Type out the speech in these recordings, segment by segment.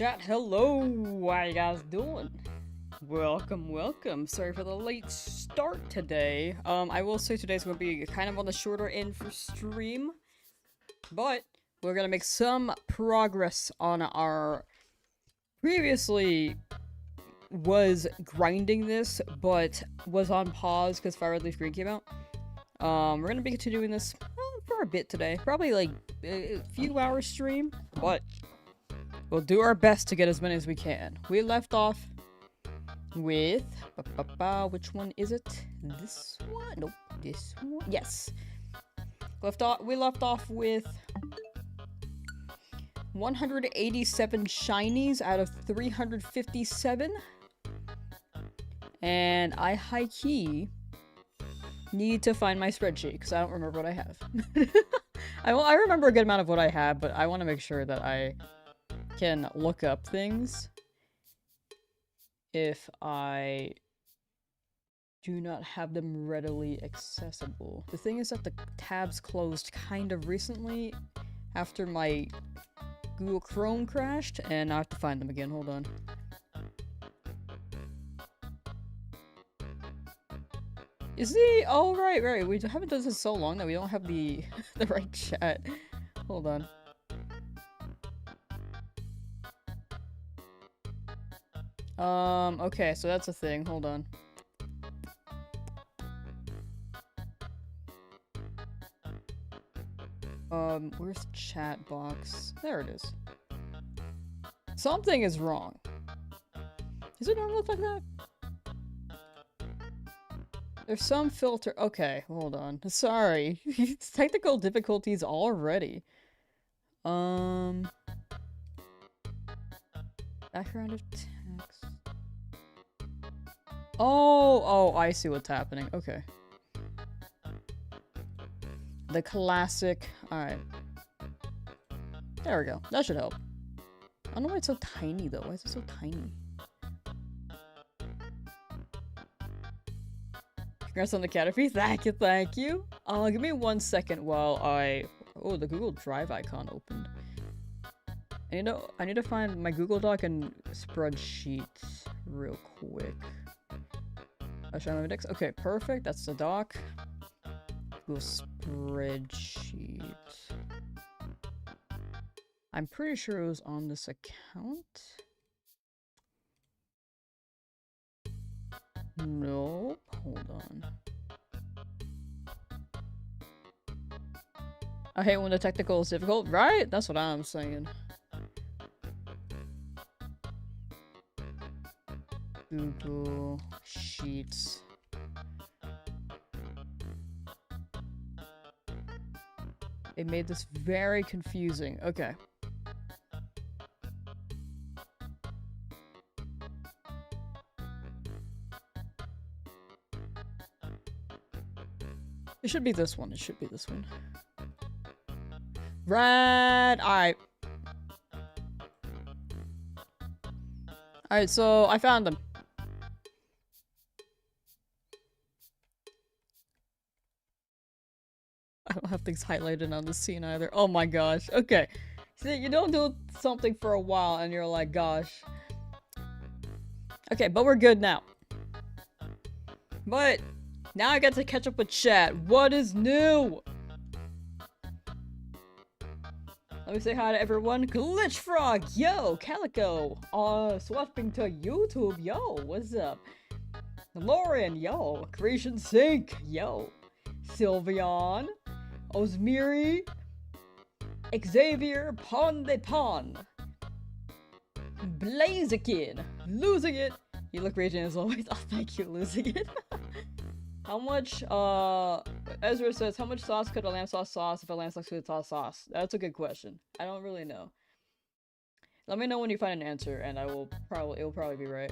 chat, hello! How you guys doing? Welcome. Sorry for the late start today. I will say today's gonna be kind of on the shorter end for stream, but we're gonna make some progress on our previously was grinding this, but was on pause because Fire Red Leaf Green came out. We're gonna be continuing this for a bit today, probably like a few hours stream, but we'll do our best to get as many as we can. We left off with... which one is it? This one? Nope. This one? Yes. We left off with 187 shinies out of 357. And I high-key need to find my spreadsheet, because I don't remember what I have. I remember a good amount of what I have, but I want to make sure that I can look up things if I do not have them readily accessible. The thing is that the tabs closed kind of recently after my Google Chrome crashed, and I have to find them again. Hold on. Is the... Oh, right. We haven't done this in so long that we don't have the the right chat. Hold on. Okay, so that's a thing. Hold on. Where's the chat box? There it is. Something is wrong. Does it normally look like that? There's some filter. Okay, hold on. Sorry. Technical difficulties already. Background of text. Oh, I see what's happening. Okay. The classic. Alright. There we go. That should help. I don't know why it's so tiny, though. Why is it so tiny? Congrats on the Caterpie. Thank you. Give me 1 second while I... Oh, the Google Drive icon opened. I need to find my Google Doc and spreadsheet real quick. I'll show my index. Okay, perfect. That's the doc. Google spreadsheet. I'm pretty sure it was on this account. Nope. Hold on. I hate when the technical is difficult, right? That's what I'm saying. Google Sheets. It made this very confusing. Okay. It should be this one. Right. Alright. Alright, so I found them. I don't have things highlighted on the scene either. Oh my gosh. Okay. See, you don't do something for a while and you're like, gosh. Okay, but we're good now. But now I got to catch up with chat. What is new? Let me say hi to everyone. Glitch Frog, yo. Calico, swapping to YouTube, yo. What's up? Lauren, yo. Creation Sync, yo. Sylveon, Osmiri, Xavier, Pon de Pon, Blaziken, losing it. You look raging as always. Oh, thank you, losing it. How much, Ezra says, how much sauce could a Lamsauce sauce if a Lamsauce could sauce? That's a good question. I don't really know. Let me know when you find an answer, and it will probably be right.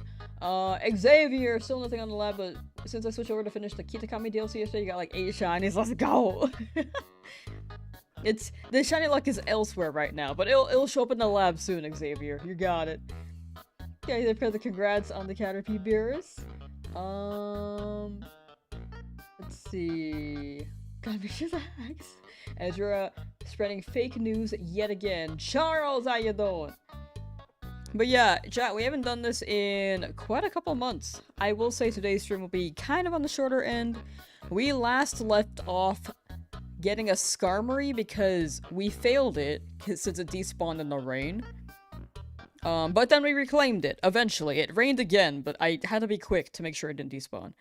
Xavier, still nothing on the lab, but since I switched over to finish the Kitakami DLC yesterday, you got like 8 shinies. Let's go! The shiny luck is elsewhere right now, but it'll show up in the lab soon, Xavier. You got it. Okay, they've the congrats on the Caterpie Beerus. Let's see. God, make sure that Ezra spreading fake news yet again. Charles, how you doing? But yeah, chat, we haven't done this in quite a couple months. I will say today's stream will be kind of on the shorter end. We last left off getting a Skarmory because we failed it since it despawned in the rain. But then we reclaimed it, eventually. It rained again, but I had to be quick to make sure it didn't despawn.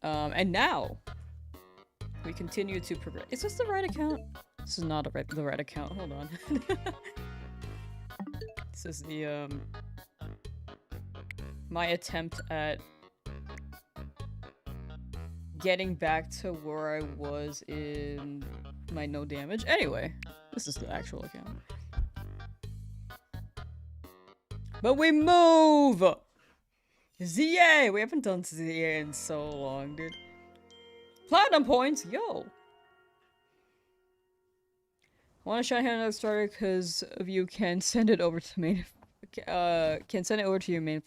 And now, we continue to progress. Is this the right account? This is not the right account, hold on. This is the, my attempt at getting back to where I was in my no damage. Anyway, this is the actual account. But we move! ZA! We haven't done ZA in so long, dude. Platinum points! Yo! I want to shout out another starter because of you can send it over to main. Can send it over to your main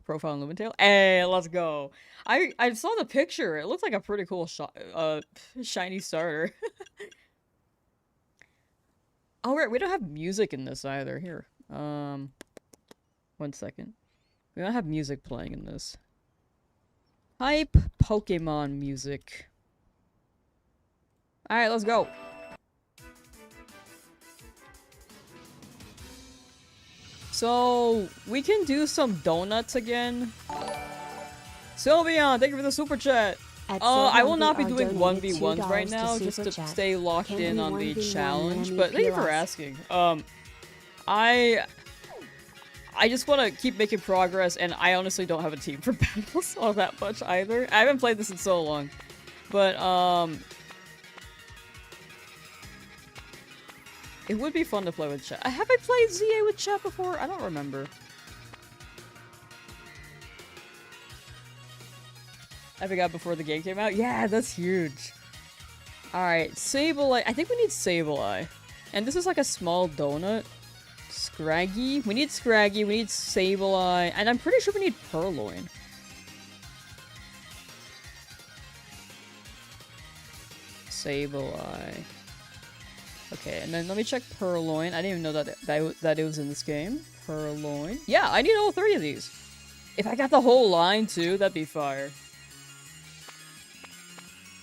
profile in Lumentail. Hey, let's go! I saw the picture. It looks like a pretty cool shiny starter. Oh right, we don't have music in this either. Here, 1 second. We don't have music playing in this. Hype Pokemon music. All right, let's go. So, we can do some donuts again. Sylveon, thank you for the super chat. I will not be doing 1v1s right now, just to stay locked in on the challenge, but thank you for asking. I just want to keep making progress, and I honestly don't have a team for battles all that much either. I haven't played this in so long, but it would be fun to play with chat. Have I played ZA with chat before? I don't remember. I forgot before the game came out. Yeah, that's huge. Alright, Sableye. I think we need Sableye. And this is like a small donut. Scraggy. We need Scraggy. We need Sableye. And I'm pretty sure we need Purrloin. Sableye. Okay, and then let me check Purrloin. I didn't even know that it was in this game. Purrloin. Yeah, I need all 3 of these. If I got the whole line too, that'd be fire.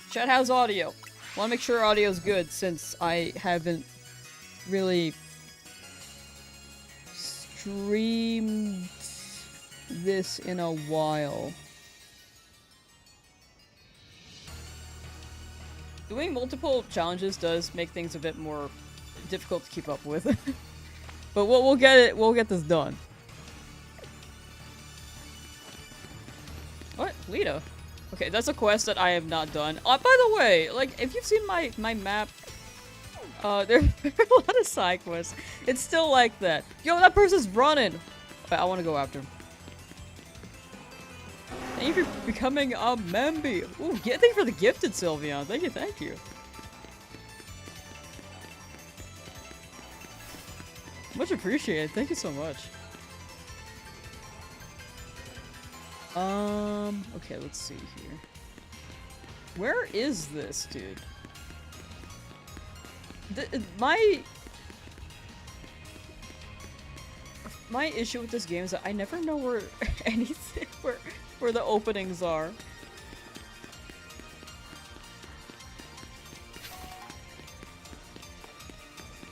Chat, how's audio? Want to make sure audio's good since I haven't really streamed this in a while. Doing multiple challenges does make things a bit more difficult to keep up with. But we'll get this done. What? Lita? Okay, that's a quest that I have not done. By the way, like, if you've seen my map, there are a lot of side quests. It's still like that. Yo, that person's running! I want to go after him. Thank you for becoming a member. Ooh, thank you for the gifted, Sylveon. Thank you, thank you. Much appreciated. Thank you so much. Okay, let's see here. Where is this, dude? My issue with this game is that I never know where anything where the openings are.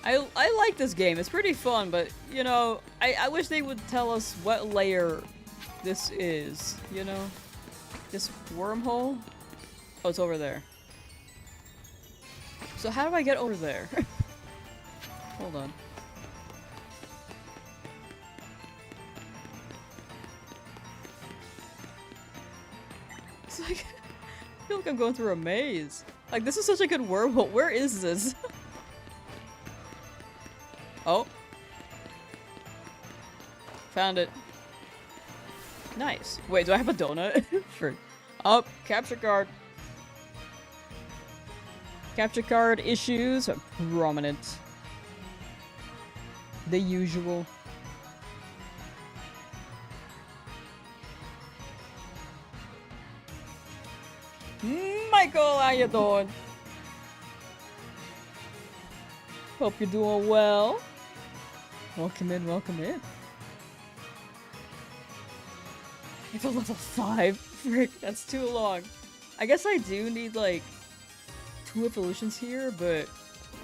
I like this game. It's pretty fun, but you know, I wish they would tell us what layer this is, you know? This wormhole? Oh, it's over there. So how do I get over there? Hold on. It's like, I feel like I'm going through a maze. Like, this is such a good wormhole. Where is this? Oh. Found it. Nice. Wait, do I have a donut? Sure. Oh, capture card. Capture card issues are prominent. The usual. Michael, how you doing? Hope you're doing well. Welcome in, welcome in. It's a level 5. Frick, that's too long. I guess I do need like 2 evolutions here, but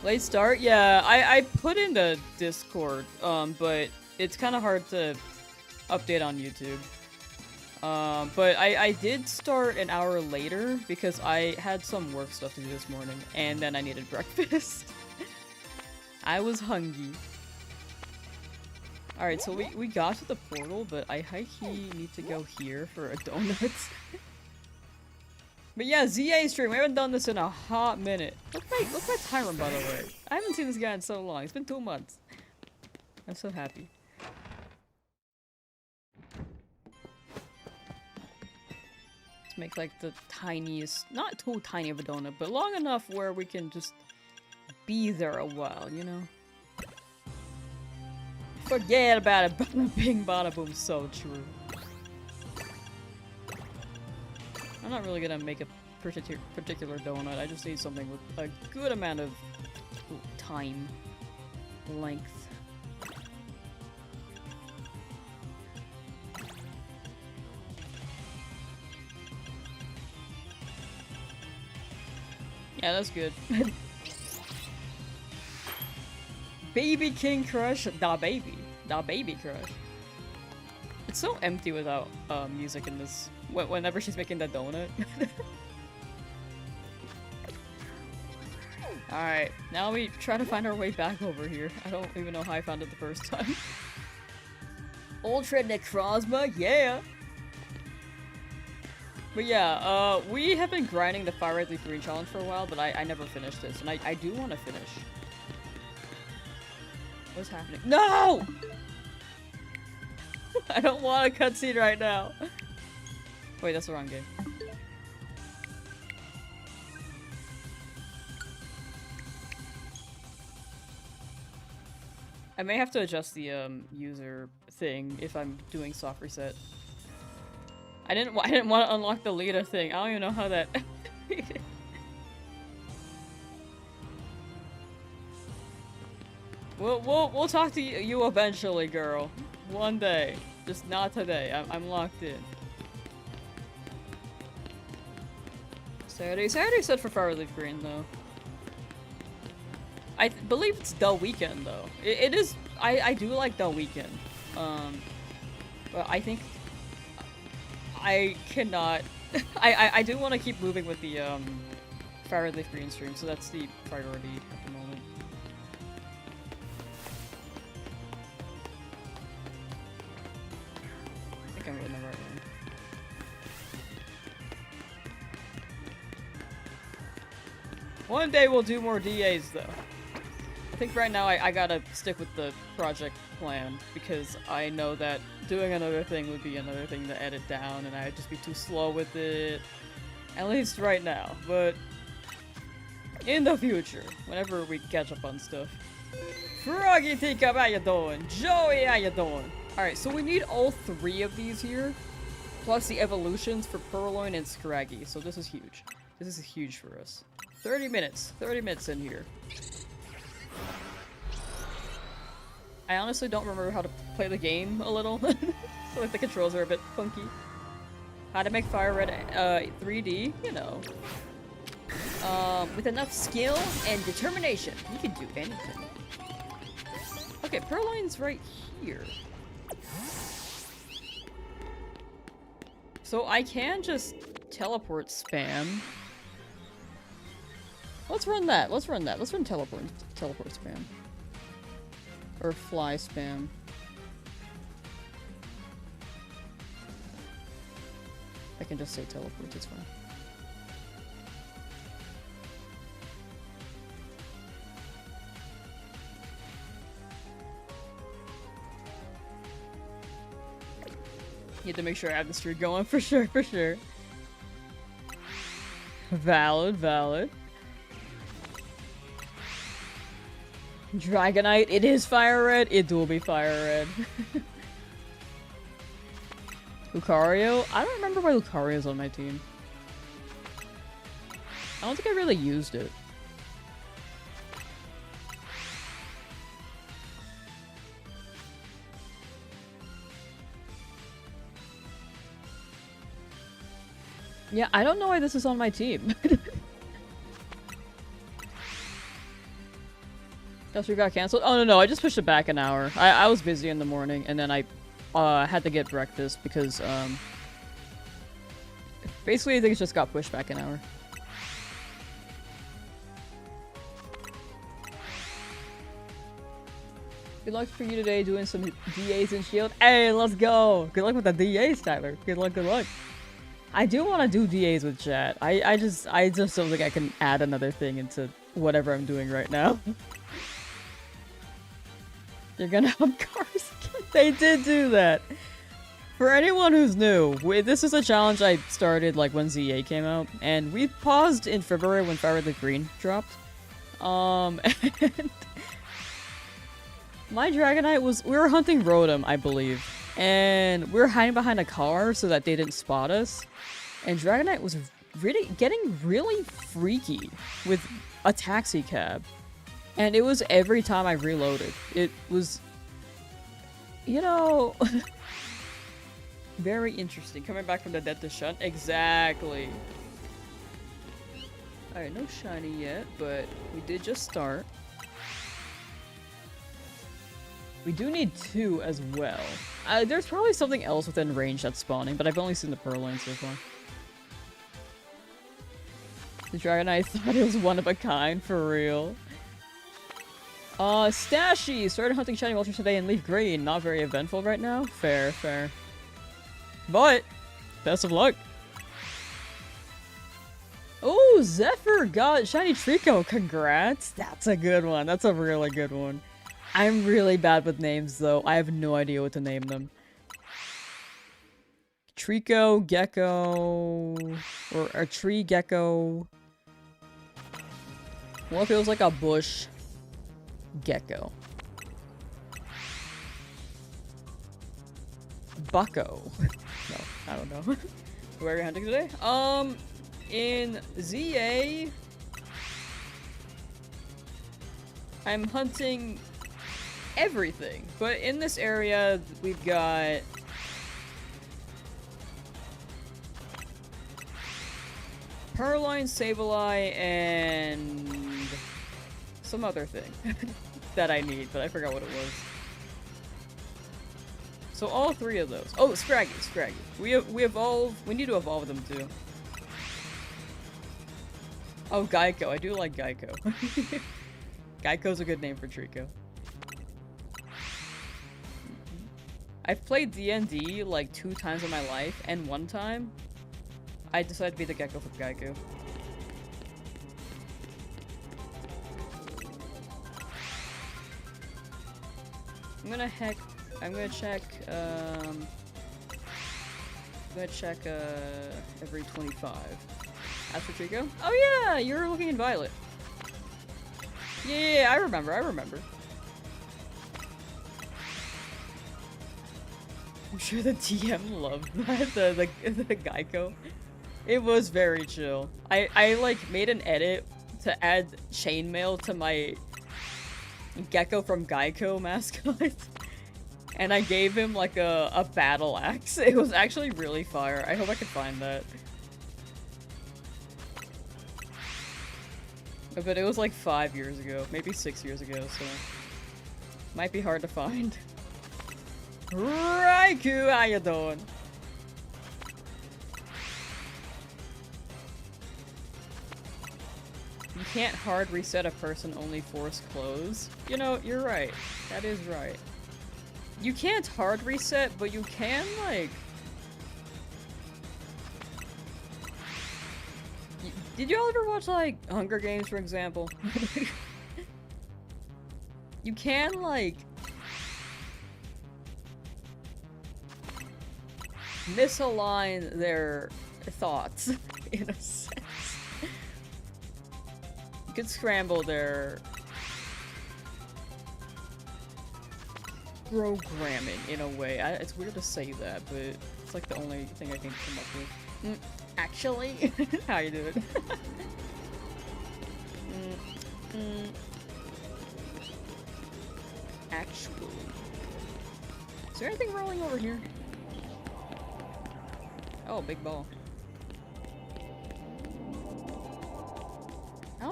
late start? Yeah, I put in the Discord, but it's kind of hard to update on YouTube. But I did start an hour later because I had some work stuff to do this morning, and then I needed breakfast. I was hungry. Alright, so we got to the portal, but I high-key need to go here for a donut. But yeah, ZA stream, we haven't done this in a hot minute. Look my timer, by the way. I haven't seen this guy in so long. It's been 2 months. I'm so happy. Let's make like the tiniest, not too tiny of a donut, but long enough where we can just be there a while, you know? Forget about it, bada bing, bada boom, so true. I'm not really gonna make a particular donut, I just need something with a good amount of time, length. Yeah, that's good. Baby King Crush, da baby crush. It's so empty without music in this. Whenever she's making that donut. Alright, now we try to find our way back over here. I don't even know how I found it the first time. Ultra Necrozma, yeah! But yeah, we have been grinding the Fire Red Leaf Green challenge for a while, but I never finished this, and I do want to finish. What's happening? No! I don't want a cutscene right now. Wait, that's the wrong game. I may have to adjust the user thing if I'm doing soft reset. I didn't want to unlock the Lita thing. I don't even know how that. We'll talk to you eventually, girl. One day, just not today. I'm locked in. Saturday set for Fire Leaf Green though. I believe it's the weekend though. It is. I do like the weekend. But I think I cannot. I do want to keep moving with the Fire Leaf Green stream, so that's the priority at the moment. I think I'm in the right one. One day we'll do more DAs though. I think right now I gotta stick with the project plan because I know that doing another thing would be another thing to edit down and I'd just be too slow with it. At least right now, but in the future, whenever we catch up on stuff. Froggy Teacup, how you doing? Joey, how you doing? Alright, so we need all 3 of these here, plus the evolutions for Purrloin and Scraggy, so this is huge. This is huge for us. 30 minutes in here. I honestly don't remember how to play the game a little. So like the controls are a bit funky. How to make Fire Red 3D, you know. With enough skill and determination, you can do anything. Okay, Purrloin's right here. So I can just teleport spam. Let's run that. Let's run teleport spam. Or fly spam. I can just say teleport, it's fine. Need to make sure I have the streak going for sure, for sure. Valid, valid. Dragonite, it is Fire Red, it will be Fire Red. Lucario? I don't remember why Lucario's on my team. I don't think I really used it. Yeah, I don't know why this is on my team. Just got canceled? Oh, no, I just pushed it back an hour. I was busy in the morning, and then I had to get breakfast because, basically, I think it just got pushed back an hour. Good luck for you today doing some DAs and shield. Hey, let's go! Good luck with the DAs, Tyler. Good luck, good luck. I do want to do DAs with chat. I just don't think I can add another thing into whatever I'm doing right now. You're gonna have cars. They did do that. For anyone who's new, this is a challenge I started like when ZA came out, and we paused in February when Fire the Green dropped. And my Dragonite was, we were hunting Rotom, I believe, and we were hiding behind a car so that they didn't spot us. And Dragonite was really getting really freaky with a taxi cab. And it was every time I reloaded. It was, you know, very interesting. Coming back from the dead to shunt. Exactly. Alright, no shiny yet, but we did just start. We do need 2 as well. There's probably something else within range that's spawning, but I've only seen the Purrloin so far. The Dragonite thought it was one of a kind, for real. Stashy! Started hunting shiny Moltres today in Leaf Green. Not very eventful right now. Fair, fair. But, best of luck. Oh, Zephyr got shiny Trico. Congrats. That's a good one. That's a really good one. I'm really bad with names, though. I have no idea what to name them. Trico, Gecko, or a Tree Gecko. What feels like a bush Gecko? Bucko. No, I don't know. Where are you hunting today? In ZA, I'm hunting everything, but in this area we've got Purrloin, Sableye, and some other thing that I need, but I forgot what it was. So all 3 of those. Oh, Scraggy. We evolve. We need to evolve them too. Oh, Geico. I do like Geico. Geico's a good name for Trico. I've played D&D like 2 times in my life, and one time I decided to be the Gecko for Geico. I'm gonna check every 25. As for Trico? Oh yeah, you're looking in Violet. Yeah, I remember. I'm sure the DM loved that, the Geico. It was very chill. I like made an edit to add chainmail to my Gecko from Geico mascot. And I gave him like a battle axe. It was actually really fire. I hope I can find that. But it was like 5 years ago, maybe 6 years ago, so might be hard to find. Raikou, how you doing? You can't hard reset a person, only force close. You know, you're right. That is right. You can't hard reset, but you can, like... Did y'all ever watch, like, Hunger Games, for example? You can, like... misalign their thoughts, in a sense. You could scramble their... programming, in a way. It's weird to say that, but it's like the only thing I can come up with. Actually? How you doing? Actually. Is there anything rolling over here? Oh, big ball.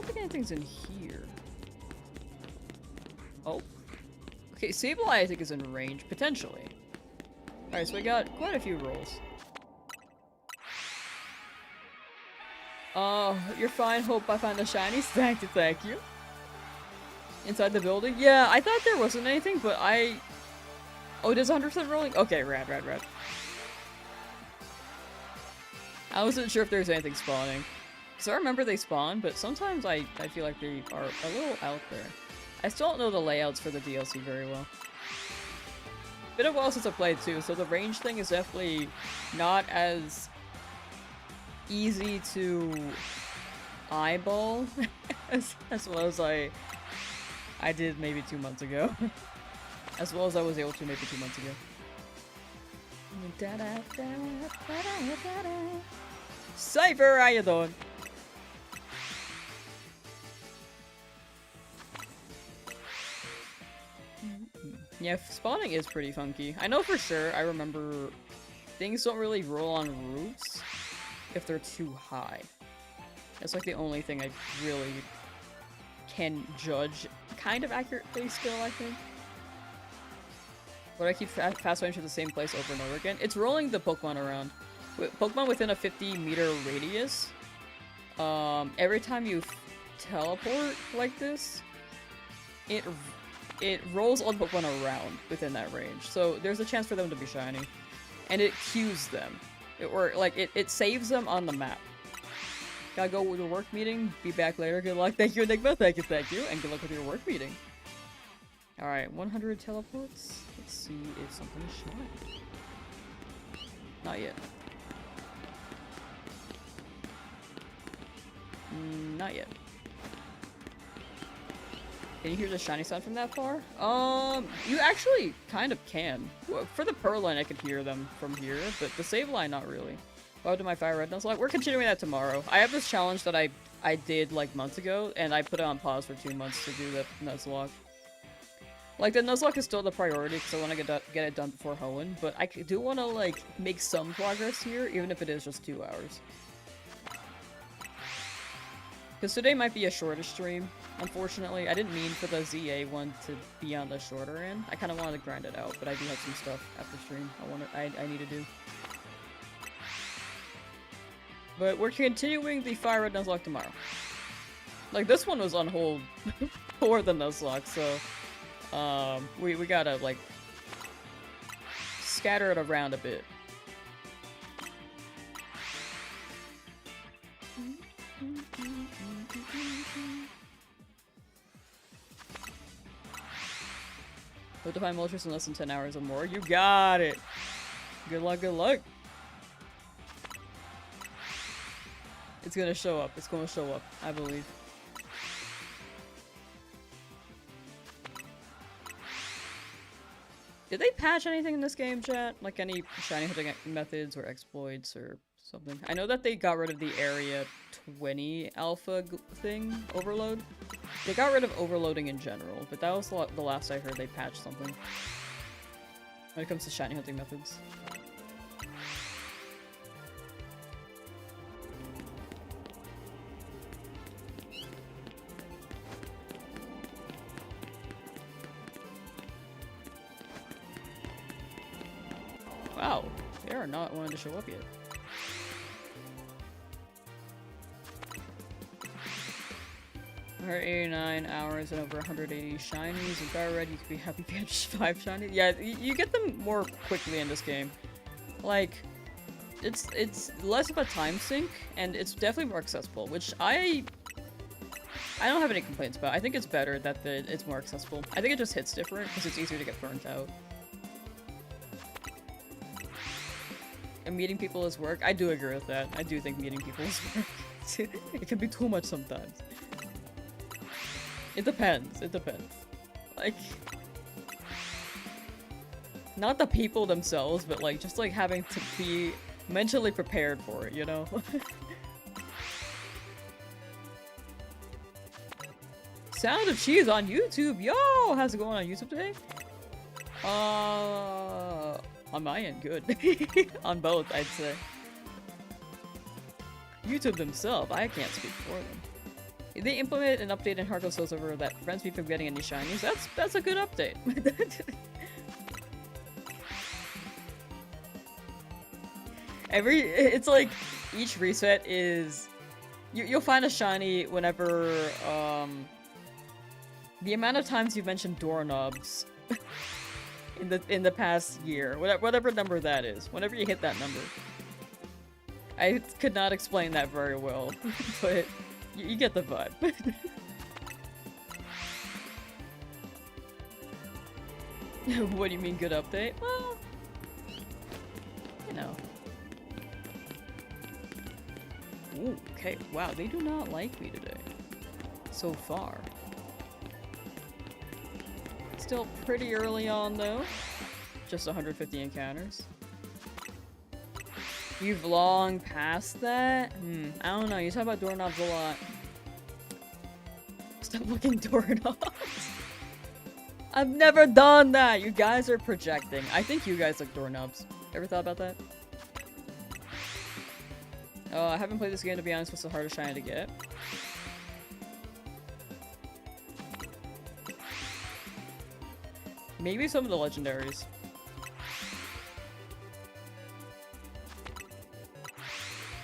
think anything's in here. Oh. Okay, Sableye I think is in range, potentially. Alright, so we got quite a few rolls. You're fine. Hope I find the shinies. Thank you, thank you. Inside the building? Yeah, I thought there wasn't anything, but Oh, it is 100% rolling? Okay, rad. I wasn't sure if there's anything spawning. Because I remember they spawn, but sometimes I feel like they are a little out there. I still don't know the layouts for the DLC very well. Been a while since I played too, so the range thing is definitely not as easy to eyeball as well as I did maybe 2 months ago. As well as I was able to maybe 2 months ago. Cypher, how you doing? Yeah, spawning is pretty funky. I know for sure, I remember things don't really roll on roofs if they're too high. That's like the only thing I really can judge kind of accurately still, I think. But I keep fast-forwarding to the same place over and over again. It's rolling the Pokemon around. Pokemon within a 50-meter radius, every time you teleport like this, it rolls all the Pokemon around within that range. So there's a chance for them to be shiny. And it cues them. It saves them on the map. Gotta go with the work meeting. Be back later. Good luck. Thank you, Enigma. Thank you. And good luck with your work meeting. Alright, 100 teleports. Let's see if something is shiny. Not yet. Not yet. Can you hear the shiny sound from that far? You actually kind of can. For the Purrloin, I could hear them from here, but the Sableye, not really. Welcome to my Fire Red Nuzlocke. We're continuing that tomorrow. I have this challenge that I did like months ago, and I put it on pause for 2 months to do the Nuzlocke. Like, the Nuzlocke is still the priority because I want to get it done before Hoenn, but I do want to, like, make some progress here, even if it is just 2 hours. Because today might be a shorter stream, unfortunately. I didn't mean for the ZA one to be on the shorter end. I kind of wanted to grind it out, but I do have some stuff after stream I need to do. But we're continuing the Fire Red Nuzlocke tomorrow. Like, this one was on hold for the Nuzlocke, so we gotta, like, scatter it around a bit. Hope to find Moltres in less than 10 hours or more. You got it! Good luck, good luck! It's gonna show up. It's gonna show up, I believe. Did they patch anything in this game, chat? Like any shiny hunting methods or exploits or something? I know that they got rid of the Area 20 alpha thing, overload. They got rid of overloading in general, but that was the last I heard they patched something. When it comes to shiny hunting methods. Wow, they are not wanting to show up yet. Over 89 hours and over 180 shinies. In Fire Red, you could be happy if you had just 5 shinies. Yeah, you get them more quickly in this game. Like, it's less of a time sink, and it's definitely more accessible, which I don't have any complaints about. I think it's better that it's more accessible. I think it just hits different because it's easier to get burnt out. And meeting people is work. I do agree with that. I do think meeting people is work. It can be too much sometimes. It depends. It depends. Like, not the people themselves, but like just like having to be mentally prepared for it, you know? Sound of Cheese on YouTube. Yo, how's it going on YouTube today? On my end, good. On both, I'd say. YouTube themselves, I can't speak for them. they implemented an update in Heart Gold Silver that prevents me from getting any shinies. That's a good update. It's like each reset is you'll find a shiny whenever the amount of times you've mentioned doorknobs in the past year, whatever number that is, whenever you hit that number. I could not explain that very well, but you get the vibe. What do you mean good update? Well, you know. Ooh, okay, wow, they do not like me today. So far. Still pretty early on, though. Just 150 encounters. You've long passed that? I don't know, you talk about doorknobs a lot. Stop looking doorknobs. I've never done that! You guys are projecting. I think you guys like doorknobs. Ever thought about that? I haven't played this game, to be honest. What's the hardest shiny to get? Maybe some of the legendaries.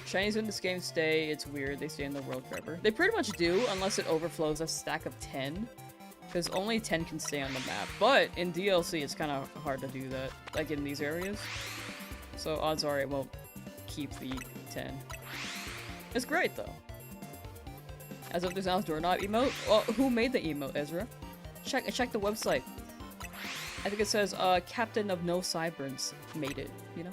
Shinies in this game stay, it's weird, they stay in the world forever. They pretty much do, unless it overflows a stack of 10. Because only 10 can stay on the map. But in DLC, it's kind of hard to do that, like in these areas. So odds are it won't keep the 10. It's great, though. As of this now, doorknob emote? Well, who made the emote, Ezra? Check the website. I think it says, Captain of No Sideburns made it, you know?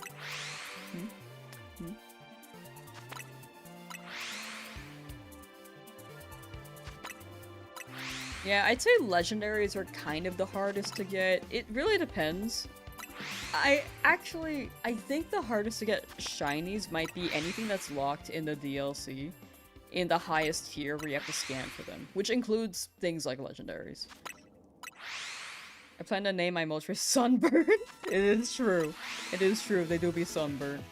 Yeah, I'd say legendaries are kind of the hardest to get. It really depends. I think the hardest to get shinies might be anything that's locked in the DLC in the highest tier where you have to scan for them, which includes things like legendaries. I plan to name my Moltres Sunburn. It is true. It is true. They do be sunburned.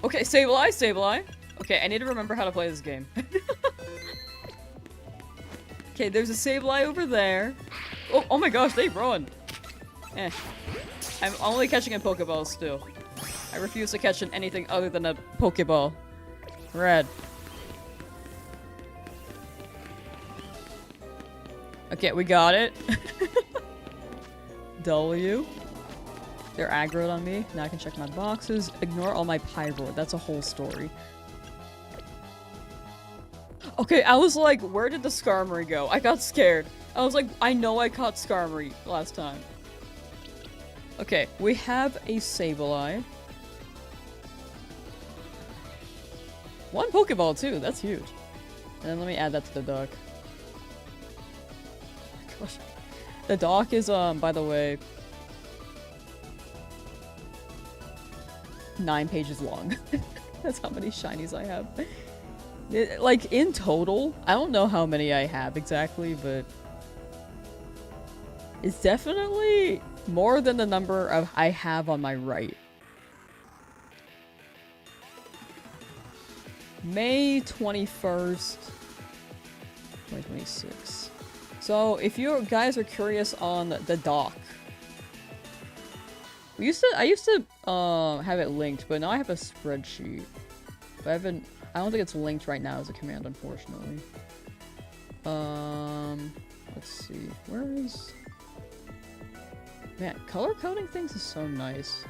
Okay, Sableye. Okay, I need to remember how to play this game. Okay, there's a Sableye over there. Oh my gosh, they run. I'm only catching in Pokeballs still. I refuse to catch in anything other than a Pokeball. Red. Okay, we got it. W. They're aggroed on me. Now I can check my boxes. Ignore all my Pyroar. That's a whole story. Okay, I was like, where did the Skarmory go? I got scared. I was like, I know I caught Skarmory last time. Okay, we have a Sableye. One Pokeball too, that's huge. And then let me add that to the dock. Gosh. The dock is, by the way, 9 pages long. That's how many shinies I have. Like, in total, I don't know how many I have exactly, but it's definitely more than the number of I have on my right. May 21st, 2026. So, if you guys are curious on the dock, I used to have it linked, but now I have a spreadsheet. But I don't think it's linked right now as a command, unfortunately. Let's see. Where is... Man, color coding things is so nice.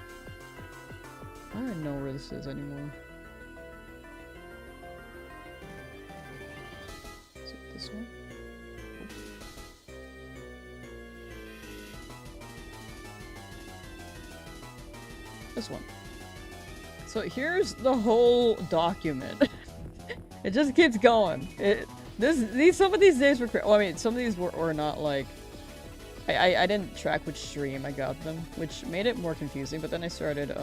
I don't know where this is anymore. Is it this one? This one. So here's the whole document. It just keeps going. Some of these days were well, I mean, some of these were not like... I didn't track which stream I got them, which made it more confusing, but then I started,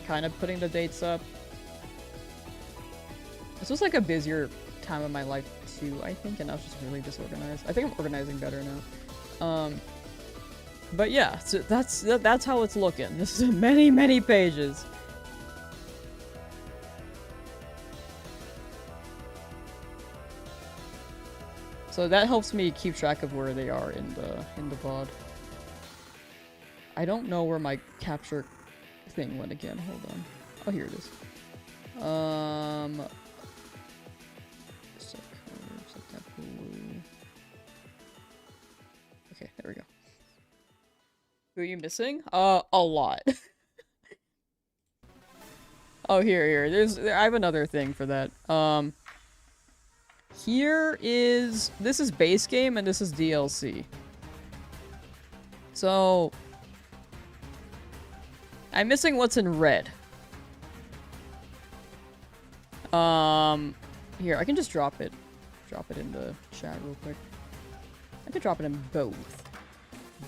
kind of putting the dates up. This was like a busier time of my life too, I think, and I was just really disorganized. I think I'm organizing better now. But yeah, so that's how it's looking. This is many pages. So that helps me keep track of where they are in the VOD. I don't know where my capture thing went again. Hold on. Oh, here it is. Okay, there we go. Who are you missing? A lot. Oh, here. I have another thing for that. This is base game and this is DLC. So, I'm missing what's in red. Here, I can just drop it. Drop it in the chat real quick. I could drop it in both.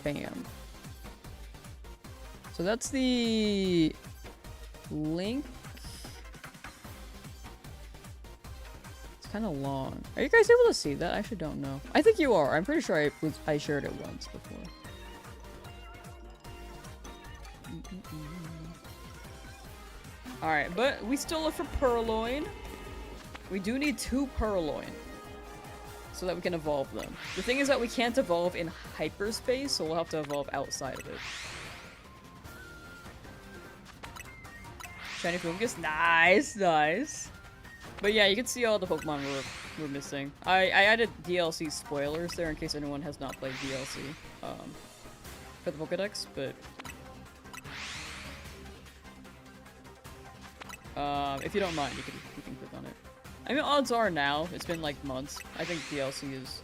Bam. So that's the link. It's kind of long. Are you guys able to see that? I actually don't know. I think you are. I'm pretty sure I shared it once before. Alright, but we still look for Purrloin. We do need 2 Purrloin so that we can evolve them. The thing is that we can't evolve in hyperspace, so we'll have to evolve outside of it. Shiny Fungus, nice. But yeah, you can see all the Pokemon we're missing. I added DLC spoilers there in case anyone has not played DLC for the Pokedex, but if you don't mind, you can click on it. I mean, odds are now, it's been like months. I think DLC is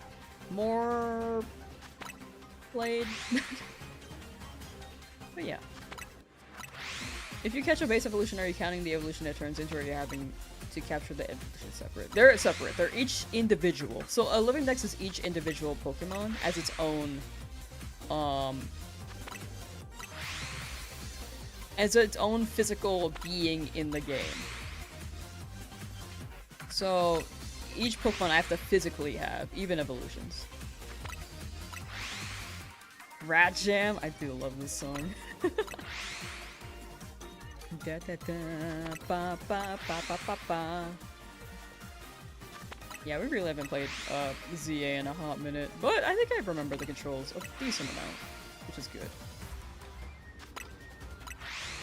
more played. But yeah. If you catch a base evolution, are you counting the evolution it turns into, or are you having to capture the evolution separate? They're separate. They're each individual. So a living dex is each individual Pokemon as its own, physical being in the game. So each Pokemon I have to physically have, even evolutions. Rat Jam, I do love this song. Da, da, da, ba, ba, ba, ba, ba, ba. Yeah, we really haven't played ZA in a hot minute, but I think I remember the controls a decent amount, which is good.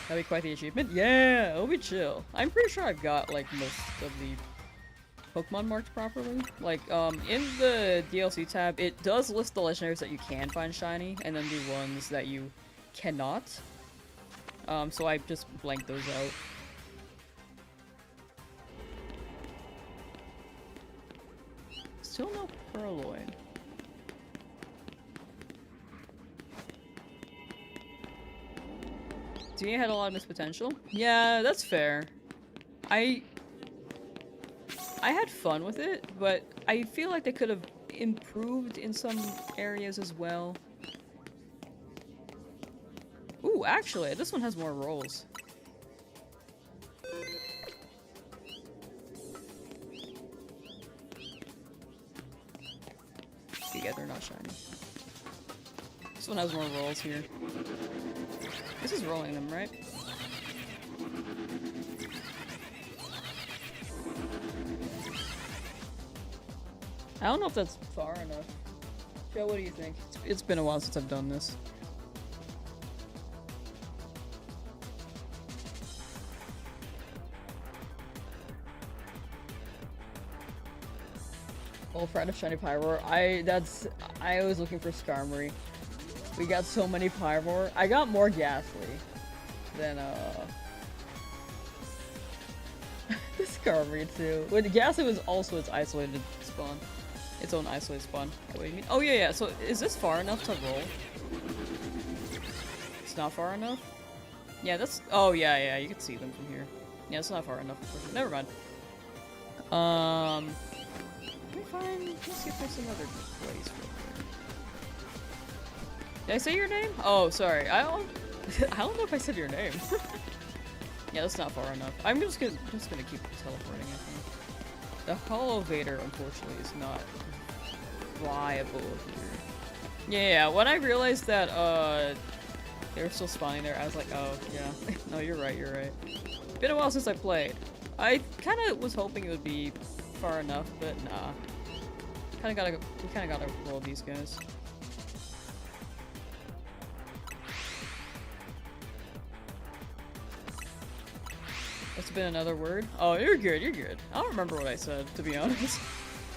That'd be quite the achievement. Yeah, it'll be chill. I'm pretty sure I've got like most of the Pokemon marked properly. Like, in the DLC tab, it does list the legendaries that you can find shiny, and then the ones that you cannot. So I just blanked those out. Still no Purrloin. DA had a lot of missed potential. Yeah, that's fair. I had fun with it, but I feel like they could have improved in some areas as well. Ooh, actually, this one has more rolls. Yeah, they're not shiny. This one has more rolls here. This is rolling them, right? I don't know if that's far enough. Joe, what do you think? It's been a while since I've done this. Old friend of shiny Pyroar. I was looking for Skarmory. We got so many Pyroar. I got more Ghastly than Skarmory too. But Ghastly was also its isolated spawn. Its own isolated spawn. What do you mean? Oh yeah. So is this far enough to roll? It's not far enough? Yeah, that's oh yeah, you can see them from here. Yeah, it's not far enough. Never mind. Let's see if there's some other place for here. Did I say your name? Oh, sorry. I don't know if I said your name. Yeah, that's not far enough. I'm just gonna keep teleporting, I think. The Hollow Vader, unfortunately, is not viable here. Yeah, when I realized that, they were still spawning there, I was like, oh, yeah. No, you're right, you're right. Been a while since I played. I kinda was hoping it would be far enough, but nah. We kinda gotta roll these guys. That's been another word? Oh, you're good, you're good. I don't remember what I said, to be honest.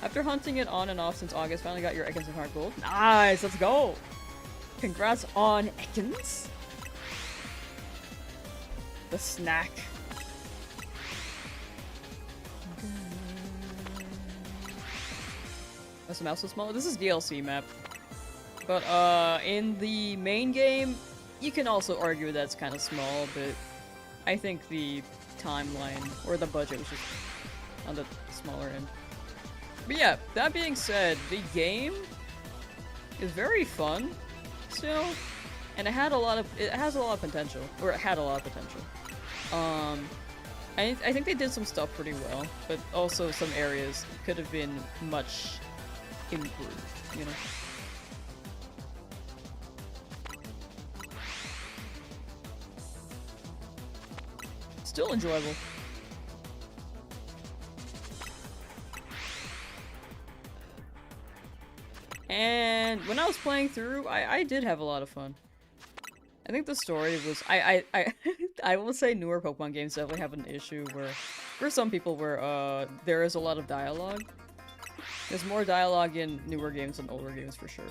After hunting it on and off since August, finally got your Ekans and Heart Gold. Nice, let's go! Congrats on Ekans. The snack. That's the mouse so small. This is DLC map. But in the main game, you can also argue that's kind of small, but I think the timeline or the budget was just on the smaller end. But yeah, that being said, the game is very fun still, and it has a lot of potential, or it had a lot of potential. I think they did some stuff pretty well, but also some areas could have been much improved, you know? Still enjoyable. And when I was playing through, I did have a lot of fun. I think the story was I will say newer Pokemon games definitely have an issue where, for some people, where there is a lot of dialogue. There's more dialogue in newer games than older games for sure.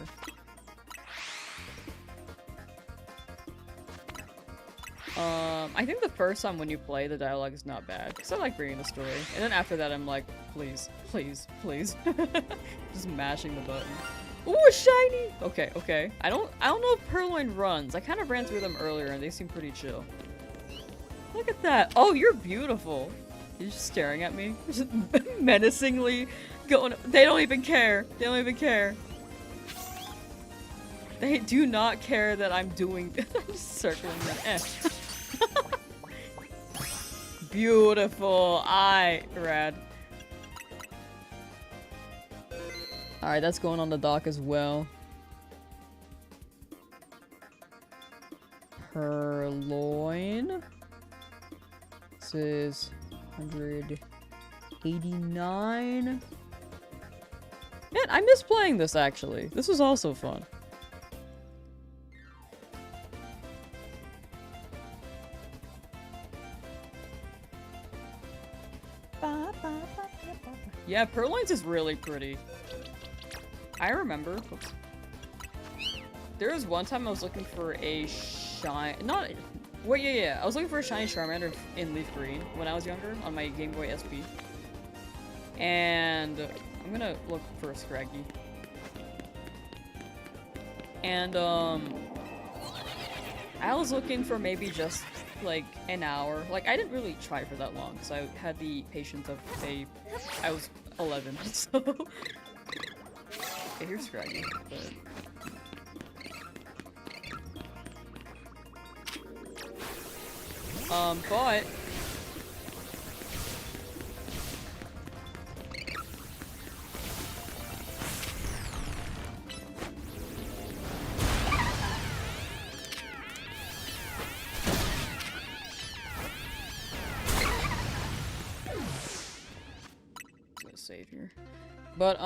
I think the first time when you play, the dialogue is not bad, because I like reading the story. And then after that, I'm like, please, please, please. Just mashing the button. Ooh, a shiny! Okay, okay. I don't know if Purrloin runs. I kind of ran through them earlier, and they seem pretty chill. Look at that! Oh, you're beautiful! You're just staring at me? Just menacingly going- They don't even care! They don't even care! They do not care that I'm doing- I'm just circling them. Beautiful! Rad. Alright, that's going on the dock as well. Purrloin. This is 189. Man, I miss playing this actually. This was also fun. Yeah, Purrloin's is really pretty. I remember. Oops. There was one time I was looking for a yeah. I was looking for a shiny Charmander in Leaf Green when I was younger on my Game Boy SP. And I'm gonna look for a Scraggy. And I was looking for maybe just like an hour. Like I didn't really try for that long because I had the patience of I was 11, so. Okay, here's Scraggy, but... but... I'm gonna save here. But,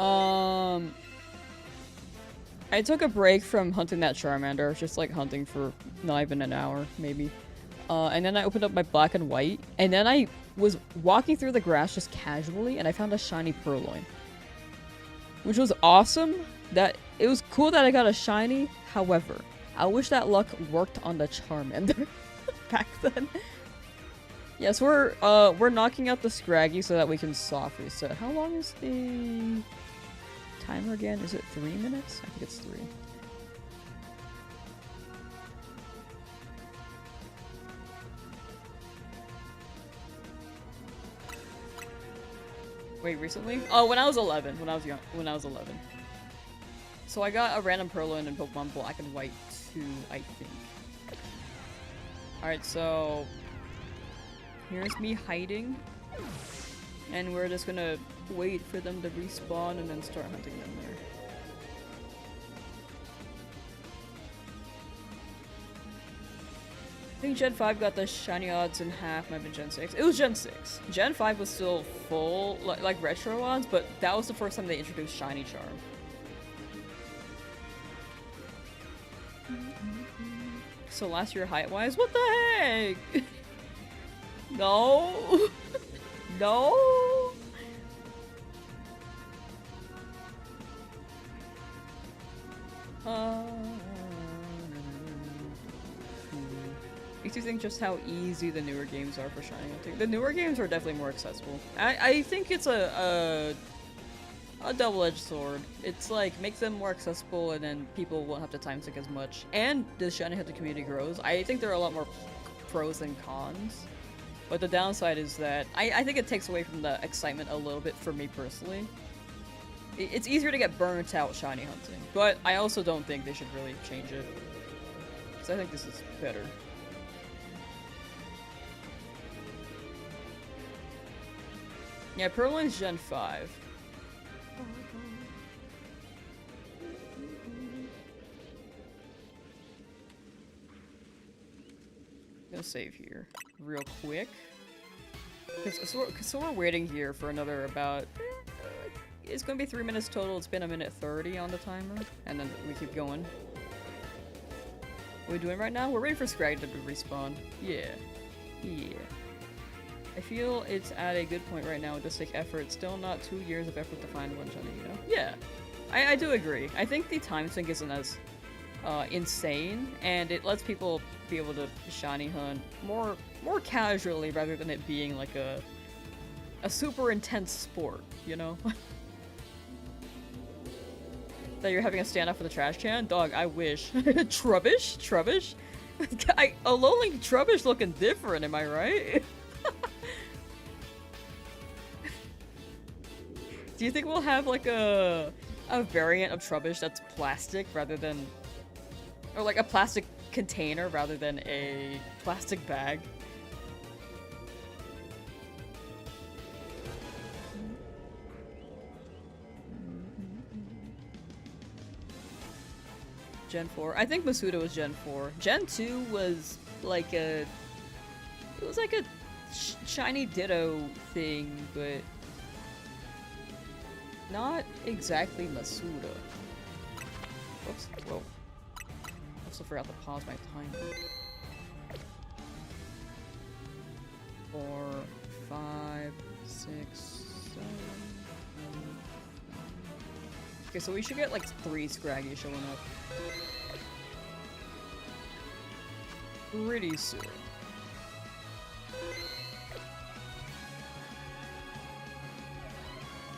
I took a break from hunting that Charmander, just like hunting for not even an hour, maybe. And then I opened up my black and white, and then I was walking through the grass just casually, and I found a shiny Purrloin. Which was awesome. It was cool that I got a shiny, however, I wish that luck worked on the Charmander back then. Yes, we're knocking out the Scraggy so that we can soft reset. How long is the timer again? Is it 3 minutes? I think it's 3. Wait, recently? Oh, when I was 11. When I was young. When I was 11. So I got a random Purrloin in Pokemon Black and White 2, I think. Alright, so... here's me hiding. And we're just gonna wait for them to respawn and then start hunting them there. I think Gen 5 got the shiny odds in half, might have been Gen 6. It was Gen 6. Gen 5 was still full, like retro odds, but that was the first time they introduced shiny charm. So last year height-wise, what the heck? No! No! Makes you think just how easy the newer games are for shiny hunting. The newer games are definitely more accessible. I think it's a double-edged sword. It's like, make them more accessible and then people won't have to time sink as much. And the shiny hunting community grows. I think there are a lot more pros than cons. But the downside is that I think it takes away from the excitement a little bit for me personally. It's easier to get burnt out shiny hunting. But I also don't think they should really change it. Because I think this is better. Yeah, Purrloin's Gen 5. Gonna save here real quick. So we're waiting here for another about... it's gonna be 3 minutes total. It's been a minute 30 on the timer. And then we keep going. What are we doing right now? We're waiting for Scraggy to respawn. Yeah. Yeah. I feel it's at a good point right now with this like effort. Still not 2 years of effort to find one shiny, you know? Yeah. I do agree. I think the time sink isn't as insane, and it lets people be able to shiny hunt more casually rather than it being like a super intense sport, you know? That you're having a standoff with a trash can? Dog, I wish. Trubbish? Trubbish? A lonely Trubbish looking different, am I right? Do you think we'll have like a variant of Trubbish that's plastic rather than... or like a plastic container rather than a plastic bag? Gen 4. I think Masuda was Gen 4. Gen 2 was like a... it was like a shiny Ditto thing, but... not exactly Masuda. Whoops. Whoa. I also forgot to pause my timer. 4, 5, 6, 7. Okay, so we should get like 3 Scraggy showing up pretty soon.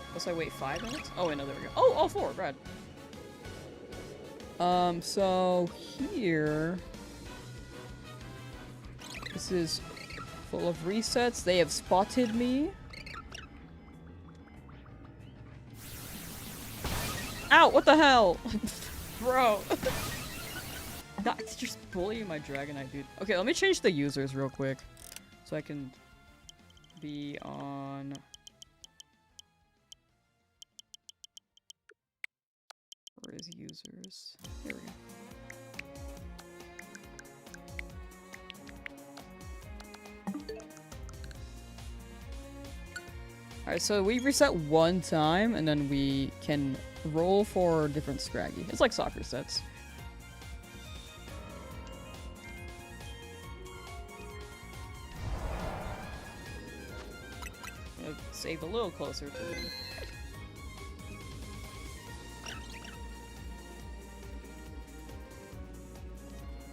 Unless I wait 5 minutes? Oh wait, no, there we go. Oh, all 4, rad. So here... this is full of resets. They have spotted me. Ow, what the hell? Bro. That's just bullying my Dragonite, dude. Okay, let me change the users real quick. So I can be on... where is users? Here we go. Alright, so we reset one time, and then we can roll for different Scraggy. It's like soccer sets. I'm gonna save a little closer to them.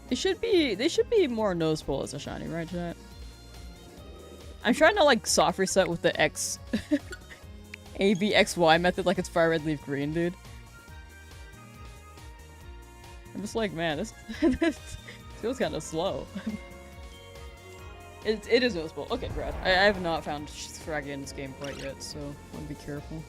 They should be more noticeable as a shiny, right, chat? I'm trying to like soft reset with the X ABXY method like it's fire red leaf green, dude. I'm just like, man, this feels kind of slow. It is noticeable. Okay, Brad. I have not found Scraggy in this game quite yet, so I want to be careful.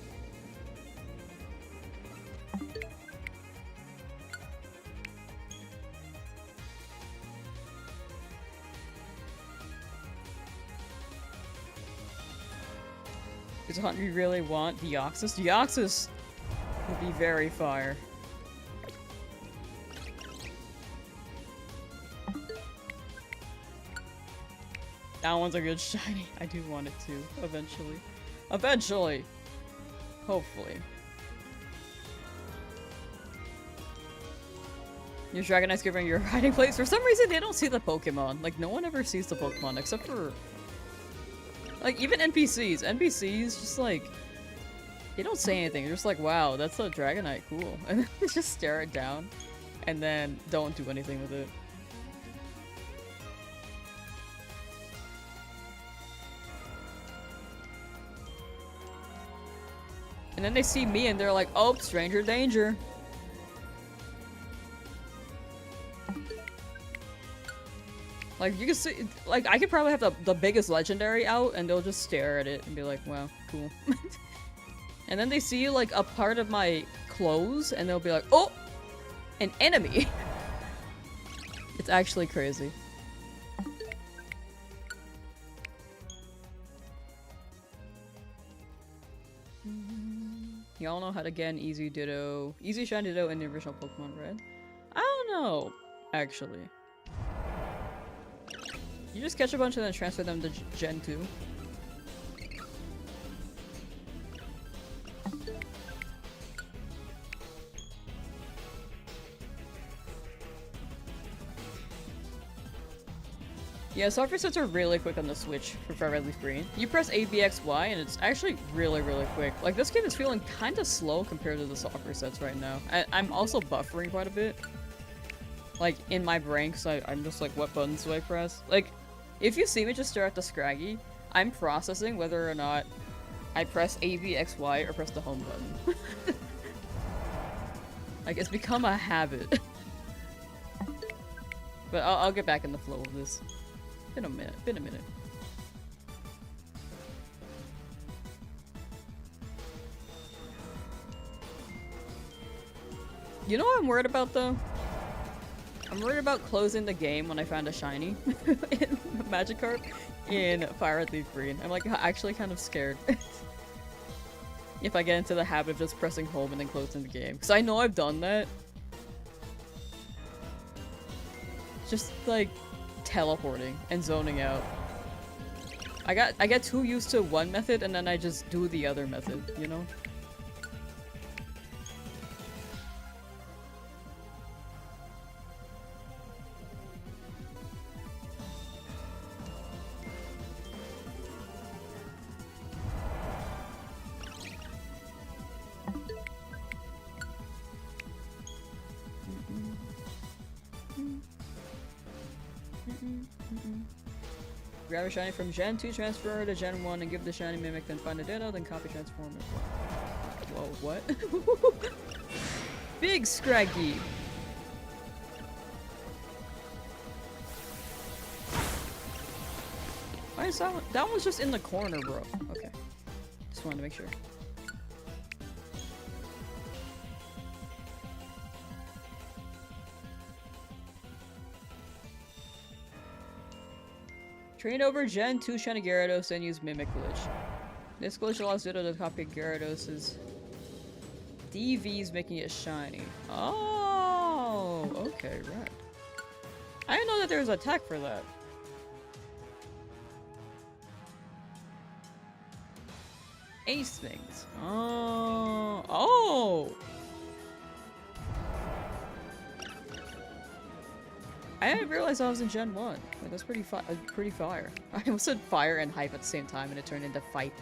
Is a hunt we really want? Deoxys? Deoxys would be very fire. That one's a good shiny. I do want it to, eventually. Eventually! Hopefully. Your Dragonite's giving your hiding place. For some reason, they don't see the Pokemon. Like, no one ever sees the Pokemon except for... Like, even NPCs. NPCs just, like... They don't say anything. They're just like, wow, that's a Dragonite. Cool. And then they just stare it down. And then don't do anything with it. And then they see me and they're like, oh, stranger danger. Like, you can see, like, I could probably have the biggest legendary out and they'll just stare at it and be like, wow, cool. And then they see, like, a part of my clothes and they'll be like, oh, an enemy. It's actually crazy. Y'all know how to get an easy Ditto, easy shiny Ditto in the original Pokemon Red? I don't know, actually. You just catch a bunch and then transfer them to Gen 2. Yeah, software sets are really quick on the Switch for Fire Red Leaf Green. You press ABXY and it's actually really, really quick. Like, this game is feeling kind of slow compared to the software sets right now. I'm also buffering quite a bit. Like, in my brain, because I'm just like, what buttons do I press? Like, if you see me just stare at the Scraggy, I'm processing whether or not I press ABXY or press the home button. Like, it's become a habit. But I'll get back in the flow of this. Been a minute. You know what I'm worried about though? I'm worried about closing the game when I found a shiny in Magikarp in Fire Red Leaf Green. I'm like actually kind of scared. If I get into the habit of just pressing home and then closing the game. Because I know I've done that. Just like teleporting and zoning out. I get too used to one method and then I just do the other method, you know? Grab a shiny from Gen 2, transfer to Gen 1, and give the shiny Mimic, then find a Ditto, then copy transform it. Whoa, what? Big Scraggy! Why is that one? That one's just in the corner, bro. Okay. Just wanted to make sure. Train over Gen 2 shiny Gyarados and use Mimic Glitch. This glitch allows Ditto to copy Gyarados' DVs, making it shiny. Oh, okay, right. I didn't know that there was a tech for that. Ace things. Oh, oh! I didn't realize I was in Gen 1. Like, that's pretty fire. I almost said fire and hype at the same time and it turned into fight.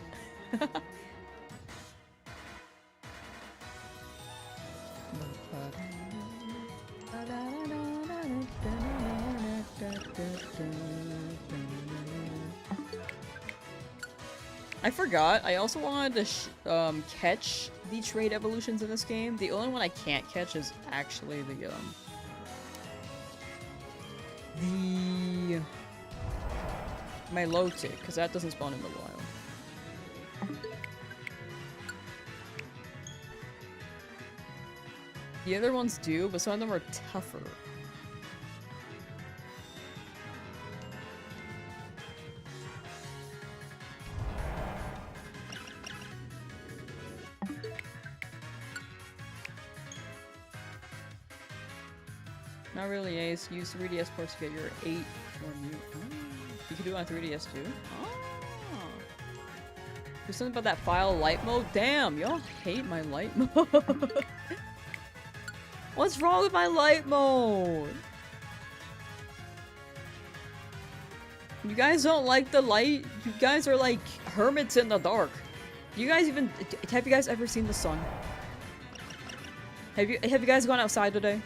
I forgot. I also wanted to catch the trade evolutions in this game. The only one I can't catch is actually the Milotic, because that doesn't spawn in the wild. The other ones do, but some of them are tougher. Not really Ace. Use 3DS ports to get your 8 or mute. Oh, You can do it on 3DS too? Oh. There's something about that file light mode? Damn, y'all hate my light mode. What's wrong with my light mode? You guys don't like the light? You guys are like hermits in the dark. You guys even- have you guys ever seen the sun? Have you guys gone outside today?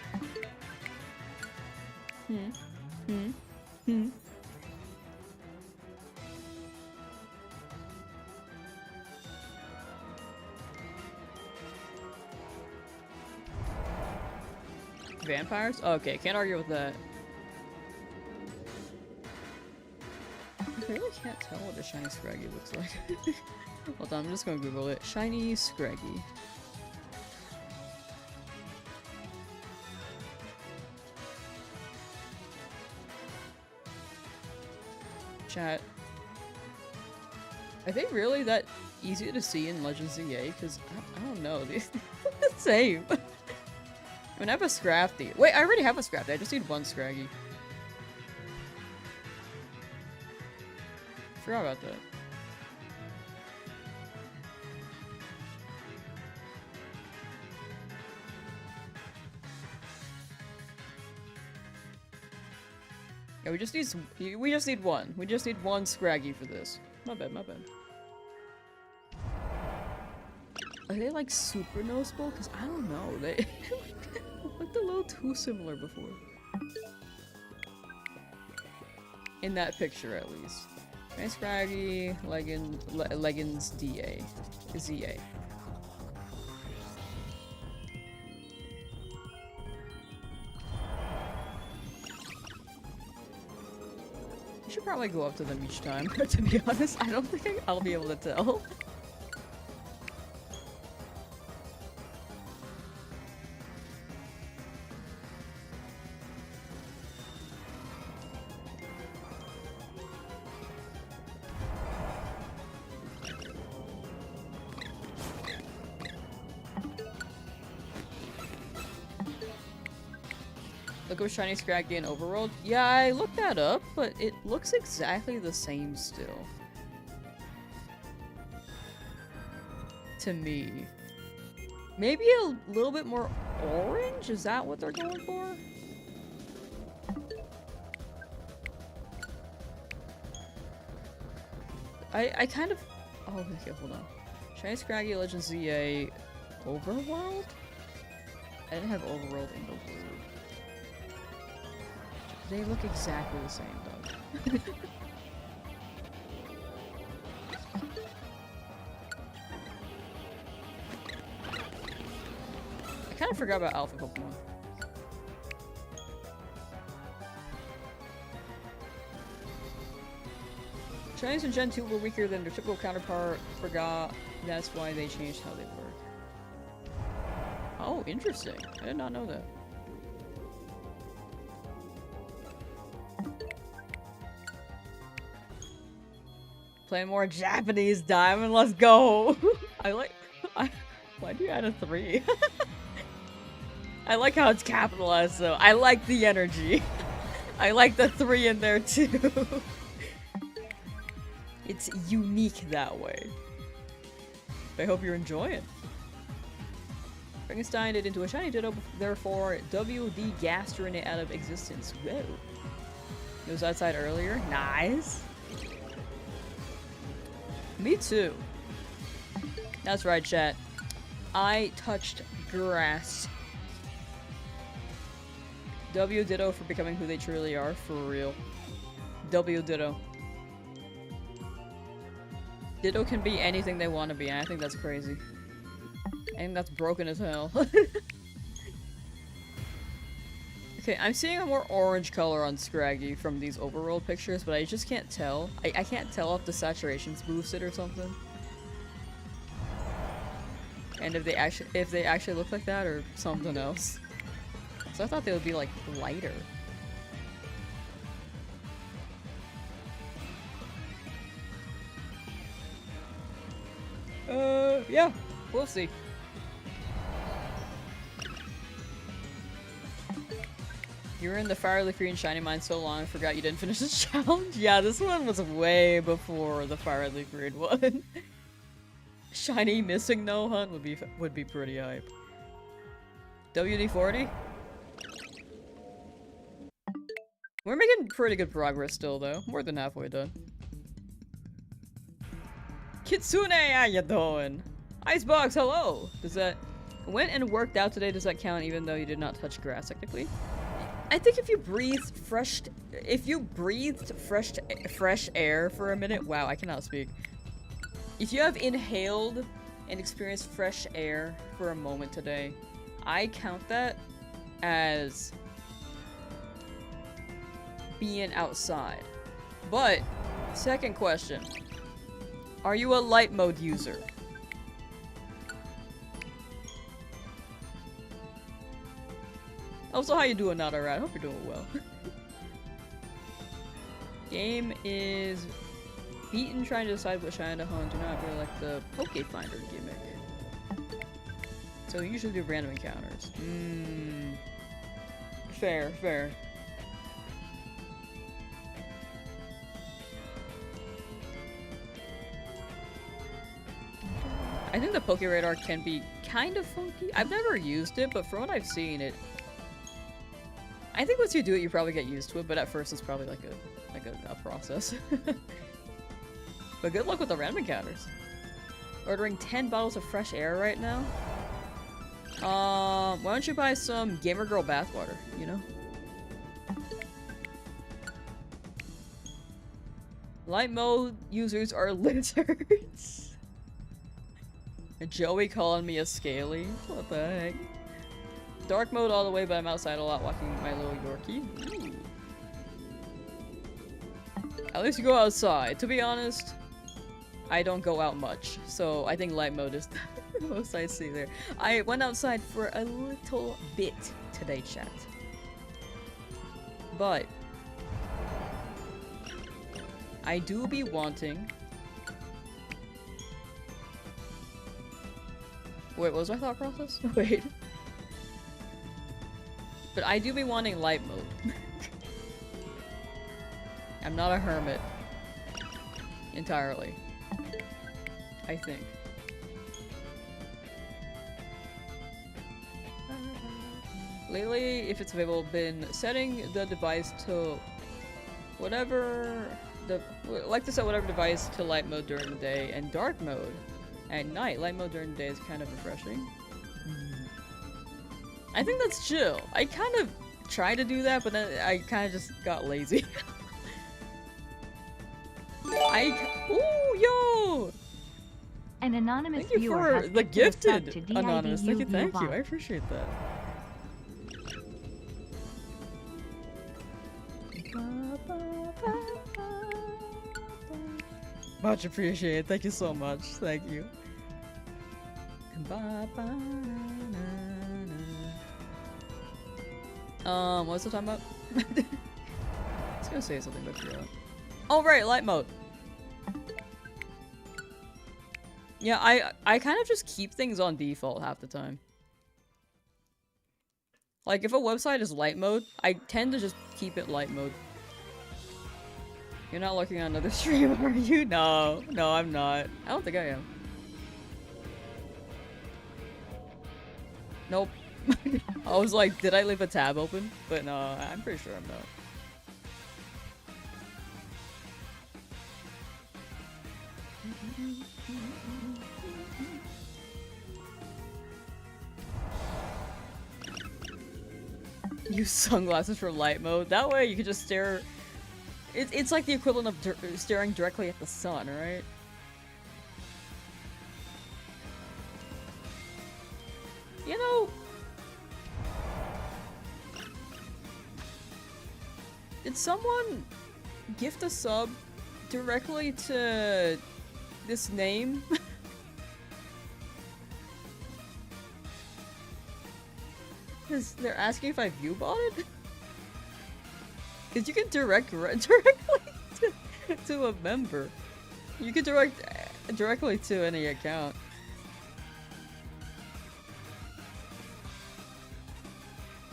Vampires? Okay, can't argue with that. I really can't tell what a shiny Scraggy looks like. Hold on, I'm just gonna Google it. Shiny Scraggy. Chat. Are they really that easy to see in Legends ZA? Because I don't know. They look the same. I mean, I have a Scrafty. Wait, I already have a Scrafty. I just need one Scraggy. Forgot about that. Yeah, we just need one. We just need one Scraggy for this. My bad, my bad. Are they like super noticeable? Because I don't know. They looked a little too similar before. In that picture, at least. Nice Scraggy, leggings DA. ZA. You should probably go up to them each time, to be honest. I don't think I'll be able to tell. Look up shiny Scraggy in Overworld? Yeah, I looked that up, but it looks exactly the same still. To me. Maybe a little bit more orange? Is that what they're going for? I kind of... Oh, okay, hold on. Shiny Scraggy Legends ZA Overworld? I didn't have Overworld in Overworld. They look exactly the same, though. I kind of forgot about Alpha Pokemon. Chinese in Gen 2 were weaker than their typical counterpart. Forgot that's why they changed how they work. Oh, interesting. I did not know that. Play more Japanese Diamond, let's go! Why do you add a 3? I like how it's capitalized though. I like the energy. I like the 3 in there too. It's unique that way. I hope you're enjoying. Frankenstein it into a shiny Ditto, therefore WD Gastrin it out of existence. Whoa. It was outside earlier. Nice. Me too. That's right, chat. I touched grass. W Ditto for becoming who they truly are, for real. W Ditto. Ditto can be anything they want to be, and I think that's crazy. I think that's broken as hell. Okay, I'm seeing a more orange color on Scraggy from these overworld pictures, but I just can't tell. I can't tell if the saturation's boosted or something. And if they actually look like that or something else. So I thought they would be like lighter. Yeah, we'll see. You were in the Fire Leaf Green Shiny Mine so long I forgot you didn't finish the challenge. Yeah, this one was way before the Fire Leaf Green one. Shiny missing no hunt would be pretty hype. WD-40? We're making pretty good progress still though. More than halfway done. Kitsune, how you doing? Icebox, hello! Does that... Went and worked out today, does that count even though you did not touch grass technically? I think if you breathed fresh air for a minute, wow, I cannot speak. If you have inhaled and experienced fresh air for a moment today, I count that as being outside. But, second question. Are you a light mode user? Also, how you doing, not alright? I hope you're doing well. Game is beaten trying to decide what shiny to hunt. Do not really like the Poke Finder gimmick. So you usually do random encounters. Fair, fair. I think the Poke Radar can be kind of funky. I've never used it, but from what I've seen, I think once you do it, you probably get used to it, but at first it's probably like a process. But good luck with the random encounters. Ordering 10 bottles of fresh air right now. Why don't you buy some Gamer Girl bathwater, you know? Light mode users are lizards. Joey calling me a scaly? What the heck? Dark mode all the way, but I'm outside a lot walking my little Yorkie. Ooh. At least you go outside. To be honest, I don't go out much, so I think light mode is the most I see there. I went outside for a little bit today, chat. But I do be wanting... Wait, what was my thought process? Wait. But I do be wanting light mode. I'm not a hermit. Entirely. I think. Lately, if it's available, been setting the device to whatever like to set whatever device to light mode during the day and dark mode at night. Light mode during the day is kind of refreshing. I think that's chill. I kind of tried to do that, but then I kind of just got lazy. Ooh, yo! An anonymous thank you viewer for has the gifted to anonymous. Thank you. I appreciate that. Much appreciated. Thank you so much. Thank you. What's the time about? I was gonna say something, but I forgot. Oh right, light mode. Yeah, I kind of just keep things on default half the time. Like if a website is light mode, I tend to just keep it light mode. You're not looking at another stream, are you? No, I'm not. I don't think I am. Nope. I was like, did I leave a tab open? But no, I'm pretty sure I'm not. Use sunglasses for light mode. That way you can just stare. It's like the equivalent of staring directly at the sun, right? You know, did someone gift a sub directly to this name? Because they're asking if I view botted? Because you can direct directly to a member. You can direct directly to any account.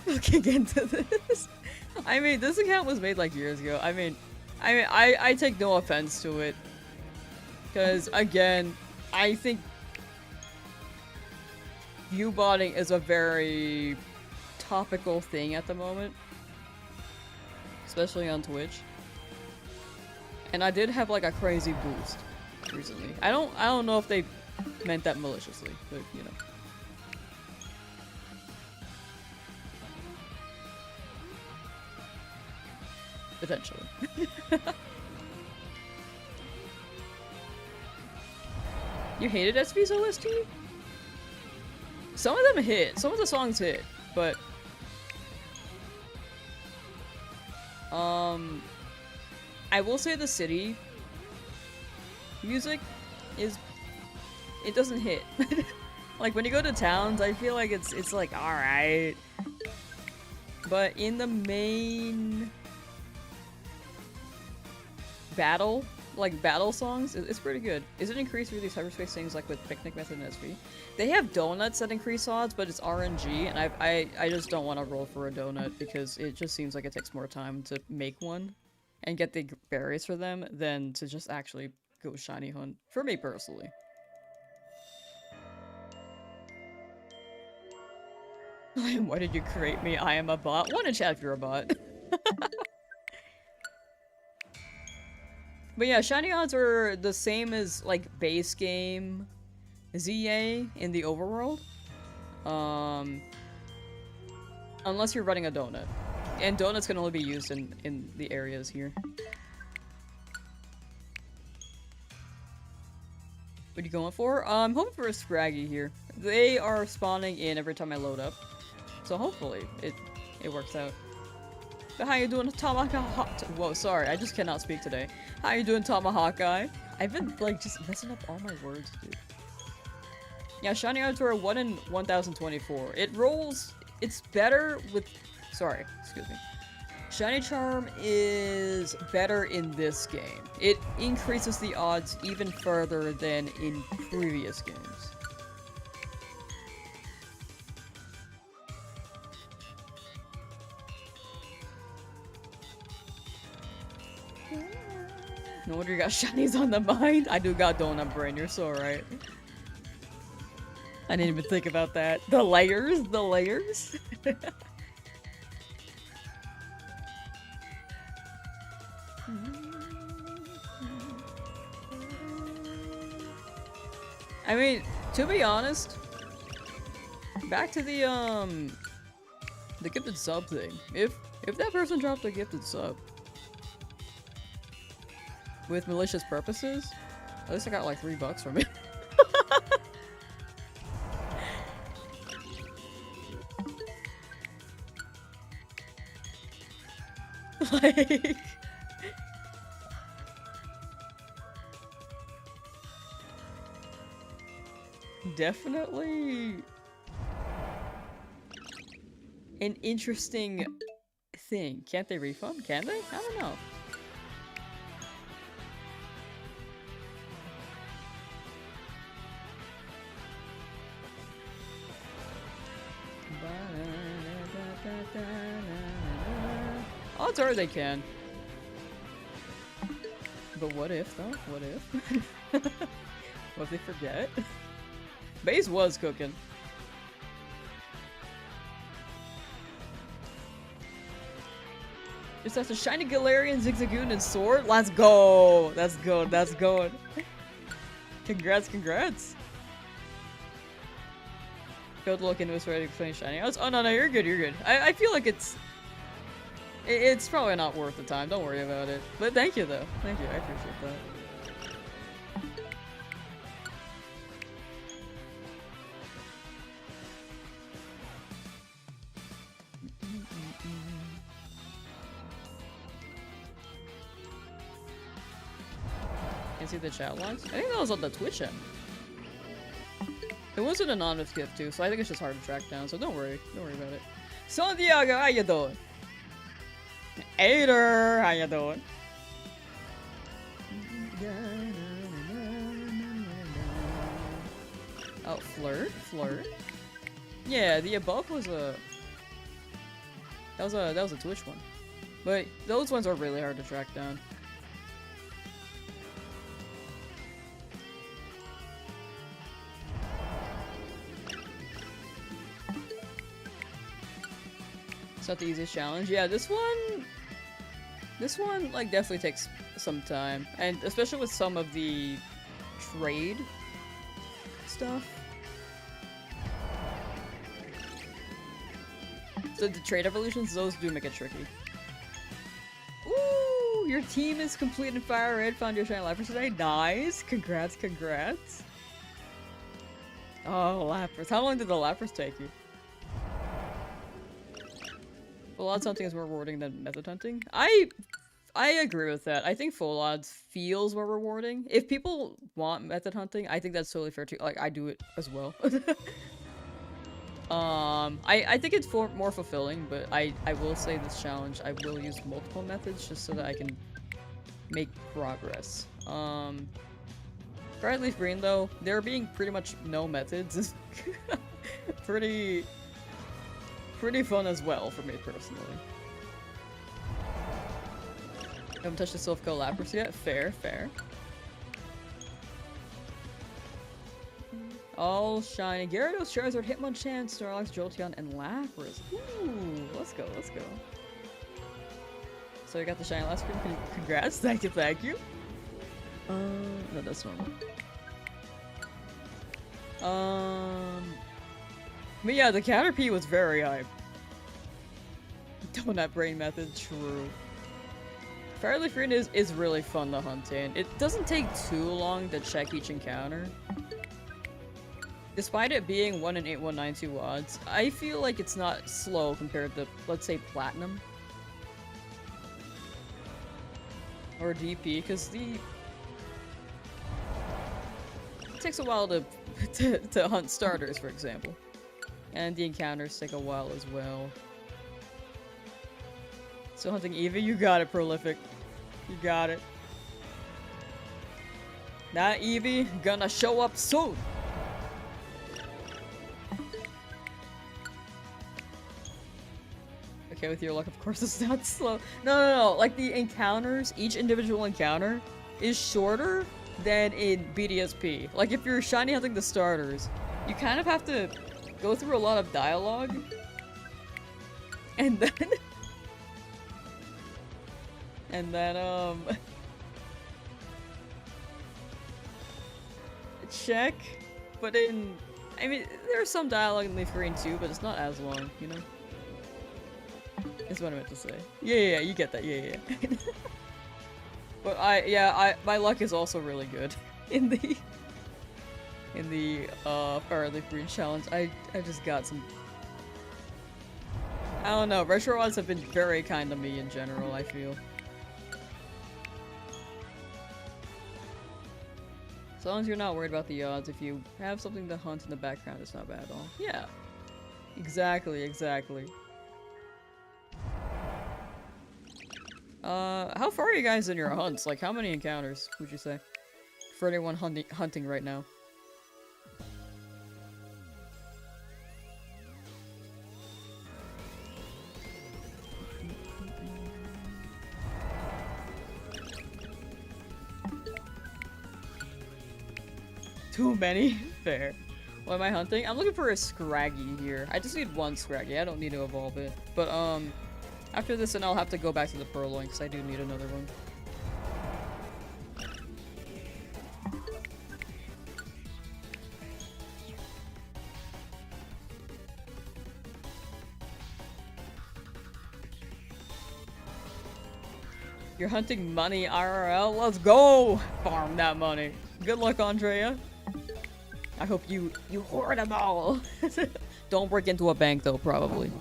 Looking into this. I mean, this account was made like years ago. I take no offense to it. Because, again, I think viewbotting is a very topical thing at the moment. Especially on Twitch. And I did have like a crazy boost recently. I don't know if they meant that maliciously, but you know. Eventually. You hated SV's OST? Some of them hit. Some of the songs hit, but I will say the city music is, it doesn't hit. Like when you go to towns, I feel like it's like alright. But in the main battle, like battle songs, it's pretty good. Is it increased through these hyperspace things like with Picnic Method and SV? They have donuts that increase odds, but it's RNG, and I just don't want to roll for a donut because it just seems like it takes more time to make one and get the berries for them than to just actually go shiny hunt, for me personally. Why did you create me? I am a bot. One in chat if you're a bot. But yeah, shiny odds are the same as like base game ZA in the overworld. Unless you're running a donut. And donuts can only be used in the areas here. What are you going for? I'm hoping for a Scraggy here. They are spawning in every time I load up. So hopefully it works out. But how you doing, Tomahawk? Whoa, sorry, I just cannot speak today. How you doing, Tomahawk guy? I've been like just messing up all my words, dude. Yeah, shiny odds are 1 in 1024. It rolls. It's better with. Sorry, excuse me. Shiny Charm is better in this game. It increases the odds even further than in previous games. No wonder you got shinies on the mind. I do got donut brain, you're so right. I didn't even think about that. The layers, the layers. I mean, to be honest, back to the gifted sub thing. If that person dropped a gifted sub with malicious purposes, at least I got like $3 from it. Like, definitely an interesting thing. Can't they refund? Can they? I don't know. Odds are they can. But what if, though? What if? What if they forget? Base was cooking. Just that's a shiny Galarian, Zigzagoon, and Sword? Let's go! That's good, that's good. Congrats, congrats. Go to look into this ready to finish shiny. Oh no, you're good, you're good. I feel like it's probably not worth the time, don't worry about it. But thank you though, thank you, I appreciate that. Can see the chat logs? I think that was on the Twitch end. It was an anonymous gift too, so I think it's just hard to track down, so don't worry about it. Santiago, how you doing? Ader, how you doing? Oh, flirt? Yeah, the above was a... That was a Twitch one. But those ones are really hard to track down. It's not the easiest challenge. Yeah, this one, like, definitely takes some time. And especially with some of the trade stuff. So the trade evolutions, those do make it tricky. Ooh, your team is complete in Fire Red, found your shiny Lapras today. Nice! Congrats, congrats. Oh, Lapras. How long did the Lapras take you? Full odds hunting is more rewarding than method hunting. I agree with that. I think full odds feels more rewarding. If people want method hunting, I think that's totally fair too. Like, I do it as well. I think it's more fulfilling, but I will say this challenge, I will use multiple methods just so that I can make progress. Bright Leaf Green though, there being pretty much no methods is pretty fun as well for me personally. Haven't touched the Silph Co Lapras yet? Fair, fair. All shiny. Gyarados, Charizard, Hitmonchan, Snorlax, Jolteon, and Lapras. Ooh, let's go, let's go. So we got the shiny last screen. Congrats, thank you, thank you. No, that's normal. But yeah, the Caterpie was very hype. Donut Brain method, true. Fire Leaf Green is really fun to hunt in. It doesn't take too long to check each encounter. Despite it being 1 in 8192 odds, I feel like it's not slow compared to, let's say, Platinum. Or DP, because it takes a while to hunt starters, for example. And the encounters take a while as well. So hunting Eevee, you got it, Prolific. You got it. That Eevee gonna show up soon! Okay, with your luck, of course it's not slow. No. Like, the encounters, each individual encounter is shorter than in BDSP. Like, if you're shiny hunting the starters, you kind of have to go through a lot of dialogue. And then... check. But I mean, there's some dialogue in Leaf Green too, but it's not as long, you know? Is what I meant to say. Yeah, you get that. Yeah. But my luck is also really good in the Fire Leaf Green challenge. I just got some. I don't know. Retro odds have been very kind to me in general, I feel. As long as you're not worried about the odds, if you have something to hunt in the background, it's not bad at all. Yeah. Exactly. How far are you guys in your hunts? Like, how many encounters would you say? For anyone hunting right now. Too many? Fair. What am I hunting? I'm looking for a Scraggy here. I just need one Scraggy. I don't need to evolve it. But, after this, and I'll have to go back to the Purrloin, because I do need another one. You're hunting money, IRL? Let's go! Farm that money. Good luck, Andrea. I hope you hoard them all. Don't break into a bank, though, probably.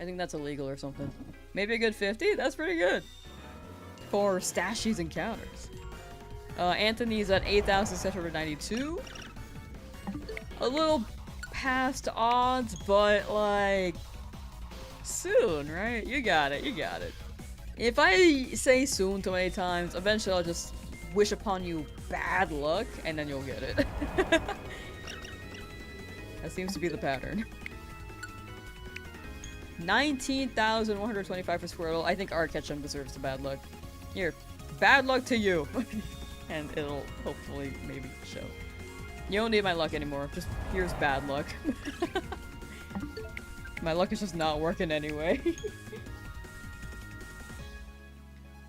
I think that's illegal or something. Maybe a good 50? That's pretty good. For Stashy's encounters. Anthony's at 8,792. A little past odds, but like... soon, right? You got it. If I say soon too many times, eventually I'll just wish upon you bad luck, and then you'll get it. That seems to be the pattern. 19,125 for Squirtle. I think our Ketchum deserves the bad luck. Here, bad luck to you! And it'll hopefully maybe show. You don't need my luck anymore. Just here's bad luck. My luck is just not working anyway.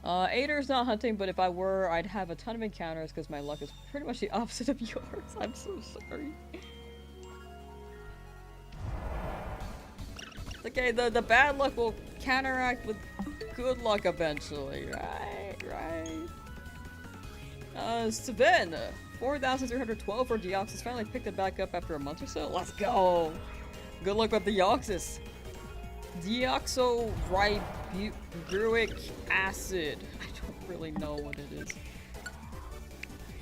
Ader's not hunting, but if I were, I'd have a ton of encounters because my luck is pretty much the opposite of yours. I'm so sorry. Okay, the bad luck will counteract with good luck eventually, right? Savin, 4,312 for Deoxys. Finally picked it back up after a month or so. Let's go! Good luck with Deoxys. Deoxyribonucleic acid. I don't really know what it is.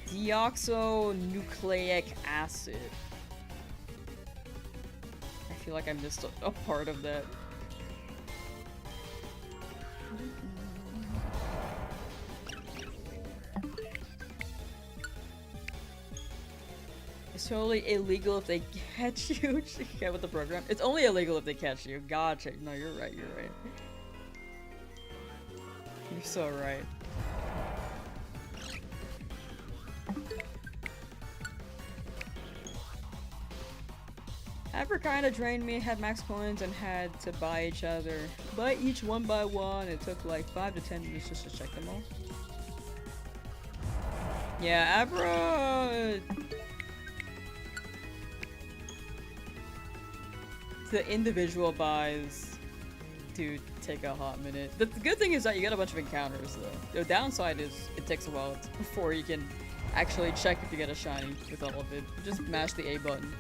Deoxynucleic acid. I feel like I missed a part of that. It's totally illegal if they catch you. Get with the program. It's only illegal if they catch you. Gotcha. No, you're right. You're right. You're so right. Ever kinda drained me, had max coins, and had to buy each other. Buy each one by one. It took like 5 to 10 minutes just to check them all. Yeah, Abra... The individual buys do take a hot minute. The good thing is that you get a bunch of encounters though. The downside is it takes a while before you can actually check if you get a shiny with all of it. Just mash the A button.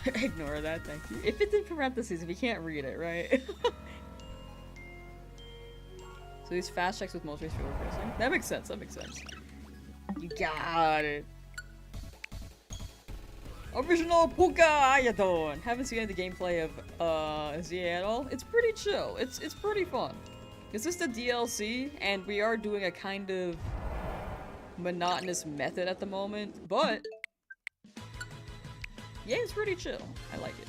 Ignore that, thank you. If it's in parentheses, if you can't read it, right? So these fast checks with multi field pressing. That makes sense, that makes sense. You got it. Original Puka, how you doing? Haven't seen any of the gameplay of ZA at all. It's pretty chill. It's pretty fun. It's just a DLC, and we are doing a kind of monotonous method at the moment, but yeah, it's pretty chill. I like it.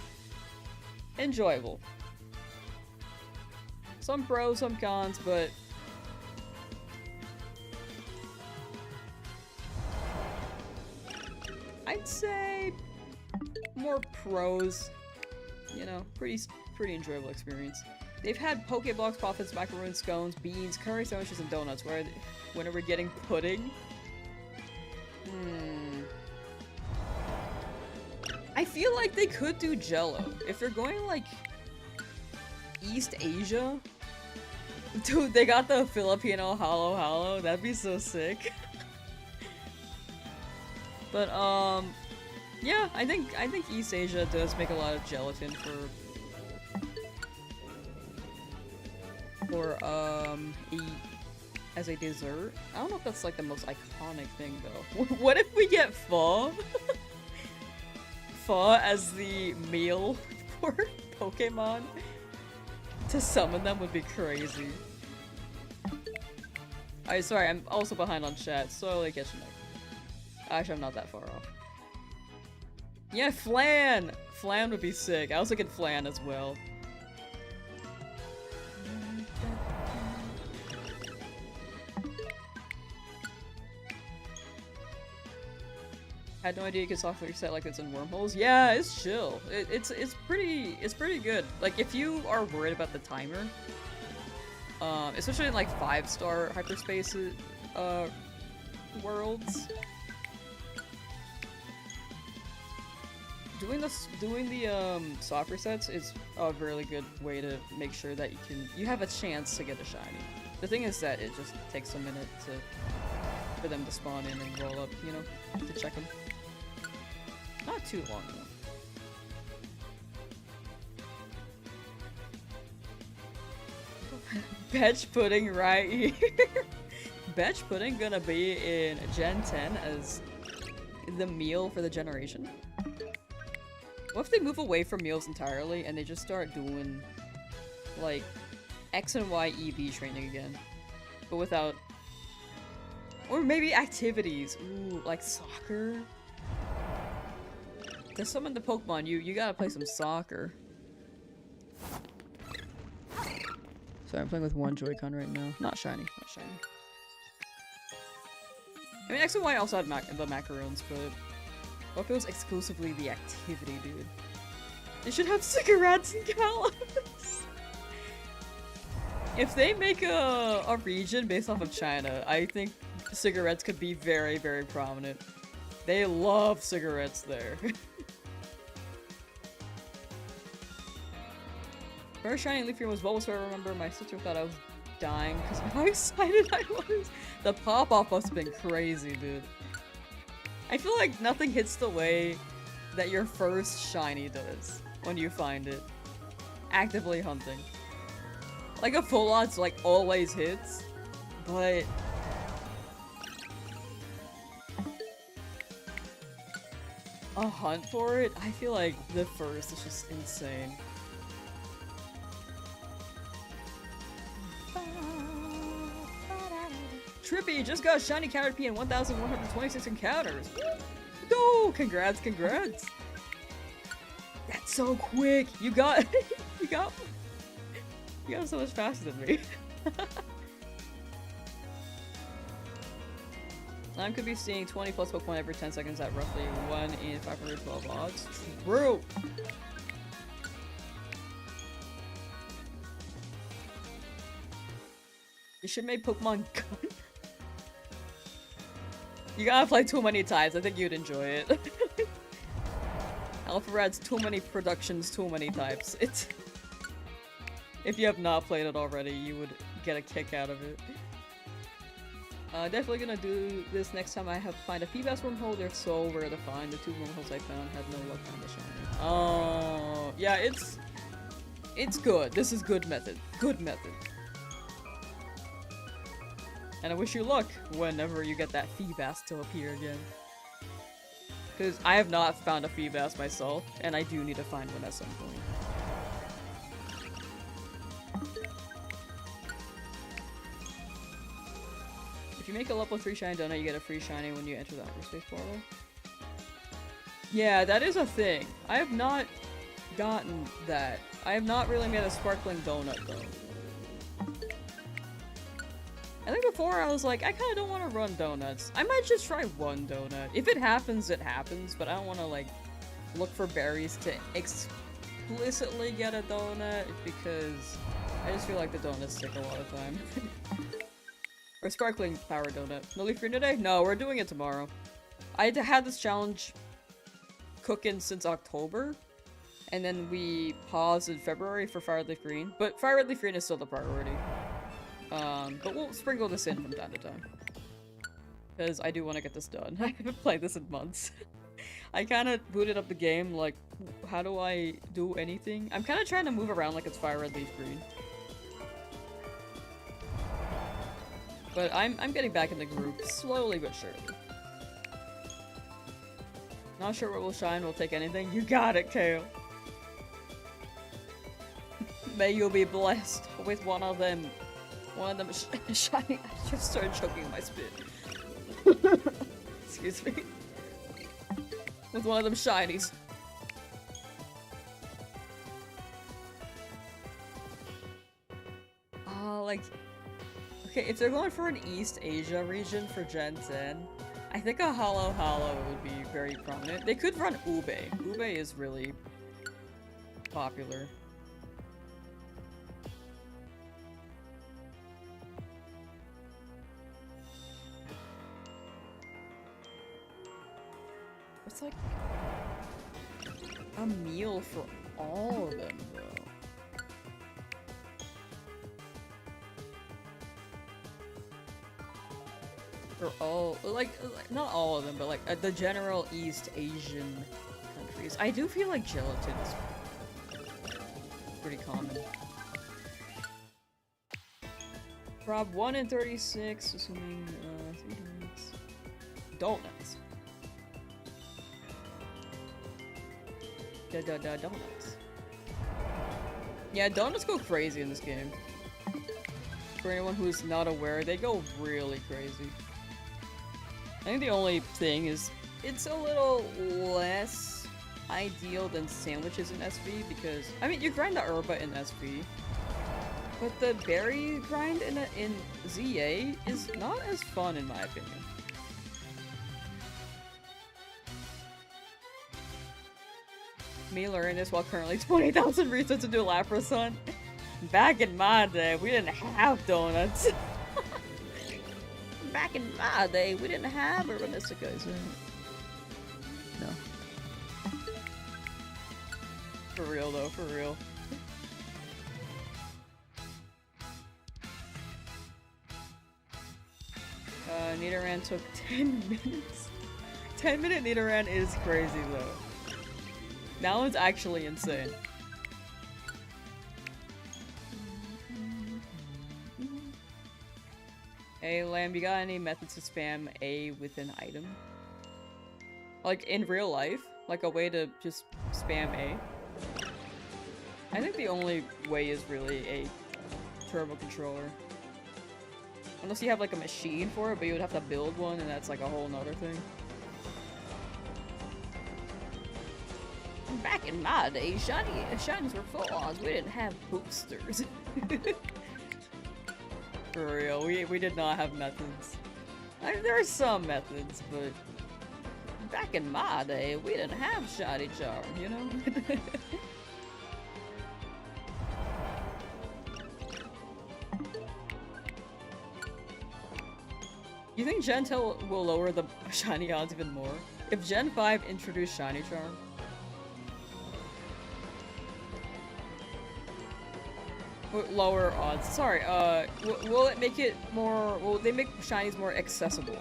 Enjoyable. Some pros, some cons, but I'd say more pros. You know, pretty enjoyable experience. They've had Pokeblocks, Profits, macaroons, scones, beans, curry sandwiches, and donuts. When are we getting pudding? I feel like they could do Jello. If they're going like East Asia, dude, they got the Filipino halo. That'd be so sick. But yeah, I think East Asia does make a lot of gelatin as a dessert. I don't know if that's like the most iconic thing though. What if we get pho? Pho as the meal for Pokemon? To summon them would be crazy. Alright, sorry, I'm also behind on chat. Slowly catching up. Actually, I'm not that far off. Yeah, Flan! Flan would be sick. I was thinking Flan as well. I had no idea you could software reset like this in wormholes. Yeah, it's chill. It's pretty good. Like if you are worried about the timer, especially in like 5-star hyperspace worlds, doing the soft resets is a really good way to make sure that you have a chance to get a shiny. The thing is that it just takes a minute for them to spawn in and roll up, you know, to check them. Not too long though. Betch pudding right here. Betch pudding gonna be in Gen 10 as the meal for the generation. What if they move away from meals entirely and they just start doing like X and Y EV training again, but without, or maybe activities. Ooh, like soccer. To summon the Pokemon, you gotta play some soccer. Sorry, I'm playing with one Joy-Con right now. Not shiny, not shiny. I mean, X and Y also had the macaroons, but what if it was exclusively the activity, dude? They should have cigarettes and Kalos! If they make a region based off of China, I think cigarettes could be very, very prominent. They love cigarettes there. First shiny Leafeon was Bulbasaur. I remember my sister thought I was dying because of how excited I was. The pop-off must have been crazy, dude. I feel like nothing hits the way that your first shiny does when you find it. Actively hunting. Like a full odds like always hits, but a hunt for it, I feel like the first is just insane. Trippy just got shiny Caterpie and 1,126 encounters. Go! Congrats, congrats! That's so quick! You got you got so much faster than me. I could be seeing 20 plus Pokemon every 10 seconds at roughly 1 in 512 odds. True! You should make Pokemon Gun. You gotta play too many times, I think you'd enjoy it. Alpharad's too many productions, too many types. It's... If you have not played it already, you would get a kick out of it. Definitely gonna do this next time I have to find a Feebas wormhole. They're so rare to find. The 2 wormholes I found had no luck on the shiny. Oh, yeah, it's good. This is good method. Good method. And I wish you luck whenever you get that Feebas to appear again. Because I have not found a Feebas myself, and I do need to find one at some point. If you make a level 3 shiny donut, you get a free shiny when you enter the Hyperspace portal. Yeah, that is a thing. I have not gotten that. I have not really made a sparkling donut, though. I think before I was like, I kinda don't want to run donuts. I might just try one donut. If it happens, it happens, but I don't want to, like, look for berries to explicitly get a donut, because I just feel like the donuts take a lot of time. Or sparkling power donut. No Leafeon today? No, we're doing it tomorrow. I had this challenge cooking since October, and then we paused in February for Fire Leaf Green, but Fire Leaf Green is still the priority. But we'll sprinkle this in from time to time. Because I do want to get this done. I haven't played this in months. I kind of booted up the game, like, how do I do anything? I'm kind of trying to move around like it's Fire Red Leaf Green. But I'm getting back in the group, slowly but surely. Not sure what will shine, we'll take anything. You got it, Kale! May you be blessed with one of them shiny. I just started choking on my spit. Excuse me. With one of them shinies. Like... Okay, if they're going for an East Asia region for Gen 10, I think a Hollow would be very prominent. They could run Ube. Ube is really popular. It's like a meal for all of them, though. For all, like not all of them, but like the general East Asian countries. I do feel like gelatin is pretty common. Prob 1 in 36, assuming 3 donuts. Donuts. Donuts. Yeah, donuts go crazy in this game. For anyone who's not aware, they go really crazy. I think the only thing is, it's a little less ideal than sandwiches in SV because, I mean, you grind the herba in SV, but the berry grind in ZA is not as fun in my opinion. Me learning this while currently 20,000 research into Lapras Hunt. Back in my day, we didn't have donuts. Back in my day, we didn't have Urbanisticas. No. For real though, for real. Nidoran took 10 minutes. 10-minute Nidoran is crazy though. That one's actually insane. Hey Lamb, you got any methods to spam A with an item? Like in real life? Like a way to just spam A? I think the only way is really a turbo controller. Unless you have like a machine for it, but you would have to build one and that's like a whole nother thing. Back in my day, shinies were full odds. We didn't have boosters. For real, we did not have methods. I mean, there are some methods, but back in my day, we didn't have shiny charm, you know? You think Gen 10 will lower the shiny odds even more? If Gen 5 introduced shiny charm? Lower odds. Sorry, will it make it more- will they make shinies more accessible?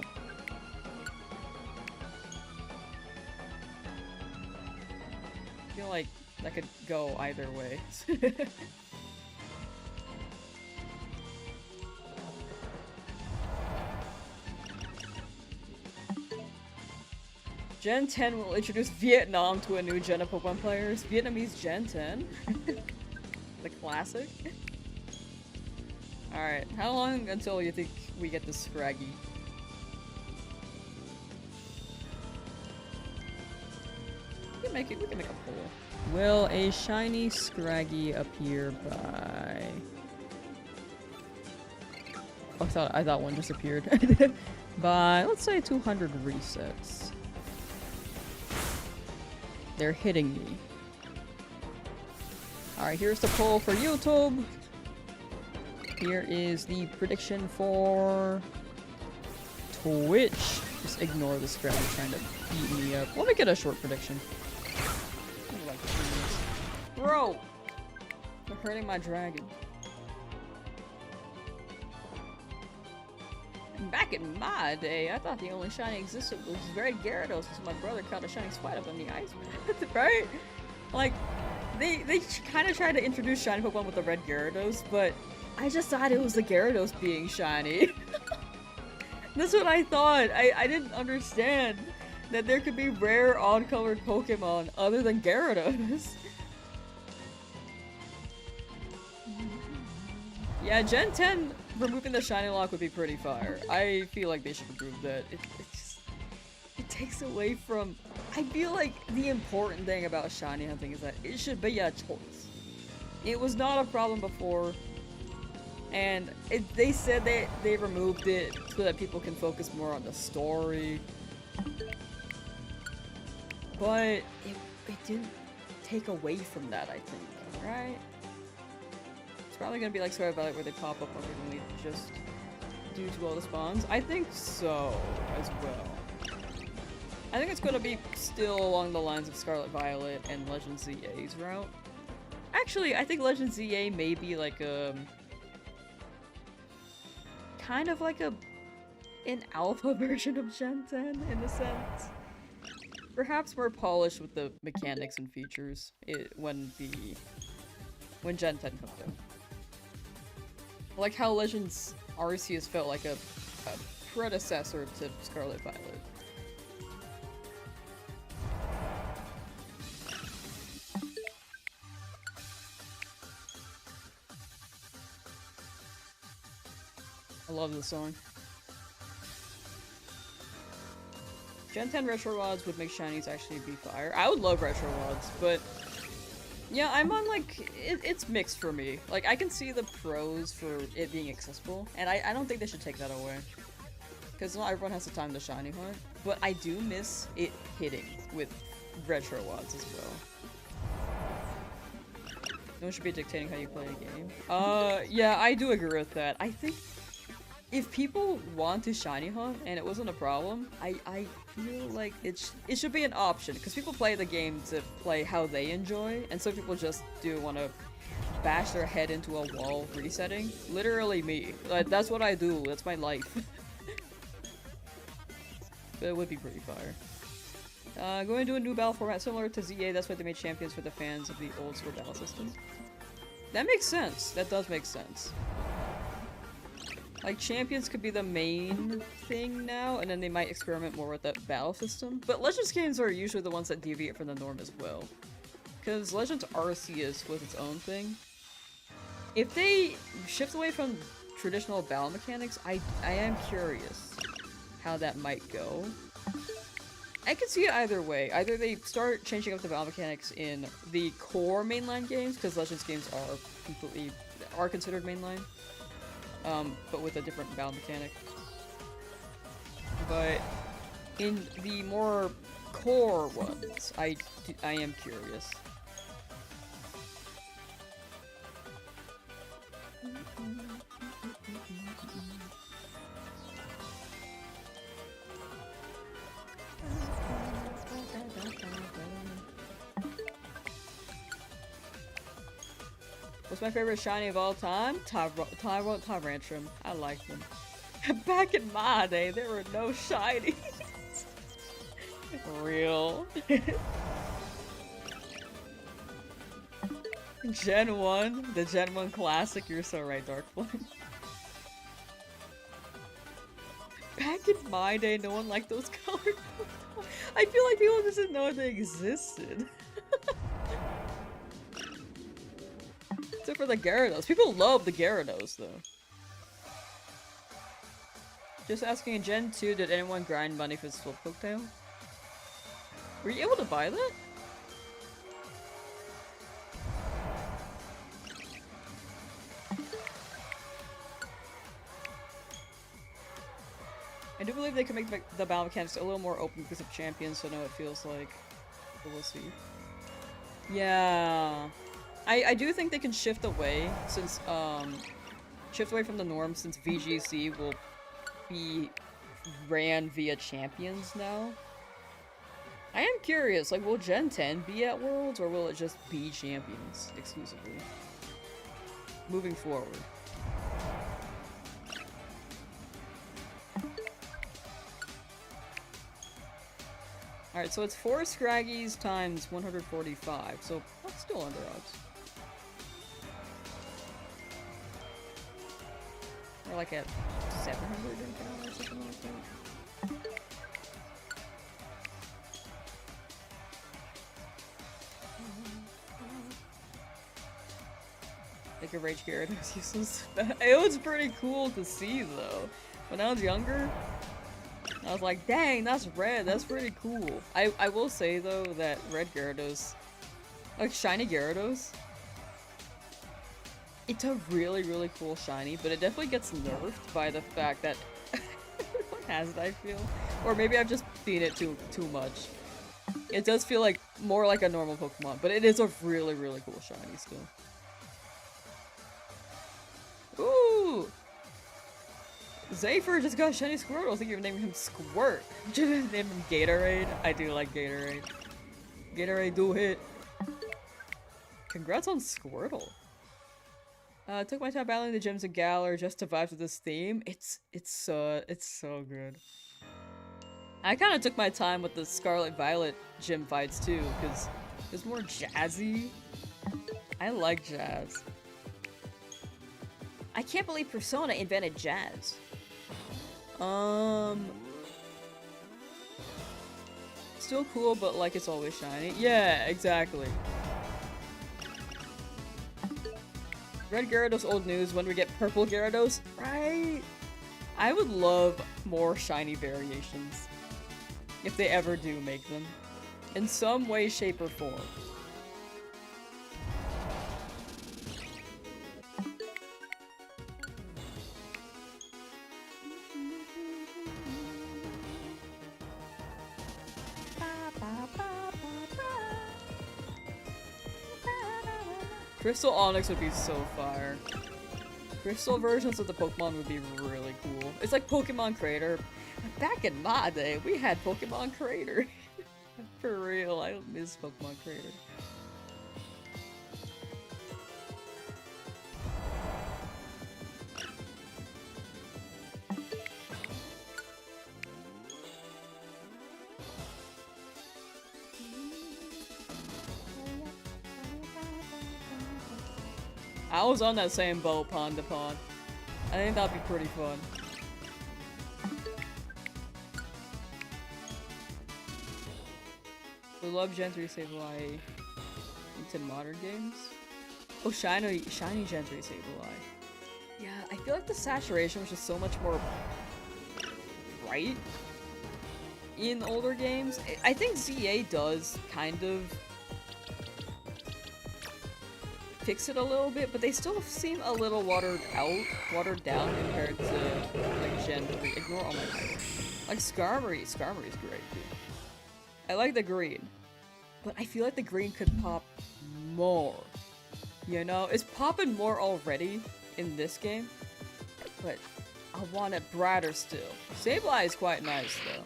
I feel like that could go either way. Gen 10 will introduce Vietnam to a new gen of Pokemon players. Vietnamese Gen 10? The classic? Alright, how long until you think we get the Scraggy? We can make a poll. Will a shiny Scraggy appear by... Oh, I thought one disappeared. By, let's say 200 resets. They're hitting me. Alright, here's the poll for YouTube. Here is the prediction for Twitch. Just ignore the Scraggy trying to beat me up. Let me get a short prediction. Bro! They're hurting my dragon. Back in my day, I thought the only shiny existed was Red Gyarados because my brother caught a shiny Spider on the ice. Right? Like, they kind of tried to introduce shiny Pokemon with the Red Gyarados, but I just thought it was the Gyarados being shiny. That's what I thought. I didn't understand that there could be rare odd-colored Pokemon other than Gyarados. Yeah, Gen 10 removing the shiny lock would be pretty fire. I feel like they should remove that. It takes away from... I feel like the important thing about shiny hunting is that it should be a choice. It was not a problem before, and they said they removed it so that people can focus more on the story. But it didn't take away from that, I think, right? It's probably gonna be like Square Valley where they pop up randomly just due to all the spawns. I think so, as well. I think it's gonna be still along the lines of Scarlet Violet and Legend ZA's route. Actually, I think Legend ZA may be like a... kind of like an alpha version of Gen 10, in a sense. Perhaps more polished with the mechanics and features when Gen 10 comes out. Like how Legends Arceus felt like a predecessor to Scarlet Violet. I love this song. Gen 10 retro rods would make shinies actually be fire. I would love retro rods, but yeah, I'm on like, it's mixed for me. Like, I can see the pros for it being accessible, and I don't think they should take that away. Because not everyone has the time to shiny hunt, but I do miss it hitting with retro rods as well. No one should be dictating how you play a game. Yeah, I do agree with that. I think if people want to shiny hunt and it wasn't a problem, I feel like it should be an option, because people play the game to play how they enjoy, and some people just do want to bash their head into a wall resetting. Literally me. Like, that's what I do. That's my life. But it would be pretty fire. Going to do a new battle format similar to ZA, that's why they made champions for the fans of the old school battle system. That makes sense. That does make sense. Like, champions could be the main thing now, and then they might experiment more with that battle system. But Legends games are usually the ones that deviate from the norm as well. Because Legends Arceus was its own thing. If they shift away from traditional battle mechanics, I am curious how that might go. I can see it either way. Either they start changing up the battle mechanics in the core mainline games, because Legends games are considered mainline, but with a different battle mechanic. But in the more core ones, I am curious. What's my favorite shiny of all time? Tyrantrum. I like them. Back in my day, there were no shinies. Real. Gen 1. The Gen 1 classic. You're so right, Darkflame. Back in my day, no one liked those colored. I feel like people just didn't know they existed. Except for the Gyarados. People love the Gyarados, though. Just asking, in Gen 2, did anyone grind money for the Slowpoke tail? Were you able to buy that? I do believe they can make the battle mechanics a little more open because of champions, so I know it feels like. But we'll see. Yeah. I do think they can shift away, since, shift away from the norm, since VGC will be ran via champions now. I am curious, like, will Gen 10 be at Worlds, or will it just be champions exclusively? Moving forward. Alright, so it's 4 Scraggies times 145, so that's still under odds. Or like at 700 or something like that. Like a Rage Gyarados useless. It was pretty cool to see though. When I was younger, I was like, dang, that's red, that's pretty cool. I will say though that red Gyarados, like shiny Gyarados, it's a really, really cool shiny, but it definitely gets nerfed by the fact that everyone has it, I feel. Or maybe I've just seen it too much. It does feel like more like a normal Pokemon, but it is a really, really cool shiny still. Ooh! Zafer just got a shiny Squirtle. I think you're naming him Squirt. Should have named him Gatorade. I do like Gatorade. Gatorade do hit. Congrats on Squirtle. Took my time battling the gyms of Galar just to vibe with this theme. It's so good. I kind of took my time with the Scarlet Violet gym fights too, because it's more jazzy. I like jazz. I can't believe Persona invented jazz. Still cool, but like it's always shiny. Yeah, exactly. Red Gyarados old news, when we get purple Gyarados, right? I would love more shiny variations. If they ever do make them. In some way, shape, or form. Crystal Onyx would be so fire. Crystal versions of the Pokemon would be really cool. It's like Pokemon Crater. Back in my day, we had Pokemon Crater. For real, I miss Pokemon Crater. I was on that same boat, pond to pond. I think that'd be pretty fun. We love Gen 3 Sableye into modern games. Oh, shiny Gen 3 Sableye. Yeah, I feel like the saturation was just so much more bright in older games. I think ZA does kind of fix it a little bit, but they still seem a little watered down compared to like Gen 3. Ignore all my titles. Like Skarmory's great too. I like the green, but I feel like the green could pop more. You know, it's popping more already in this game, but I want it brighter still. Sableye is quite nice though,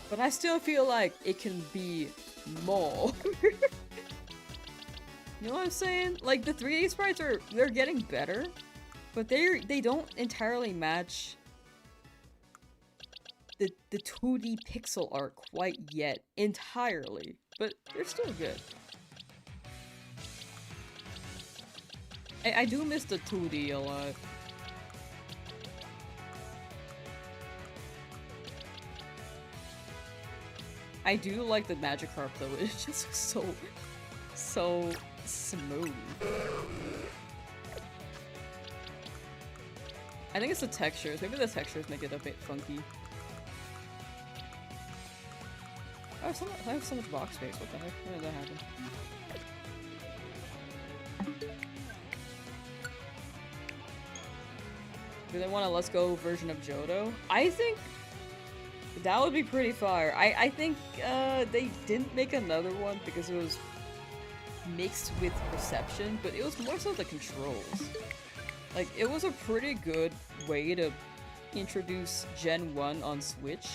but I still feel like it can be more. You know what I'm saying? Like, the 3D sprites they're getting better, but they don't entirely match the 2D pixel art quite yet entirely, but they're still good. I do miss the 2D a lot. I do like the Magikarp though, it's just so smooth. I think it's the textures. Maybe the textures make it a bit funky. I have so much box space. What the heck? When did that happen? Do they want a Let's Go version of Johto? I think that would be pretty fire. I think they didn't make another one because it was mixed with reception, but it was more so the controls. Like, it was a pretty good way to introduce Gen 1 on Switch.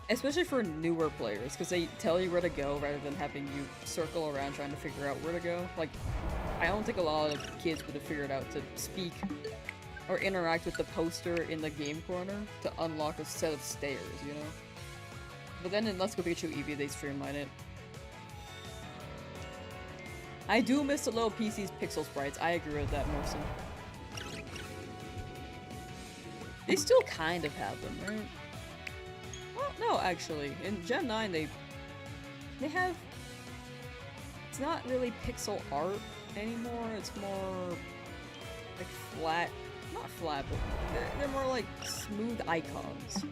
Especially for newer players, because they tell you where to go rather than having you circle around trying to figure out where to go. Like, I don't think a lot of kids would have figured out to speak or interact with the poster in the game corner to unlock a set of stairs, you know? But then in Let's Go Pikachu Eevee, they streamline it. I do miss the little PC's pixel sprites. I agree with that, Morrison. They still kind of have them, right? Well, no, actually. In Gen 9, they have... It's not really pixel art anymore. It's more... like flat... Not flat, but they're more like smooth icons.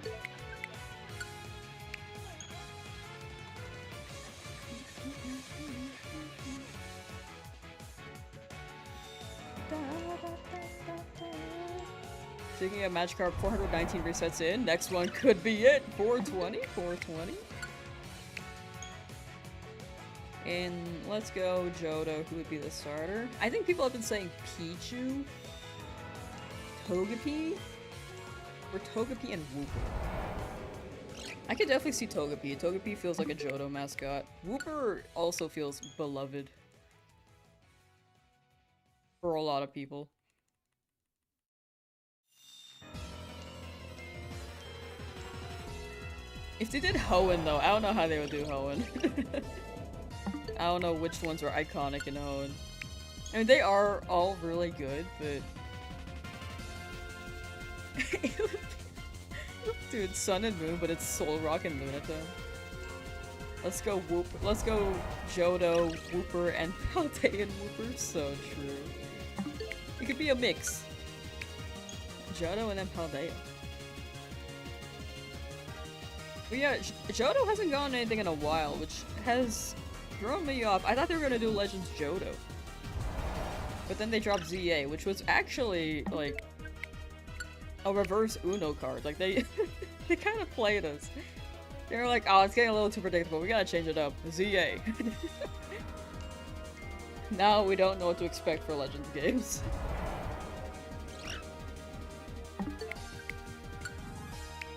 Speaking of Magikarp, 419 resets in. Next one could be it. 420, 420. And let's go Johto, who would be the starter. I think people have been saying Pichu, Togepi, or Togepi and Wooper. I could definitely see Togepi. Togepi feels like a Johto mascot. Wooper also feels beloved for a lot of people. If they did Hoenn though, I don't know how they would do Hoenn. I don't know which ones are iconic in Hoenn. I mean, they are all really good, but... Dude, Sun and Moon, but it's Solrock and Lunatone. Let's go let's go Johto, Wooper, and Paldean Wooper. So true. It could be a mix. Johto and then Paldea. But yeah, Johto hasn't gotten anything in a while, which has thrown me off. I thought they were gonna do Legends Johto. But then they dropped ZA, which was actually, like, a reverse Uno card. Like, they they kind of played us. They were like, oh, it's getting a little too predictable. We gotta change it up. ZA. Now we don't know what to expect for Legends games.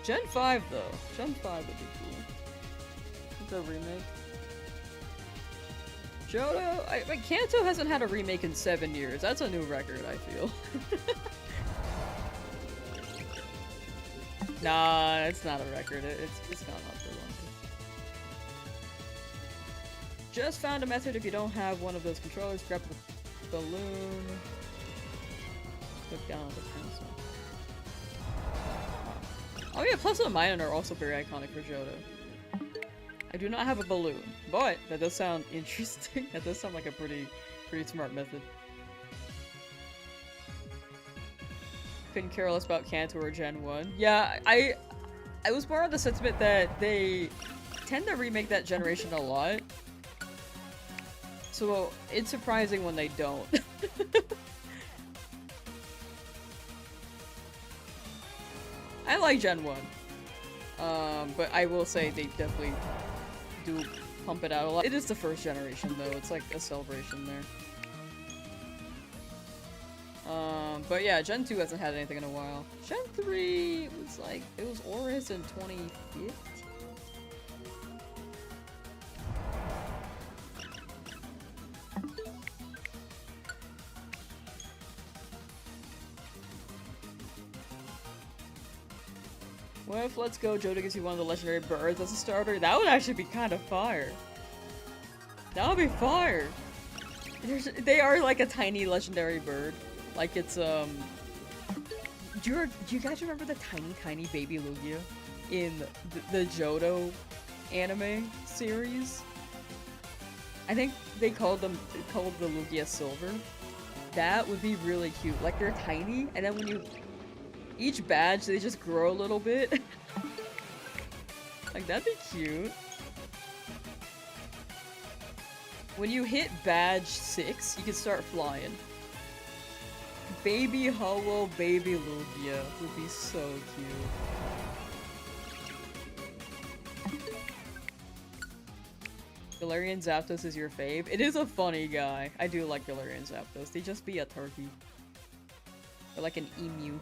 Gen 5, though. Gen 5 would be cool. It's a remake. Johto, Kanto hasn't had a remake in 7 years. That's a new record, I feel. Nah, it's not a record. It's gone on for long. Just found a method if you don't have one of those controllers. Grab the balloon. Look down on the pencil. Oh yeah, plus and minus are also very iconic for Johto. I do not have a balloon, but that does sound interesting. That does sound like a pretty smart method. Couldn't care less about Kanto or Gen 1. Yeah, I was more on the sentiment that they tend to remake that generation a lot. So it's surprising when they don't. I like Gen 1. But I will say they definitely do pump it out a lot. It is the first generation though, it's like a celebration there. But yeah, Gen 2 hasn't had anything in a while. Gen 3 was like, it was Oris in 2015? What if Let's Go Johto gives you one of the legendary birds as a starter? That would actually be kind of fire. That would be fire. They are like a tiny legendary bird. Like it's do you guys remember the tiny baby Lugia in the Johto anime series? I think they called the Lugia Silver. That would be really cute. Like they're tiny, and then when you each badge they just grow a little bit. Like that'd be cute. When you hit badge 6, you can start flying. Baby Ho-Oh, baby Lugia would be so cute. Galarian Zapdos is your fave? It is a funny guy. I do like Galarian Zapdos. They just be a turkey. Or like an emu.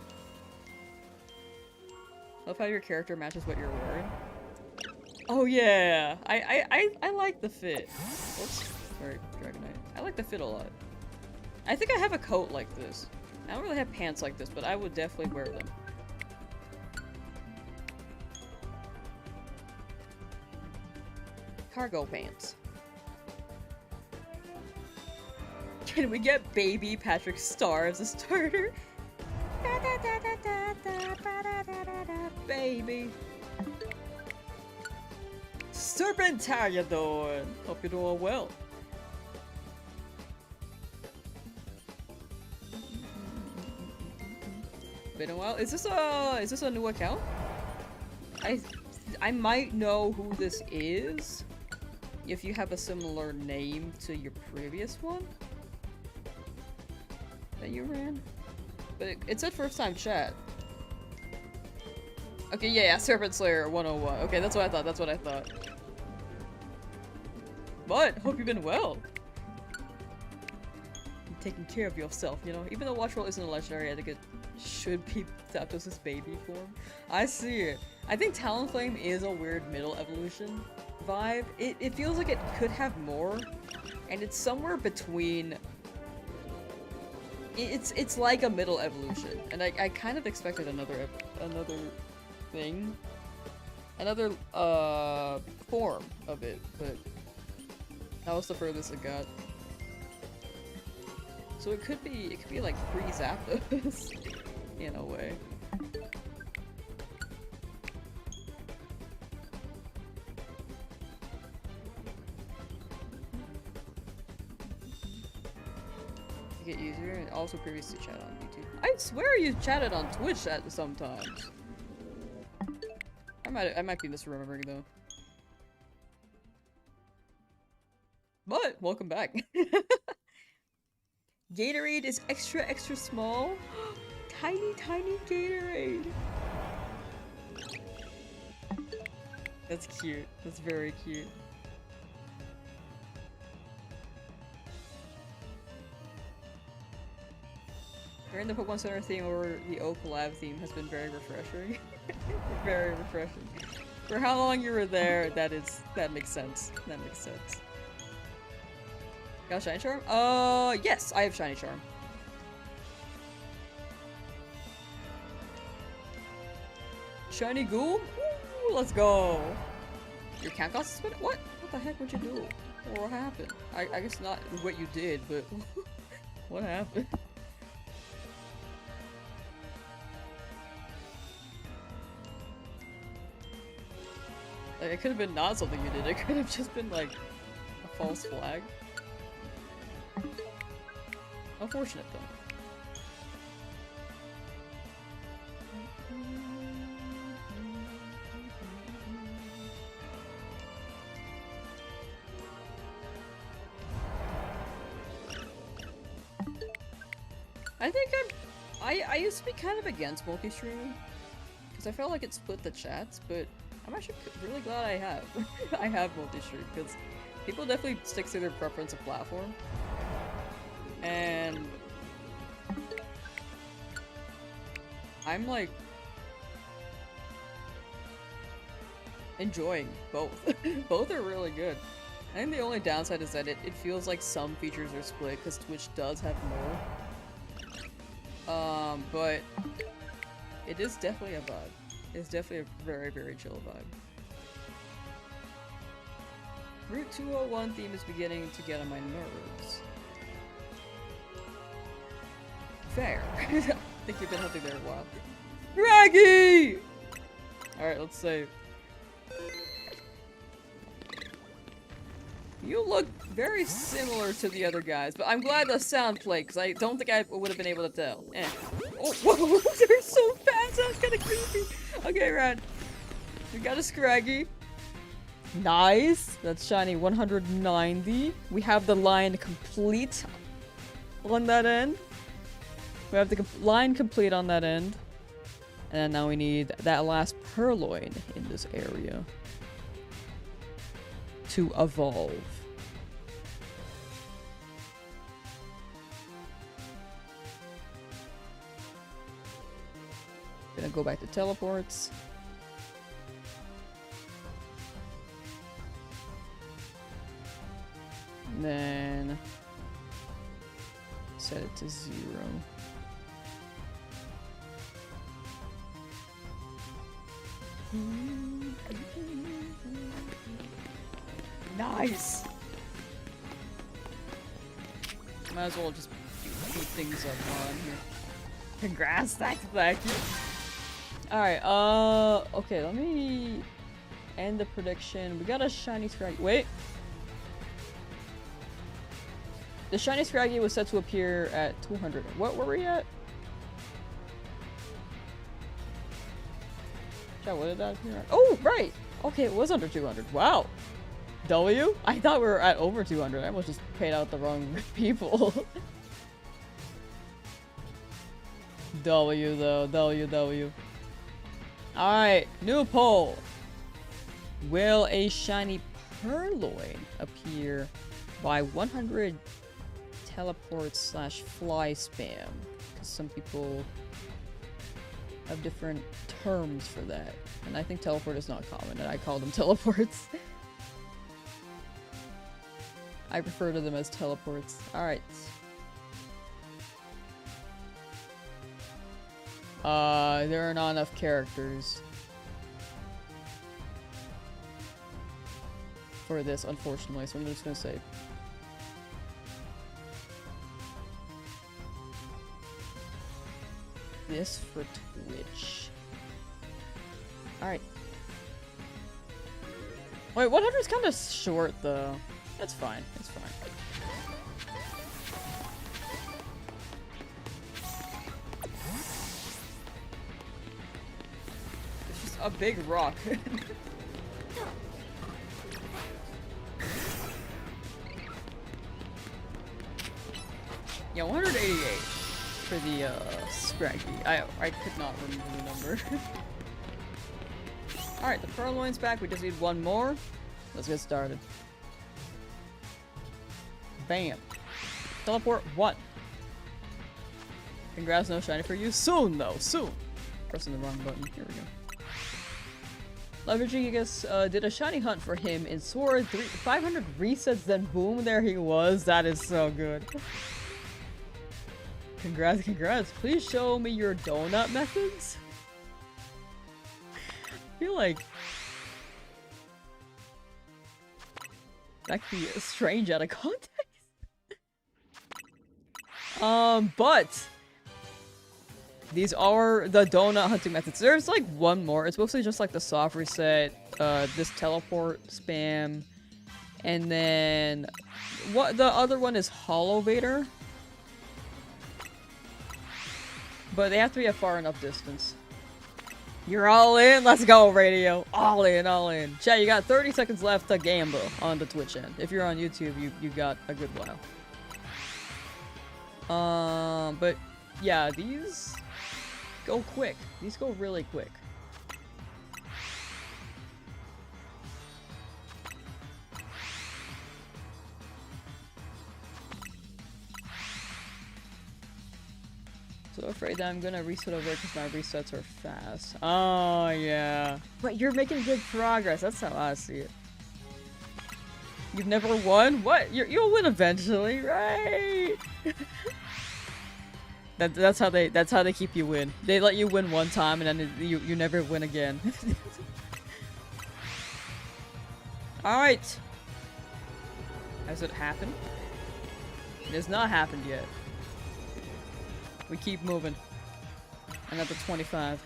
Love how your character matches what you're wearing. Oh yeah! I like the fit. Oops. Sorry, Dragonite. I like the fit a lot. I think I have a coat like this. I don't really have pants like this, but I would definitely wear them. Cargo pants. Can we get baby Patrick Star as a starter? Baby. Serpentariador! Hope you're doing well. Been a while. Is this a new account? I might know who this is if you have a similar name to your previous one that you ran. But it said first time chat. Okay, yeah, Serpent Slayer 101. Okay, that's what I thought. That's what I thought. But hope you've been well. You're taking care of yourself, you know. Even though Watch Roll isn't a legendary, I think it should be Zapdos' baby form. I see it. I think Talonflame is a weird middle evolution vibe. It feels like it could have more, and it's somewhere between. It's like a middle evolution, and I kind of expected another thing, another form of it, but that was the furthest it got. So it could be like pre-Zapdos in a way. Get easier, and also previously chat on YouTube. I swear you chatted on Twitch at sometimes. I might be misremembering though. But welcome back. Gatorade is extra small. Tiny Gatorade. That's cute. That's very cute. During the Pokemon Center theme or the Oak Lab theme has been very refreshing. Very refreshing. For how long you were there, that makes sense. That makes sense. Got a Shiny Charm? Yes, I have Shiny Charm. Shiny Ghoul? Ooh, let's go. Your count cost is what? What the heck would you do? What happened? I guess not what you did, but what happened? Like, it could have been not something you did. It could have just been like a false flag. Unfortunate though. I think I used to be kind of against multi-streaming because I felt like it split the chats, but I'm actually really glad I have. I have multi-stream because people definitely stick to their preference of platform. And I'm like enjoying both. Both are really good. I think the only downside is that it feels like some features are split because Twitch does have more. But it is definitely a vibe. It's definitely a very chill vibe. Route 201 theme is beginning to get on my nerves. Fair. I think you've been hunting there a while. Scraggy! Alright, let's save. You look very similar to the other guys, but I'm glad the sound played, because I don't think I would have been able to tell. Eh. Oh, whoa, they're so fast, that's kind of creepy. Okay, Rad. We got a Scraggy. Nice. That's shiny 190. We have the line complete on that end. We have the line complete on that end. And now we need that last Purrloin in this area to evolve. Gonna go back to teleports. And then set it to 0. Nice! Might as well just keep things up on here. Congrats, thank you. Alright, okay, let me end the prediction. We got a shiny Scraggy. Wait! The shiny Scraggy was set to appear at 200. What were we at? What did that appear at? Oh, right! Okay, it was under 200. Wow! W? I thought we were at over 200. I almost just paid out the wrong people. W though. W. Alright, new poll. Will a shiny Purrloin appear by 100 teleports / fly spam? Because some people have different terms for that. And I think teleport is not common, and I call them teleports. I refer to them as teleports. Alright. There are not enough characters for this, unfortunately, so I'm just gonna say this for Twitch. Alright. Wait, 100 is kind of short, though. That's fine. It's fine. It's just just a big rock. Yeah, 188 for the Scraggy. I could not remember the number. Alright, the Purrloin's back. We just need one more. Let's get started. Bam. Teleport 1. Congrats, no shiny for you. Soon, though. Soon. Pressing the wrong button. Here we go. Leveraging, I guess, did a shiny hunt for him in Sword. 500 resets, then boom, there he was. That is so good. Congrats, congrats. Please show me your donut methods. I feel like that could be strange out of context. But these are the donut hunting methods. There's like one more. It's mostly just like the soft reset, this teleport spam, and then what the other one is Hollow Vader. But they have to be a far enough distance. You're all in? Let's go, radio. All in, all in. Chat, you got 30 seconds left to gamble on the Twitch end. If you're on YouTube, you got a good while. But yeah, these go quick. These go really quick. So afraid that I'm gonna reset over because my resets are fast. Oh yeah. But you're making good progress. That's how I see it. You've never won? What? You'll win eventually, right? That's how they keep you win. They let you win one time and then you never win again. All right. Has it happened? It has not happened yet. We keep moving. I'm at the 25.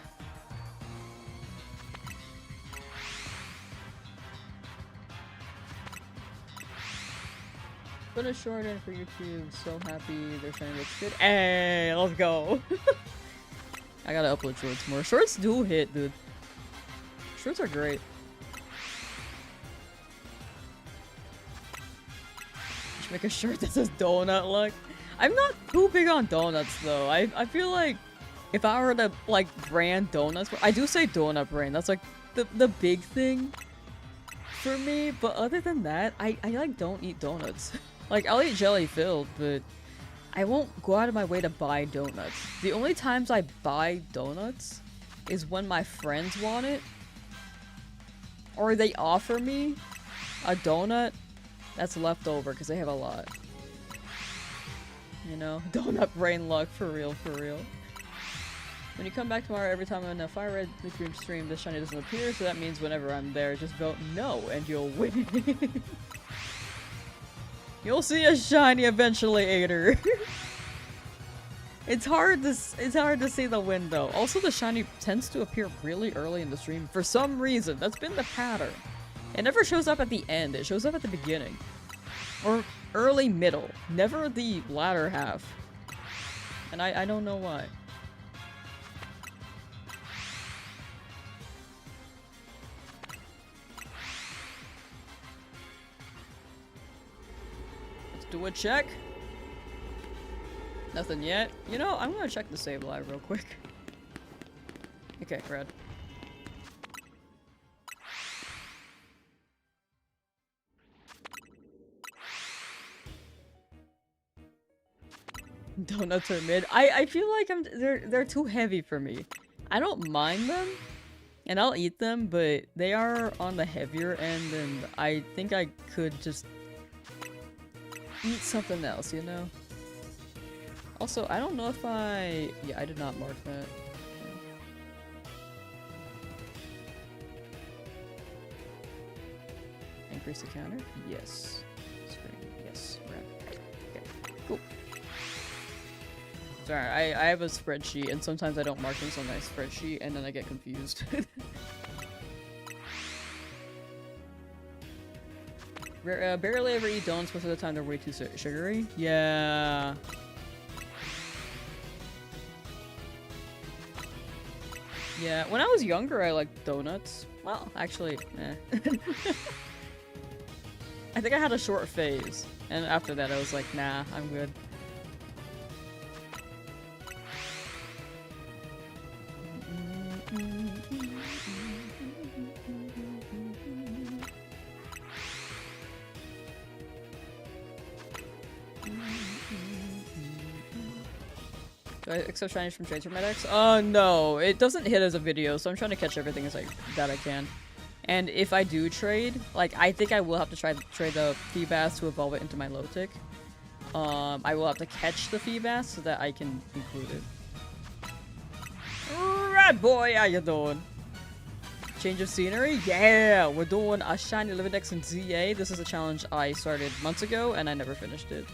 Put a short in for YouTube. So happy their shiny looks good. Hey, let's go. I gotta upload shorts more. Shorts do hit, dude. Shorts are great. Should make a shirt that says donut luck. I'm not too big on donuts though. I feel like if I were to like brand donuts, I do say donut brand. That's like the big thing for me. But other than that, I like don't eat donuts. Like I'll eat jelly filled, but I won't go out of my way to buy donuts. The only times I buy donuts is when my friends want it, or they offer me a donut that's left over because they have a lot. You know, donut brain luck, for real, for real. When you come back tomorrow, every time I'm in a Fire Red Liquid stream, this shiny doesn't appear, so that means whenever I'm there, just vote no, and you'll win. You'll see a shiny eventually, Ader. It's hard to see the window. Also, the shiny tends to appear really early in the stream for some reason. That's been the pattern. It never shows up at the end. It shows up at the beginning. Or early middle, never the latter half. And I don't know why. Let's do a check. Nothing yet. You know, I'm gonna check the Sableye real quick. Okay, red. Donuts are mid. I feel like they're too heavy for me. I don't mind them, and I'll eat them, but they are on the heavier end, and I think I could just eat something else, you know? Also, I don't know if yeah, I did not mark that. Increase the counter? Yes. Screen. Yes. Right. Okay. Cool. Sorry, I have a spreadsheet, and sometimes I don't mark things on my spreadsheet, and then I get confused. Barely ever eat donuts, most of the time they're way too sugary. Yeah. Yeah, when I was younger, I liked donuts. Well, actually, eh. I think I had a short phase, and after that I was like, nah, I'm good. Do I accept shinies from trades for medics? No, it doesn't hit as a video, so I'm trying to catch everything as that I can. And if I do trade, like, I think I will have to trade the Feebas to evolve it into my low tick. I will have to catch the Feebas so that I can include it. Rat boy, how you doing? Change of scenery? Yeah! We're doing a shiny Lividex in ZA. This is a challenge I started months ago, and I never finished it.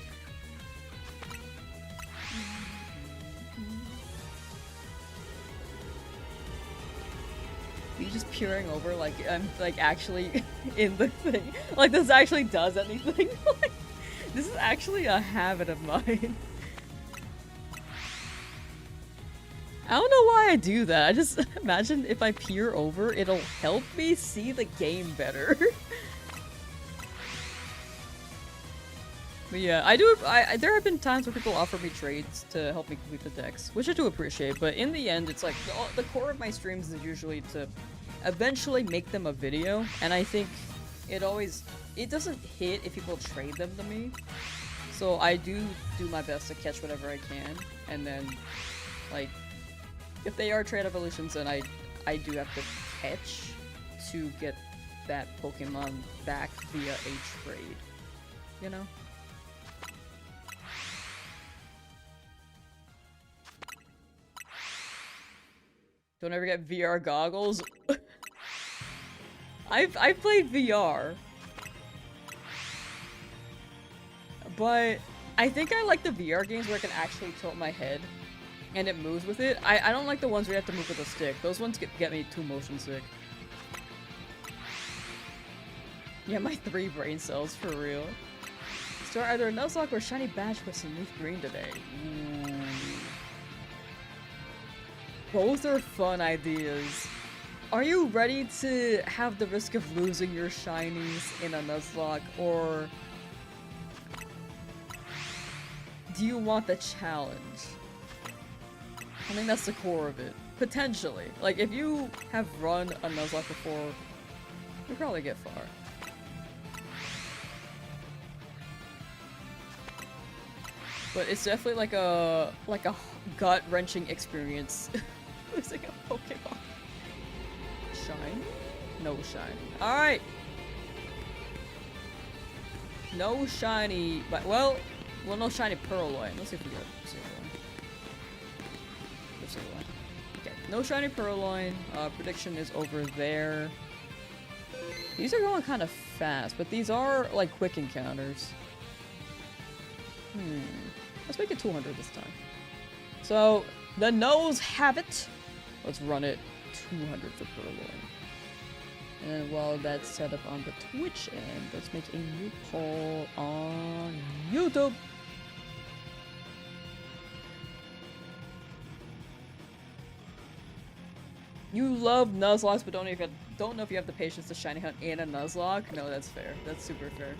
You just peering over like I'm like actually in the thing. Like this actually does anything. Like, this is actually a habit of mine. I don't know why I do that. I just imagine if I peer over, it'll help me see the game better. But yeah, there have been times where people offer me trades to help me complete the decks, which I do appreciate, but in the end, it's like, the core of my streams is usually to eventually make them a video, and I think it doesn't hit if people trade them to me, so I do my best to catch whatever I can, and then, like, if they are trade evolutions, then I do have to catch to get that Pokemon back via a trade, you know? Don't ever get VR goggles. I've played VR, but I think I like the VR games where I can actually tilt my head and it moves with it. I don't like the ones where you have to move with a stick. Those ones get me too motion sick. Yeah, my 3 brain cells for real. Start either a Nuzlocke or shiny Badgewist in Leaf Green today. Ooh. Both are fun ideas. Are you ready to have the risk of losing your shinies in a Nuzlocke, or do you want the challenge? I think that's the core of it. Potentially. Like, if you have run a Nuzlocke before, you'll probably get far. But it's definitely like a gut-wrenching experience. Losing a Pokemon. Shine? No shiny. Alright! No shiny, but well, no shiny Purrloin. Let's see if we get Sableye. Okay, no shiny Purrloin. Prediction is over there. These are going kind of fast, but these are like quick encounters. Let's make it 200 this time. So, the nose have it. Let's run it 200 for Purrloin. And then while that's set up on the Twitch end, let's make a new poll on YouTube. You love Nuzlocke, but don't know if you have the patience to shiny hunt in a Nuzlocke? No, that's fair. That's super fair.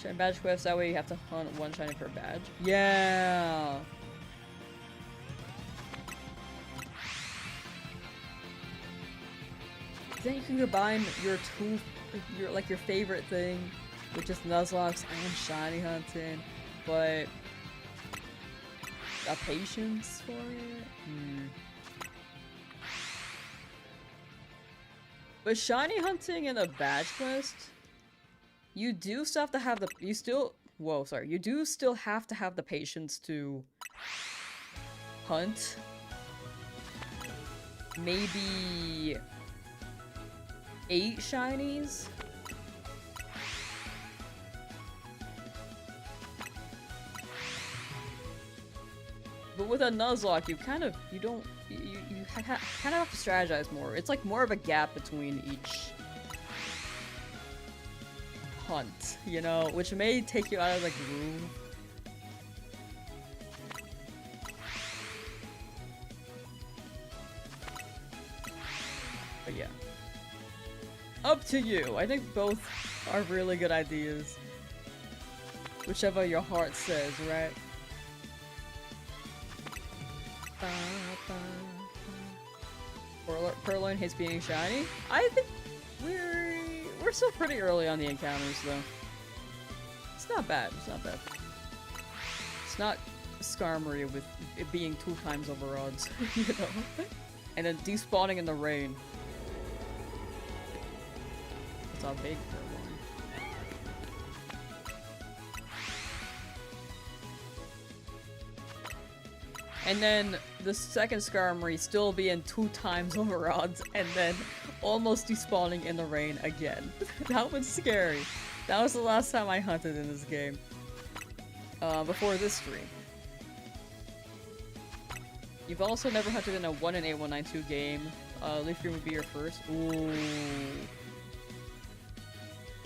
Shiny badge quests, that way you have to hunt 1 shiny per badge. Yeah! Then you can combine your your favorite thing with just Nuzlocke and shiny hunting, but a patience for it? But shiny hunting and a badge quest, you do still have to have the you do still have to have the patience to hunt maybe 8 shinies. But with a Nuzlocke, you kind of have to strategize more. It's like more of a gap between each hunt, you know, which may take you out of the groove. But yeah. Up to you. I think both are really good ideas. Whichever your heart says, right? Purrloin hates being shiny. I think we're still pretty early on the encounters though. It's not bad. It's not bad. It's not Skarmory with it being 2 times over odds, you know? And then despawning in the rain. It's a big Purrloin. And then the second Skarmory still being 2 times over odds, and then almost despawning in the rain again. That was scary. That was the last time I hunted in this game. Before this stream. You've also never hunted in a 1 in 8192 game. Leaf Green would be your first. Ooh.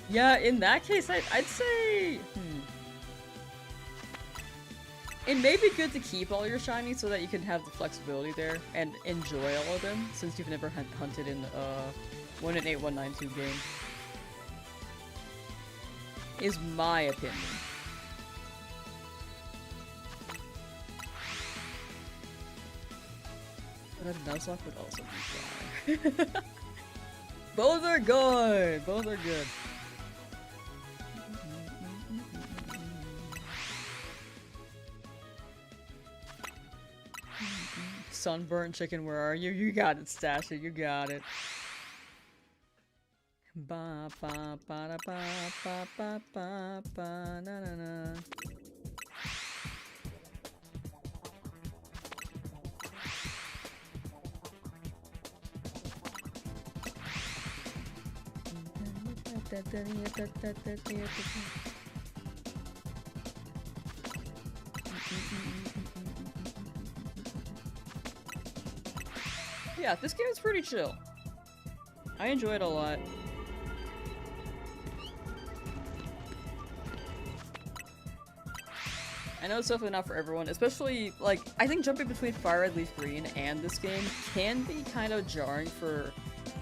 Yeah, in that case, I'd say... It may be good to keep all your shinies so that you can have the flexibility there and enjoy all of them, since you've never hunted in 1 in 8192 game. Is my opinion. But a Nuzlocke would also be fly. Both are good! Both are good. Sunburnt chicken, where are you? You got it, Stasha, you got it. Ba ba ba da ba ba ba ba ba na na na. Yeah, this game is pretty chill. I enjoy it a lot. I know it's definitely not for everyone, especially, like, I think jumping between Fire Red, Leaf Green and this game can be kind of jarring for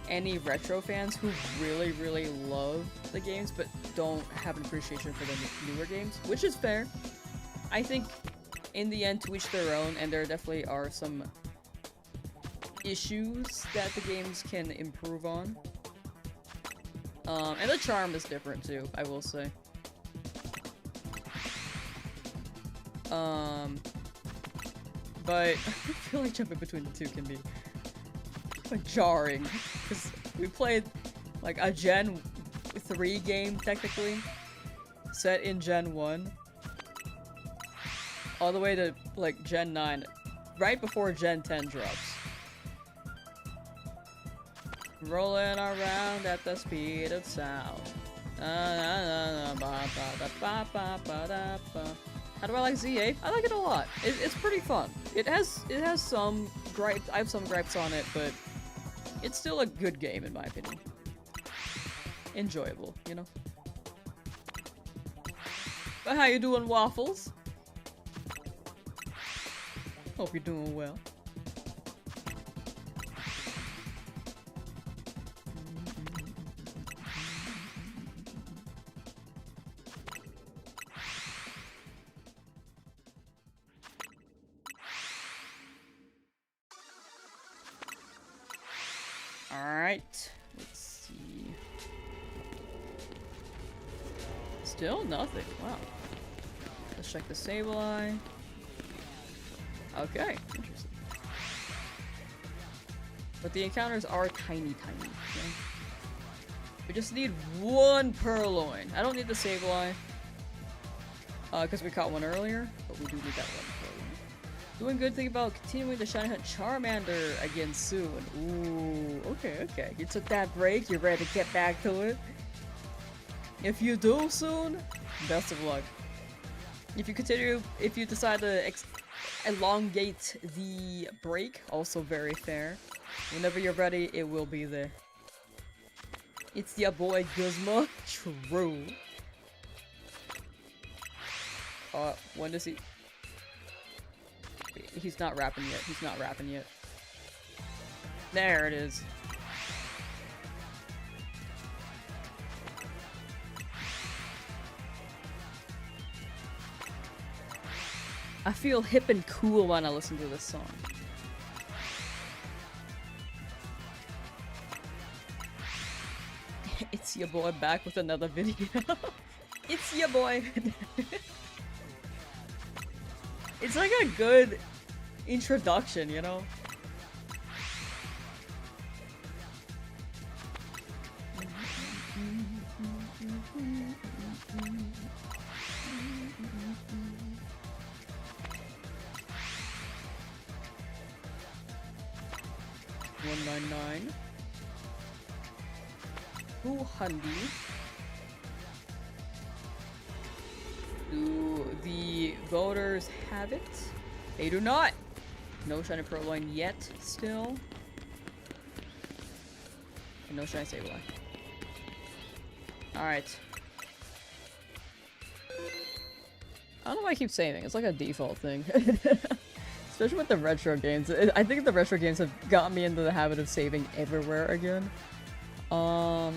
any retro fans who really, really love the games but don't have an appreciation for the newer games, which is fair. I think in the end, to each their own, and there definitely are some issues that the games can improve on. And the charm is different too, I will say. But I feel like jumping between the two can be jarring, because we played like a Gen 3 game technically, set in Gen 1, all the way to like Gen 9, right before Gen 10 drops. Rolling around at the speed of sound. How do I like Z8? I like it a lot. It's pretty fun. It has some gripes. I have some gripes on it, but it's still a good game in my opinion. Enjoyable, you know. But how you doing, Waffles? Hope you're doing well. Alright, let's see. Still nothing, wow. Let's check the Sableye. Okay, interesting. But the encounters are tiny, okay? We just need one Purrloin. I don't need the Sableye. Because we caught one earlier, but we do need that one Purrloin. Doing good, think about continuing the shiny hunt Charmander again soon. Ooh, okay. You took that break, you're ready to get back to it. If you do soon, best of luck. If you decide to elongate the break, also very fair. Whenever you're ready, it will be there. It's your boy Guzma. True. When does he... He's not rapping yet. There it is. I feel hip and cool when I listen to this song. It's your boy back with another video. It's your boy. It's like a good introduction, you know? $199. $200. Do the voters have it? They do not! No shiny Purrloin yet, still. And no shiny Sableye. Alright. I don't know why I keep saving. It's like a default thing. Especially with the retro games. I think the retro games have gotten me into the habit of saving everywhere again. Alright,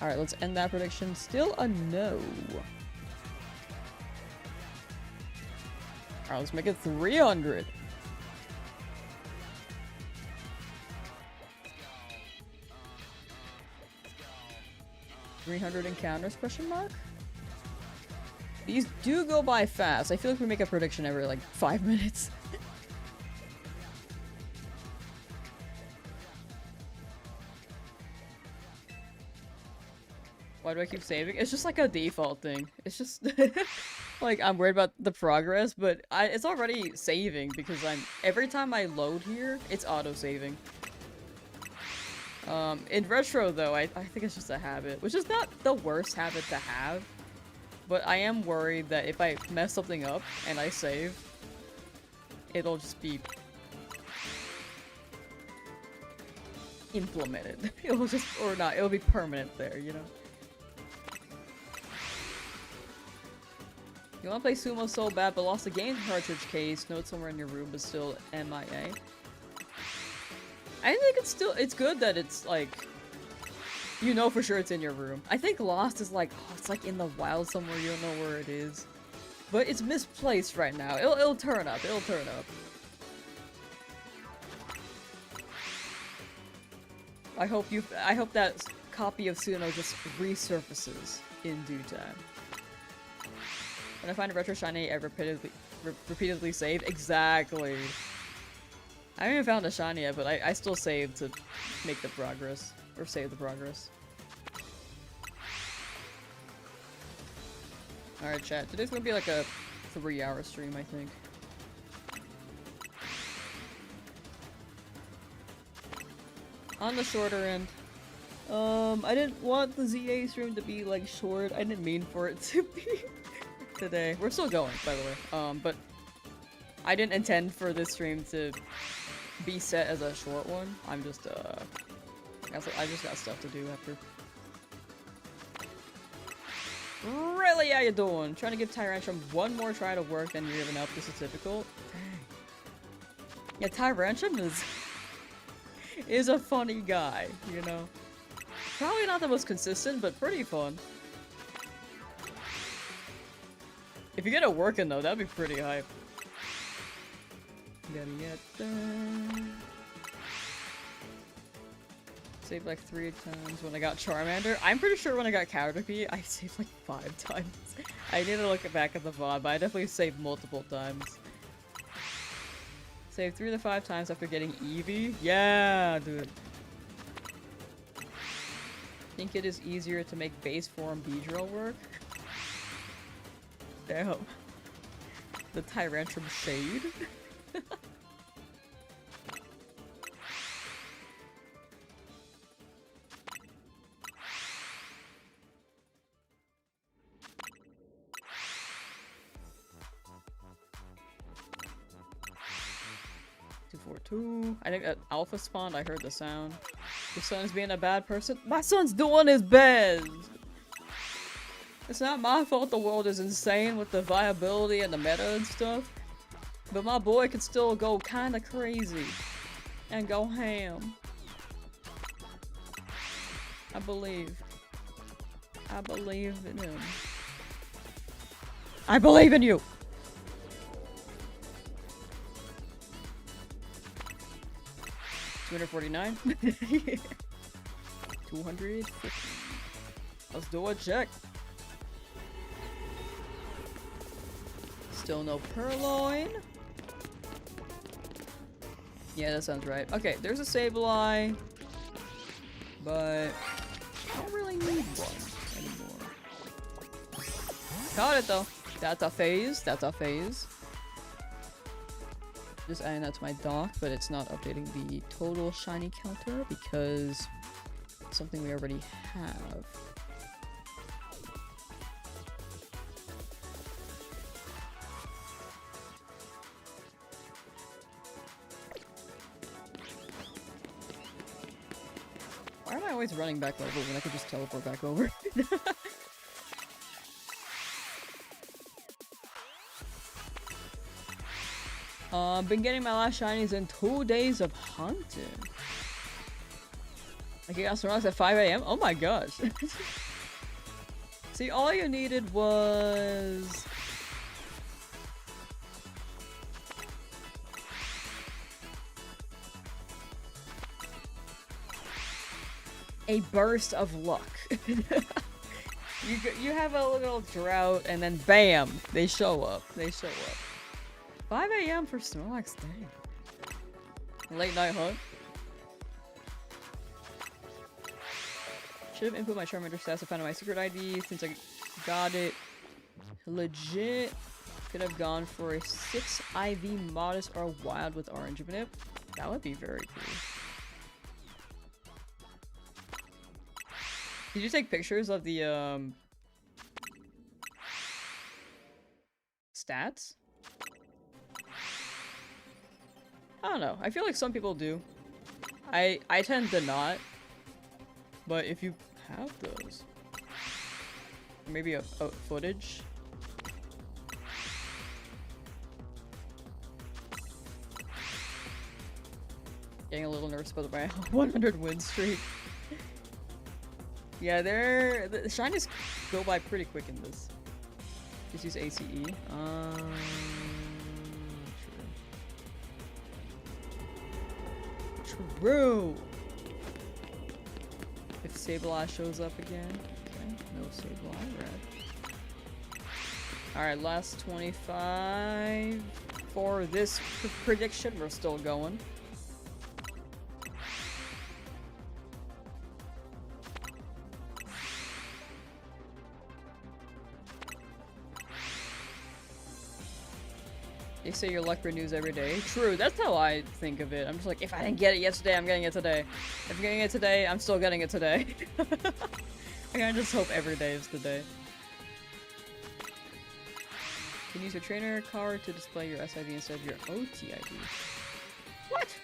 let's end that prediction. Still a no. Alright, let's make it 300. $300 encounters, question mark? These do go by fast. I feel like we make a prediction every like 5 minutes. Why do I keep saving? It's just like a default thing. It's just like I'm worried about the progress, but it's already saving because every time I load here, it's auto-saving. In retro though, I think it's just a habit, which is not the worst habit to have, but I am worried that if I mess something up and I save, it'll just be implemented. It'll just, or not, it'll be permanent there, you know? You wanna play Sumo so bad but lost the game cartridge case, know it's somewhere in your room but still MIA. I think it's good that it's like, you know for sure it's in your room. I think lost is like, oh, it's like in the wild somewhere, you don't know where it is. But it's misplaced right now. It'll turn up, it'll turn up. I hope that copy of Suno just resurfaces in due time. When I find a retro shiny, I repeatedly save. Exactly. I haven't even found a shiny yet, but I still save to make the progress. Or save the progress. Alright, chat. Today's gonna be like a 3-hour stream, I think. On the shorter end. I didn't want the ZA stream to be like short. I didn't mean for it to be today. We're still going, by the way. But I didn't intend for this stream to be set as a short one. I'm just, I just got stuff to do after. Really, how you doing? Trying to give Tyrantrum one more try to work, then you're giving up. This is difficult. Dang. Yeah, Tyrantrum is a funny guy, you know? Probably not the most consistent, but pretty fun. If you get it working though, that'd be pretty hype. Gotta get that. Saved like 3 times when I got Charmander. I'm pretty sure when I got Caterpie, I saved like 5 times. I need to look back at the VOD, but I definitely saved multiple times. Saved 3 to 5 times after getting Eevee? Yeah, dude. Think it is easier to make base form Beedrill work? Damn. The Tyrantrum shade? I think that Alpha spawned, I heard the sound. Your son's being a bad person? My son's doing his best! It's not my fault the world is insane with the viability and the meta and stuff. But my boy can still go kinda crazy. And go ham. I believe. I believe in him. I believe in you! 249. 250. Let's do a check. Still no Purrloin. Yeah, that sounds right. Okay, there's a Sableye, but I don't really need one anymore. Got it though. That's a phase. That's a phase. Just adding that to my dock, but it's not updating the total shiny counter because it's something we already have. Why am I always running back over when I could just teleport back over? Been getting my last shinies in 2 days of hunting. Like you got some rocks at 5 AM? Oh my gosh. See, all you needed was... a burst of luck. You have a little drought and then BAM! They show up. They show up. 5 AM for Snorlax Day. Late night hunt. Should have input my Charmander stats to find out my secret ID since I got it. Legit. Could have gone for a 6 IV Modest or Wild with Orange Nip. That would be very cool. Did you take pictures of the stats? I don't know. I feel like some people do. I tend to not. But if you have those, maybe a footage. Getting a little nervous about my 100 win streak. Yeah, the shinies go by pretty quick in this. Just use ACE. True. If Sableye shows up again. Okay, no Sableye, red. Alright, last 25 for this prediction. We're still going. They say your luck renews every day. True, that's how I think of it. I'm just like, if I didn't get it yesterday, I'm getting it today. If I'm getting it today, I'm still getting it today. I just hope every day is the day. You can use your trainer card to display your SID instead of your OTID. What?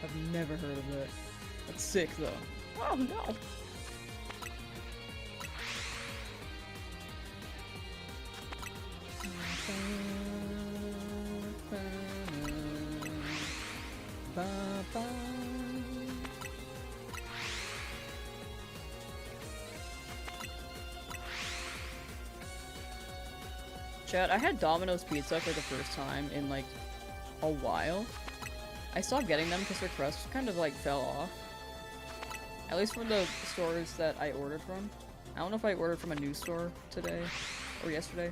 I've never heard of that. That's sick though. Oh no! Chat, I had Domino's pizza for the first time in like a while. I stopped getting them because their crust kind of like fell off. At least from the stores that I ordered from. I don't know if I ordered from a new store today or yesterday.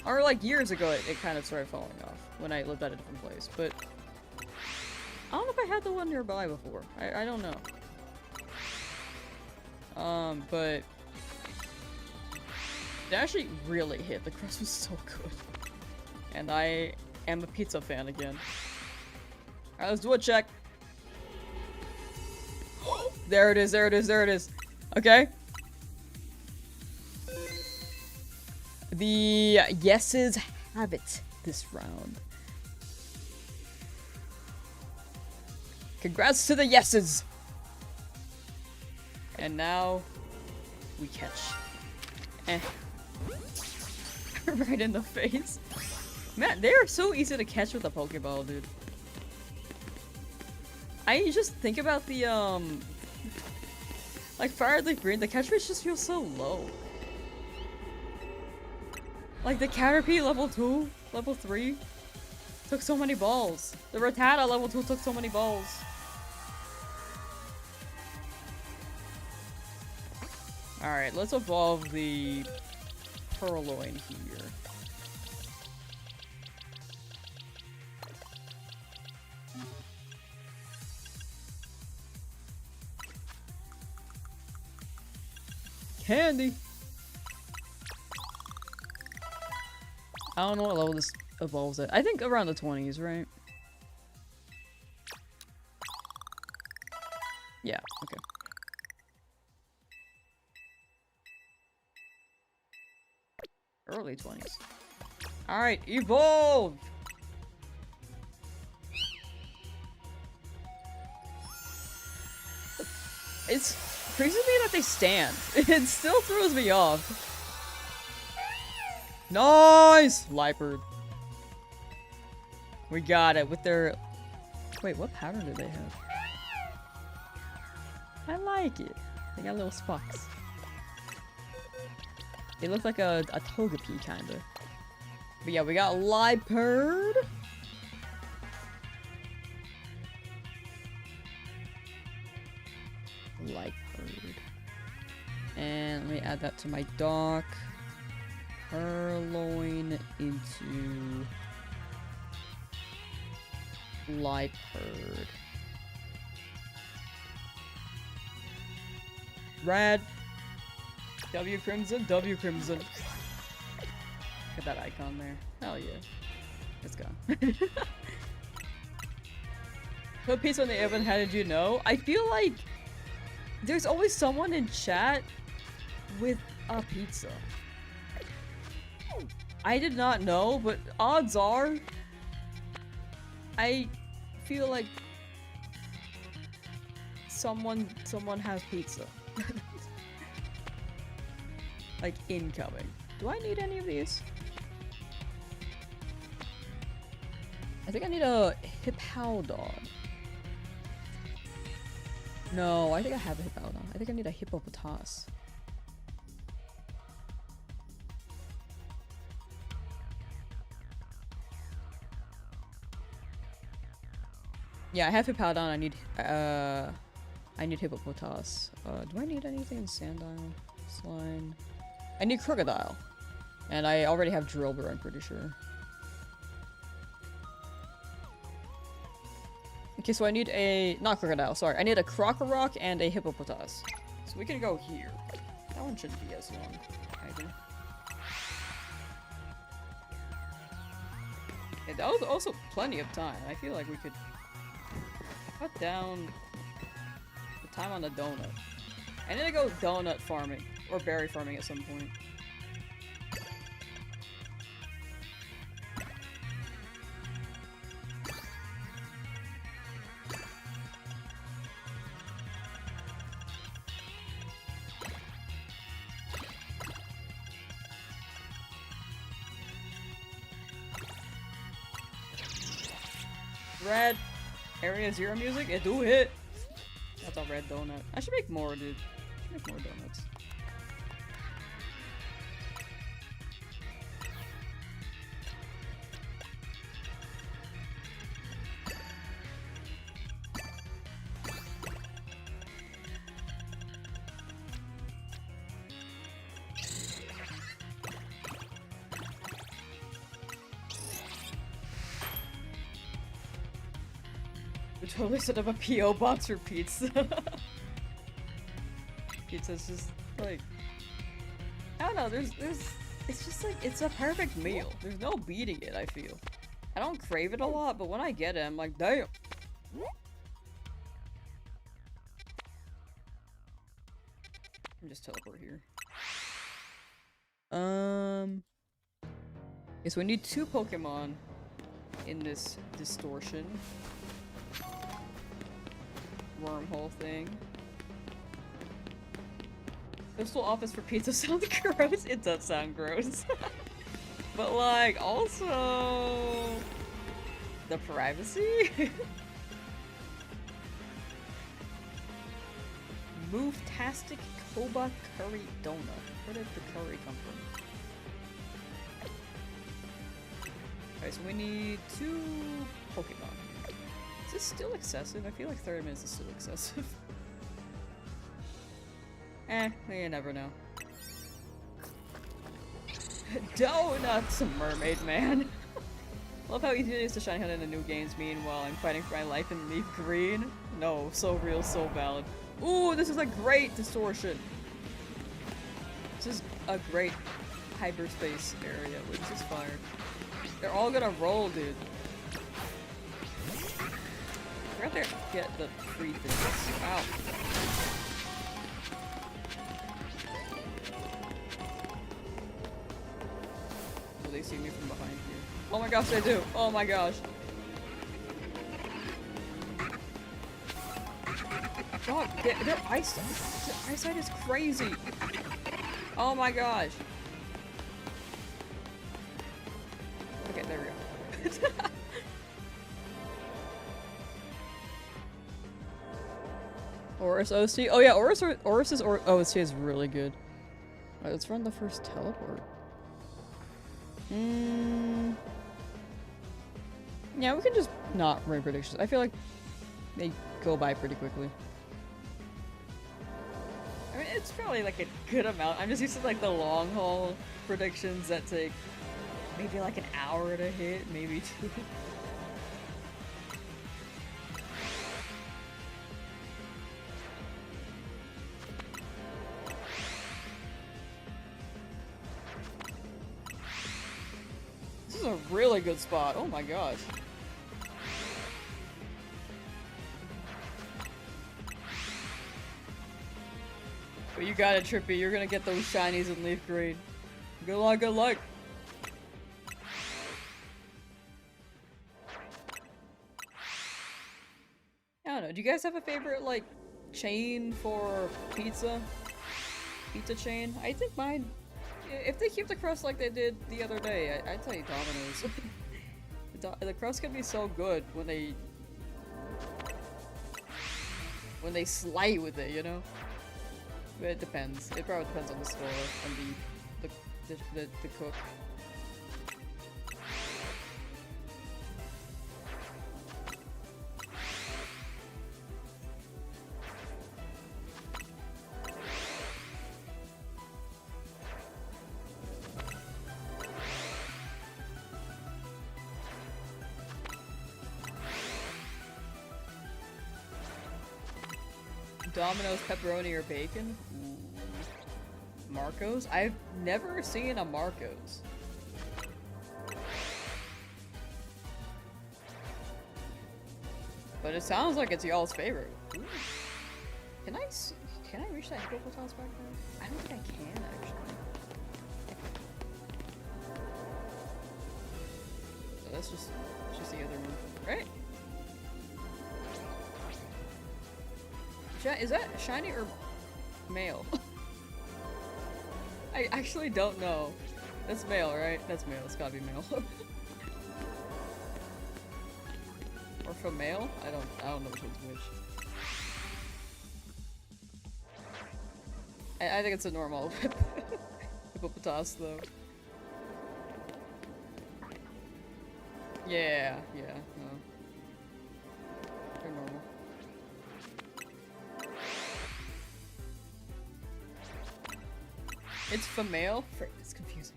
Or like years ago it kind of started falling off when I lived at a different place, but I don't know if I had the one nearby before. I don't know. But it actually really hit. The crust was so good. And I am a pizza fan again. Alright, let's do a check. There it is, there it is, there it is. Okay. The yeses have it this round. Congrats to the yeses! And now we catch. Right in the face. Man, they are so easy to catch with a Pokeball, dude. I just think about the like Fire Leaf Green, the catch rate just feels so low. Like the Caterpie level 2, level 3. Took so many balls. The Rattata level 2 took so many balls. Alright, let's evolve the Purrloin here. Candy! I don't know what level this evolves at. I think around the 20s, right? Yeah, okay. Early 20s. Alright, evolve! It's crazy to me that they stand. It still throws me off. Nice! Leopard. We got it with their... Wait, what pattern do they have? I like it. They got little spocks. They look like a Togepi, kinda. But yeah, we got Leopard. Leopard. And let me add that to my dock. Purrloin into Leopard. Red. W Crimson, W Crimson. Look at that icon there. Hell yeah. Let's go. Put pizza in the oven, how did you know? I feel like there's always someone in chat with a pizza. I did not know, but odds are I feel like someone has pizza. Like, incoming. Do I need any of these? I think I need a Hippowdon. No, I think I have a Hippowdon. I think I need a Hippopotas. Yeah, I have Hippowdon. I need Hippopotas. Do I need anything in Sandile? Slime. I need Crocodile. And I already have Drillbur, I'm pretty sure. Okay, so I need a... Not Crocodile, sorry. I need a Crocorock and a Hippopotas. So we can go here. That one shouldn't be as long, either. Yeah, that was also plenty of time. I feel like we could cut down the time on the donut. I need to go donut farming. Or berry farming at some point. Red Area Zero music? It do hit! That's a red donut. I should make more, dude. I should make more donuts. We totally set up a P.O. box for pizza. Pizza's just like, I don't know, it's just like, it's a perfect meal. There's no beating it, I feel. I don't crave it a lot, but when I get it, I'm like, damn. I'm just teleport here. Okay, so we need 2 Pokemon in this distortion. Wormhole thing. Postal office for pizza sounds gross. It does sound gross. But like, also the privacy. Move-tastic Koba curry donut. Where did the curry come from? Okay, so we need 2 Pokemon. Is this still excessive? I feel like 30 minutes is still excessive. You never know. Donuts, Mermaid Man. Love how easy it is to shiny hunt in the new games, meanwhile I'm fighting for my life in Leaf Green. No, so real, so valid. Ooh, this is a great distortion. This is a great hyperspace area, which is fire. They're all gonna roll, dude. I forgot to get the free things. Ow. Will they see me from behind here? Oh my gosh, they do! Oh my gosh. God, their eyesight is crazy! Oh my gosh! Okay, there we go. Oris OC? Oh yeah, Oris's OC is really good. Alright, let's run the first teleport. Yeah, we can just not run predictions. I feel like they go by pretty quickly. I mean, it's probably like a good amount. I'm just used to like the long haul predictions that take maybe like an hour to hit, maybe 2. This is a really good spot. Oh my gosh. But you got it, Trippy. You're gonna get those shinies in Leaf Green. Good luck, good luck. I don't know. Do you guys have a favorite, like, chain for pizza? Pizza chain? I think mine... If they keep the crust like they did the other day, I'd tell you Domino's. The crust can be so good when they slide with it, you know? But it depends. It probably depends on the store and the cook. Domino's, pepperoni, or bacon? Ooh. Marco's? I've never seen a Marco's. But it sounds like it's y'all's favorite. Ooh. Can I reach that hippopotamus back there? I don't think I can, actually. So that's just the other one, right? Is that shiny or male? I actually don't know. That's male, right? That's male. It's gotta be male. Or for male? I don't know which one's which. I think it's a normal hippopotamus though. Yeah, no. They're normal. It's female? Frick, it's confusing.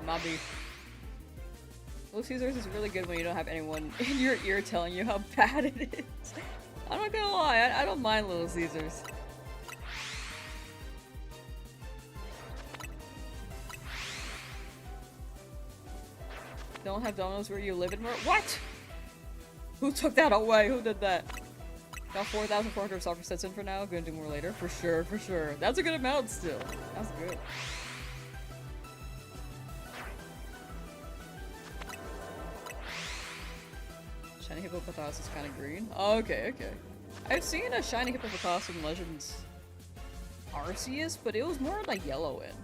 Mobby. Little Caesars is really good when you don't have anyone in your ear telling you how bad it is. I'm not gonna lie, I don't mind Little Caesars. Don't have Domino's where you live in more? What? Who took that away? Who did that? Got 4,400 software sets in for now. Gonna do more later. For sure, for sure. That's a good amount still. That's good. Shiny hippopotamus is kind of green. Oh, okay, okay. I've seen a shiny hippopotamus in Legends Arceus, but it was more like yellow in.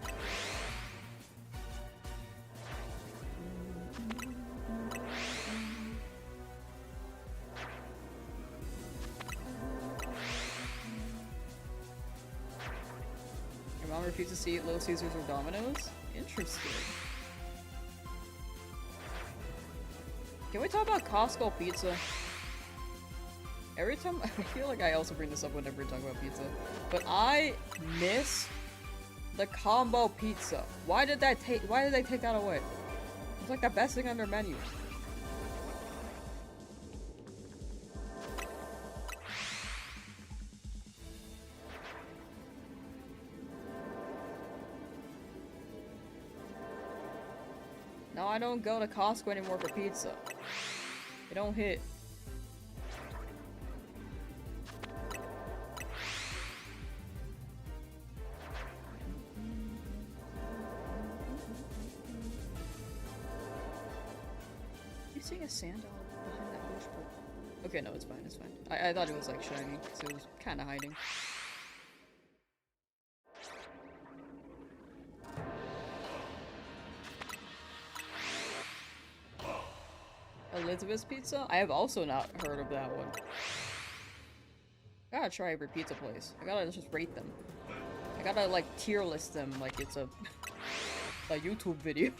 Your mom refuses to eat Little Caesars or Domino's? Interesting. Can we talk about Costco pizza? Every time, I feel like I also bring this up whenever we talk about pizza, but I miss the combo pizza. Why did they take that away? It's like the best thing on their menu. Now I don't go to Costco anymore for pizza. It don't hit. You seeing a Sandile behind that bush? Okay, no, it's fine, it's fine. I thought it was like shiny, so it was kind of hiding. Elizabeth's Pizza? I have also not heard of that one. I gotta try every pizza place. I gotta just rate them. I gotta like tier list them like it's a YouTube video.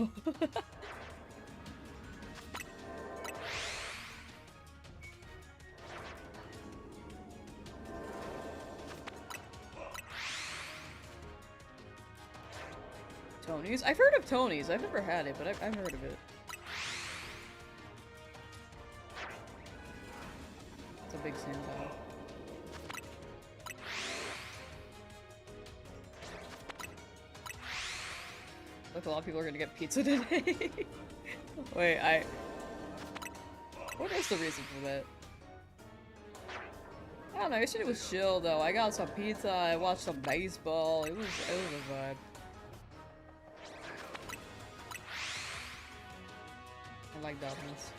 Tony's? I've heard of Tony's. I've never had it, but I've heard of it. It's a big Sandile. Look, a lot of people are gonna get pizza today. Wait, what is the reason for that? I don't know, yesterday was chill though. I got some pizza, I watched some baseball. It was a vibe. I like Dolphins.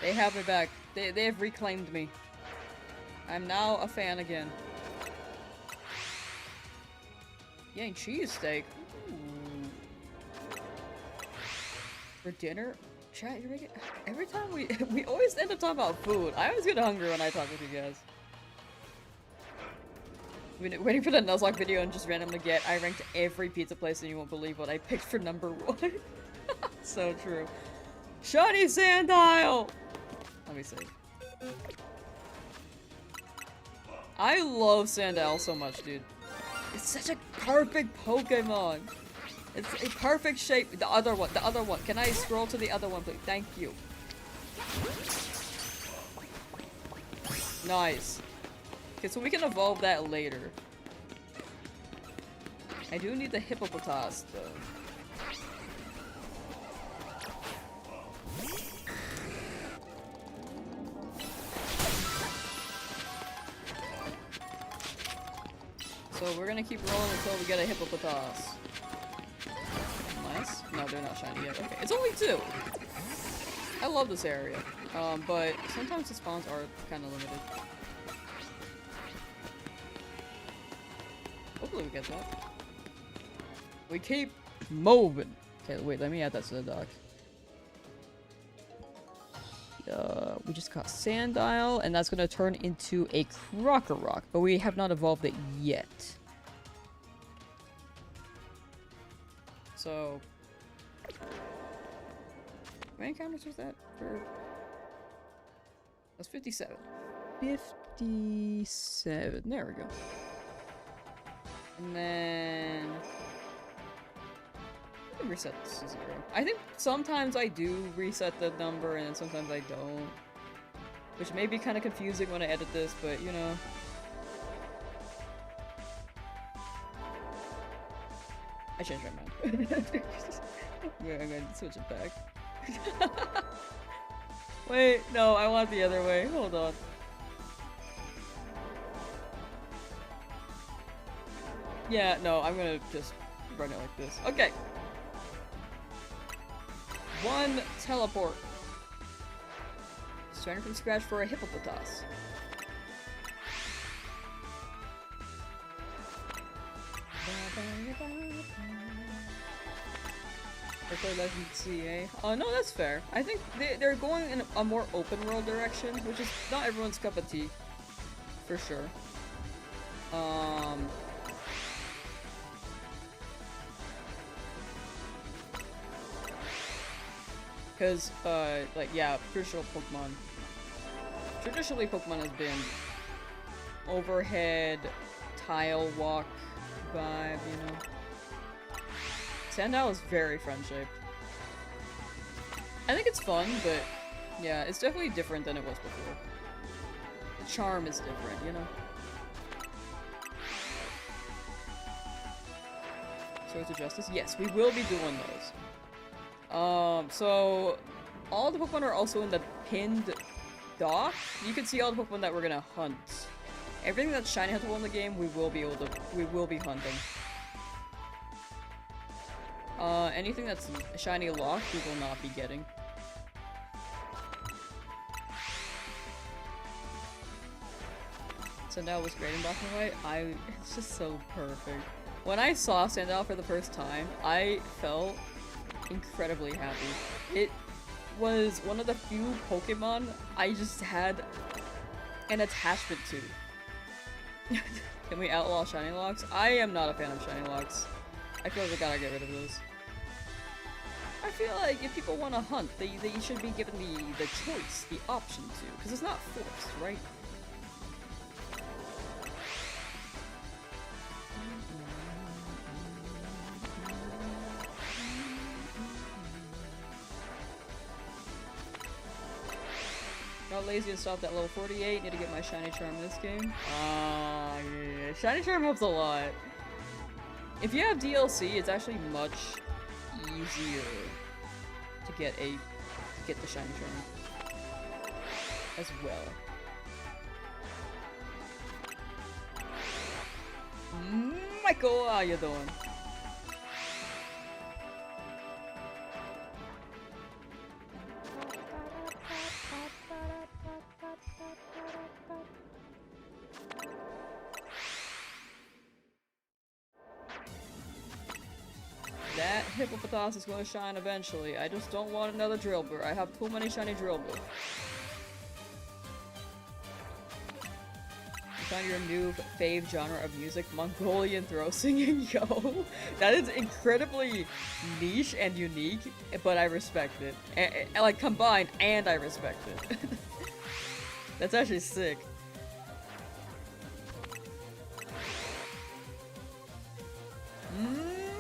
They have me back. They have reclaimed me. I'm now a fan again. Yang cheesesteak. For dinner? Chat, you're making every time we always end up talking about food. I always get hungry when I talk with you guys. Waiting for the Nuzlocke video and just randomly I ranked every pizza place and you won't believe what I picked for number 1. So true. Shiny Sandile! Let me see. I love Sandile so much, dude. It's such a perfect Pokemon. It's a perfect shape. The other one. Can I scroll to the other one, please? Thank you. Nice. Okay, so we can evolve that later. I do need the Hippopotas, though. So we're gonna keep rolling until we get a Hippopotas. Nice. No, they're not shiny yet. Okay, it's only 2. I love this area. But sometimes the spawns are kind of limited. Hopefully we get that. We keep moving. Okay, wait, let me add that to the docs. We just got Sandile, and that's gonna turn into a Crocker Rock, but we have not evolved it yet. So, how many encounters was that for? That's 57. 57. There we go. And then I can reset this to 0. I think sometimes I do reset the number and then sometimes I don't. Which may be kind of confusing when I edit this, but you know. I changed my mind. I'm gonna switch it back. Wait, no, I want the other way. Hold on. Yeah, no, I'm gonna just run it like this. Okay. 1 teleport. Starting from scratch for a Hippopotas. Legend CA. Oh no, that's fair. I think they're going in a more open world direction, which is not everyone's cup of tea. For sure. Cause, like, yeah, traditional Pokemon. Traditionally, Pokemon has been overhead, tile walk vibe, you know? Sandile is very friend-shaped. I think it's fun, but yeah, it's definitely different than it was before. The charm is different, you know? Swords of Justice? Yes, we will be doing those. So all the Pokemon are also in the pinned dock. You can see all the Pokemon that we're gonna hunt. Everything that's shiny huntable in the game, we will be hunting. Anything that's shiny locked, we will not be getting. Sandile was great in Black and White. It's just so perfect. When I saw Sandile for the first time, I felt incredibly happy. It was one of the few Pokemon I just had an attachment to. Can we outlaw shiny locks? I am not a fan of shiny locks. I feel like we gotta get rid of those. I feel like if people want to hunt, they should be given the choice, the option to, because it's not forced, right? Got lazy and stopped at level 48. Need to get my shiny charm in this game. Ah, yeah. Shiny charm helps a lot. If you have DLC, it's actually much easier to get the shiny charm as well. Michael, how you doing? That Hippopotas is going to shine eventually. I just don't want another Drillbur. I have too many shiny Drillbur. You found your new fave genre of music, Mongolian throw singing. Yo, that is incredibly niche and unique, but I respect it. Like combined, and I respect it. That's actually sick.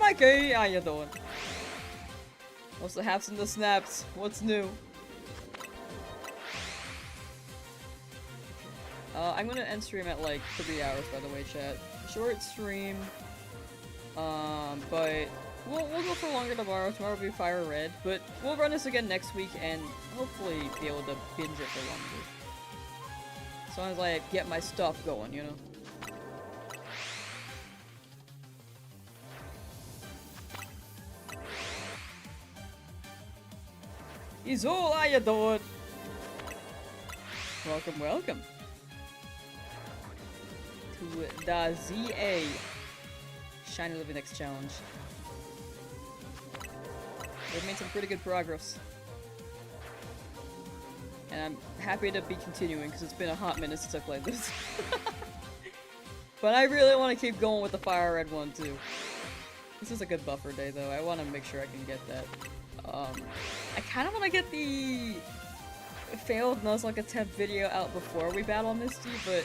Mikey, how you doing? What's the haps and the snaps? What's new? I'm gonna end stream at like 3 hours, by the way, chat. Short stream. But we'll go for longer tomorrow. Tomorrow will be Fire Red, but we'll run this again next week and hopefully be able to binge it for longer. As long as I get my stuff going, you know. Izul, how you doing? Welcome, welcome to the ZA Shiny Living X Challenge. We've made some pretty good progress. And I'm happy to be continuing because it's been a hot minute since I played this. But I really want to keep going with the Fire Red one too. This is a good buffer day though. I want to make sure I can get that. I kind of want to get the failed Nuzlocke attempt video out before we battle Misty, but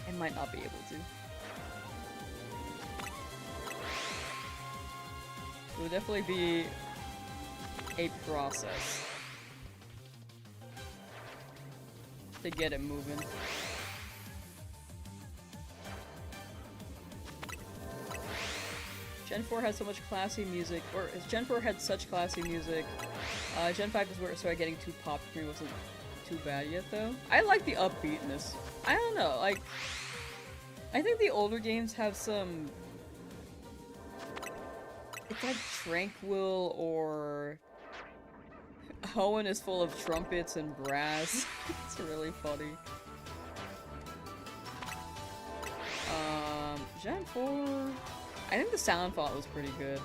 I might not be able to. It would definitely be a process to get it moving. Gen 4 had so much classy music, or Gen 4 had such classy music. Gen 5 is where it started getting too pop. For me, wasn't too bad yet though. I like the upbeatness. I don't know, like I think the older games have some. It's like tranquil or Hoenn is full of trumpets and brass. It's really funny. Gen 4. I think the sound font was pretty good.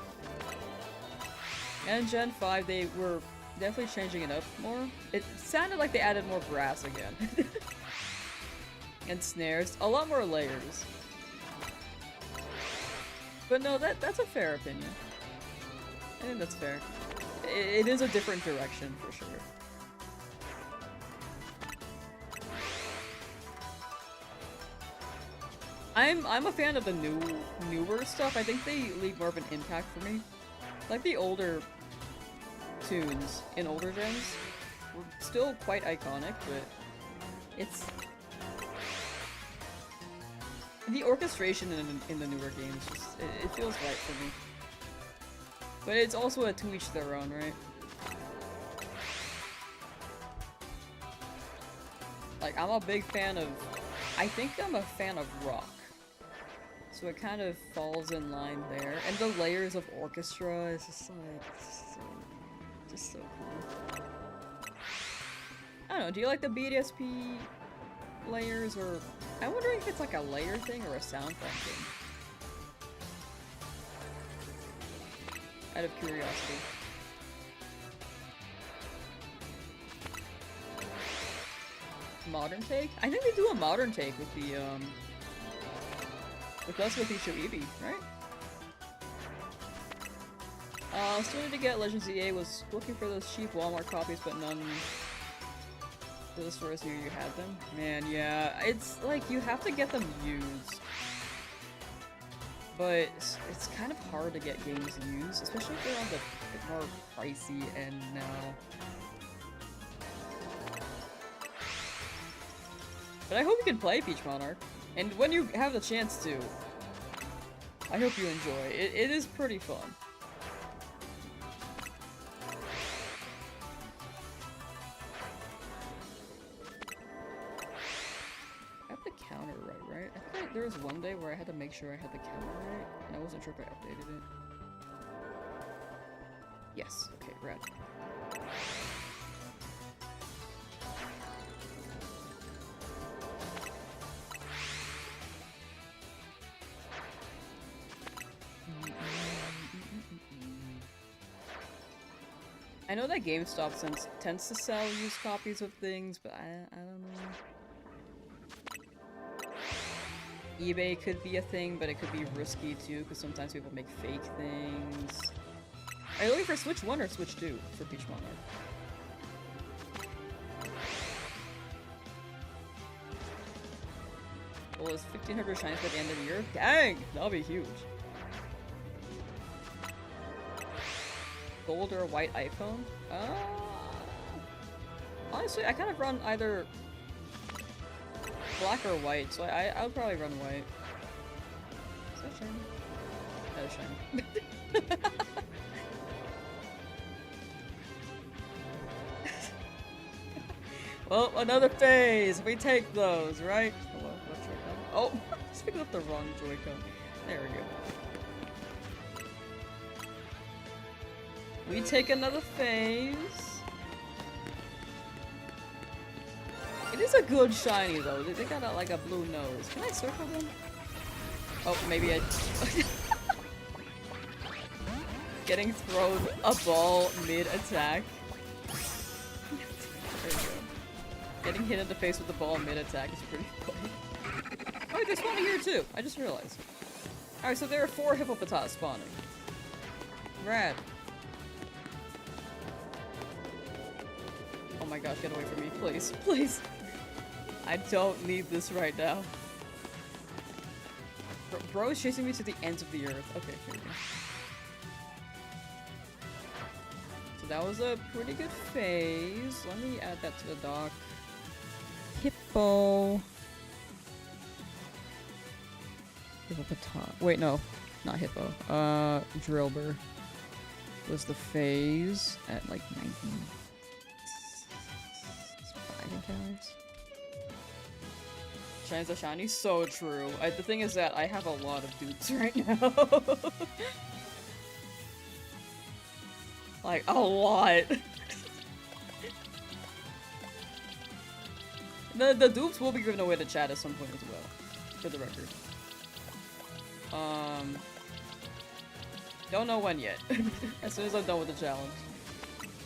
And Gen 5, they were definitely changing it up more. It sounded like they added more brass again. And snares. A lot more layers. But no, that's a fair opinion. I think that's fair. it is a different direction for sure. I'm a fan of the newer stuff. I think they leave more of an impact for me. Like the older tunes in older gens were still quite iconic, but it's the orchestration in the newer games just it feels right for me. But it's also a to each their own, right? Like I'm a big fan of I think I'm a fan of rock. So it kind of falls in line there. And the layers of orchestra is just like, just so cool. I don't know, do you like the BDSP layers or... I'm wondering if it's like a layer thing or a sound thing. Out of curiosity. Modern take? I think they do a modern take with the, with us with Ishoibi, right? Still need to get Legends EA, was looking for those cheap Walmart copies, but none to the stores near you had them. Man, yeah, it's like you have to get them used. But it's kind of hard to get games used, especially if they're on the bit more pricey end now. But I hope you can play Peach Monarch. And when you have the chance to, I hope you enjoy. It is pretty fun. I have the counter right? I feel like there was one day where I had to make sure I had the counter right, and I wasn't sure if I updated it. Yes, okay, rad. I know that GameStop tends to sell used copies of things, but I don't know. eBay could be a thing, but it could be risky too, because sometimes people make fake things. Are you looking for Switch 1 or Switch 2 for Peach Monarch? Well, it's 1,500 shines by the end of the year? Dang! That'll be huge. Gold or a white iPhone? Honestly, I kind of run either black or white, so I would probably run white. Is that shiny? That is shiny. Well, another phase! We take those, right? Hello, left Joy-Con. Oh! Just picking up the wrong Joy-Con. There we go. We take another phase. It is a good shiny though. They got like a blue nose. Can I circle them? Oh, maybe I... Getting thrown a ball mid-attack. There we go. Getting hit in the face with the ball mid-attack is pretty funny. Oh, wait, there's one here too. I just realized. Alright, so there are 4 hippopotas spawning. Rad. Oh my gosh, get away from me, please, please. I don't need this right now. Bro is chasing me to the ends of the earth. Okay, here we go. So that was a pretty good phase. Let me add that to the dock. Hippo. Hippopotam. Wait, no. Not hippo. Drillbur was the phase at like 19. Encounters. Shines are shiny? So true. The thing is that I have a lot of dupes right now. Like, a lot. The dupes will be given away to chat at some point as well. For the record. Don't know when yet. As soon as I'm done with the challenge.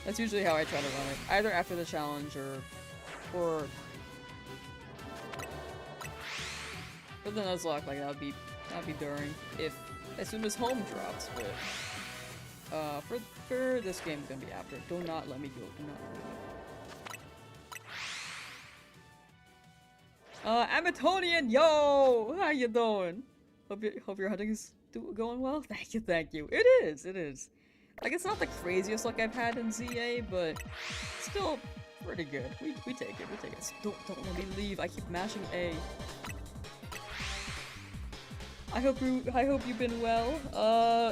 That's usually how I try to run it. Either after the challenge or for the Nuzlocke, like that'd be during, if as soon as home drops, but For this game, it's gonna be after. Do not let me go. Do not let me go. Amatonian, yo! How you doing? Hope your hunting is going well? Thank you, thank you. It is, it is. Like, it's not the craziest luck I've had in ZA, but still pretty good. We take it, we take it. Don't let me leave. I keep mashing A. I hope you've been well.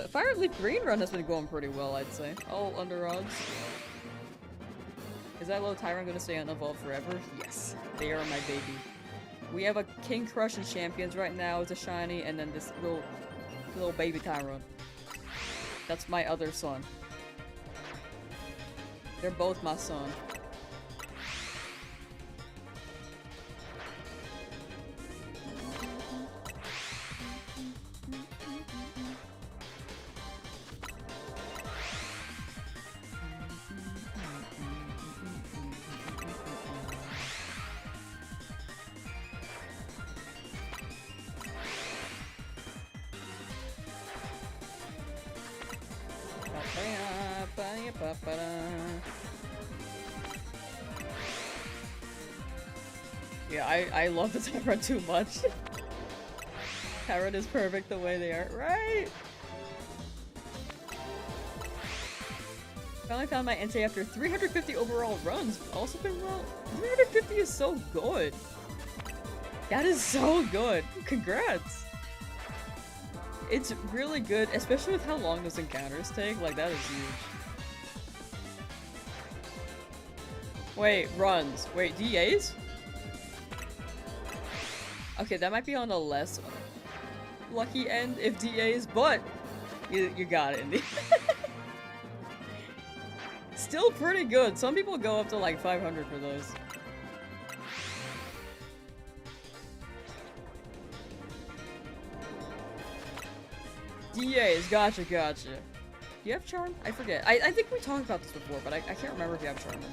Fire Leaf Green Run has been going pretty well, I'd say. All under odds. Is that little Tyrant gonna stay unevolved forever? Yes. They are my baby. We have a King Crush and Champions right now. It's a shiny, and then this little baby Tyrant. That's my other son. They're both my son. Yeah, I love the Tyrant too much. Tyrant is perfect the way they are, right? Finally found my NT after 350 overall runs. Also been well. 350 is so good. That is so good. Congrats. It's really good, especially with how long those encounters take. Like, that is huge. Wait, runs. Wait, DAs? Okay, that might be on the less lucky end if DAs, but you got it in the Still pretty good. Some people go up to like 500 for those. DAs, gotcha. Do you have charm? I forget. I think we talked about this before, but I can't remember if you have charm or not.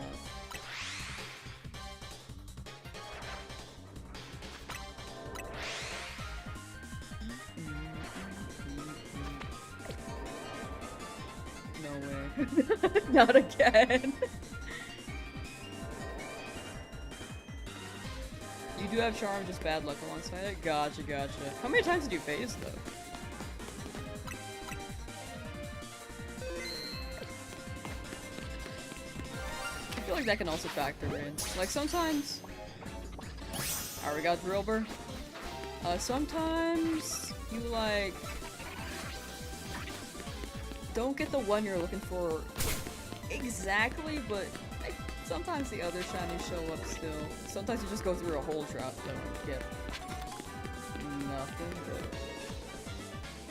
Not again. You do have charm, just bad luck alongside it? Gotcha. How many times did you phase, though? I feel like that can also factor in. Like, sometimes... Alright, we got Drillbur. Sometimes you, like... don't get the one you're looking for exactly, but like, sometimes the other shinies show up still. Sometimes you just go through a whole drop and get nothing,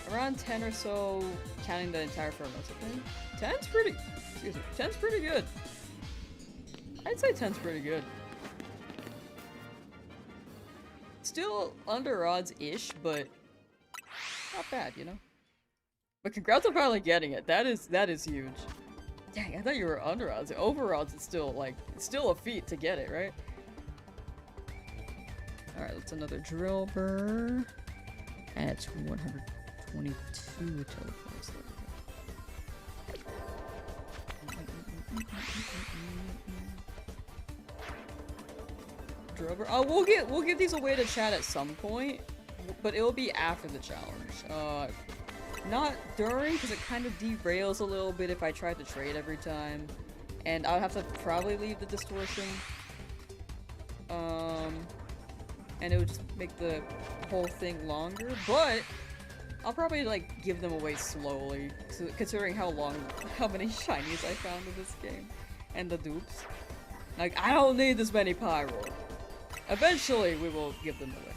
but around 10 or so, counting the entire Purrloin thing. 10's pretty, excuse me, 10's pretty good. I'd say 10's pretty good. Still under odds-ish, but not bad, you know? But congrats on finally getting it. That is huge. Dang, I thought you were under odds. Over odds, it's still like, it's still a feat to get it, right? Alright, that's another Drillbur. And it's 122 teleports. Drillbur. Oh, we'll give these away to chat at some point, but it'll be after the challenge. Not during, because it kind of derails a little bit if I try to trade every time. And I would have to probably leave the distortion. And it would just make the whole thing longer, but I'll probably like give them away slowly, considering how many shinies I found in this game. And the dupes. Like, I don't need this many Pyro. Eventually, we will give them away.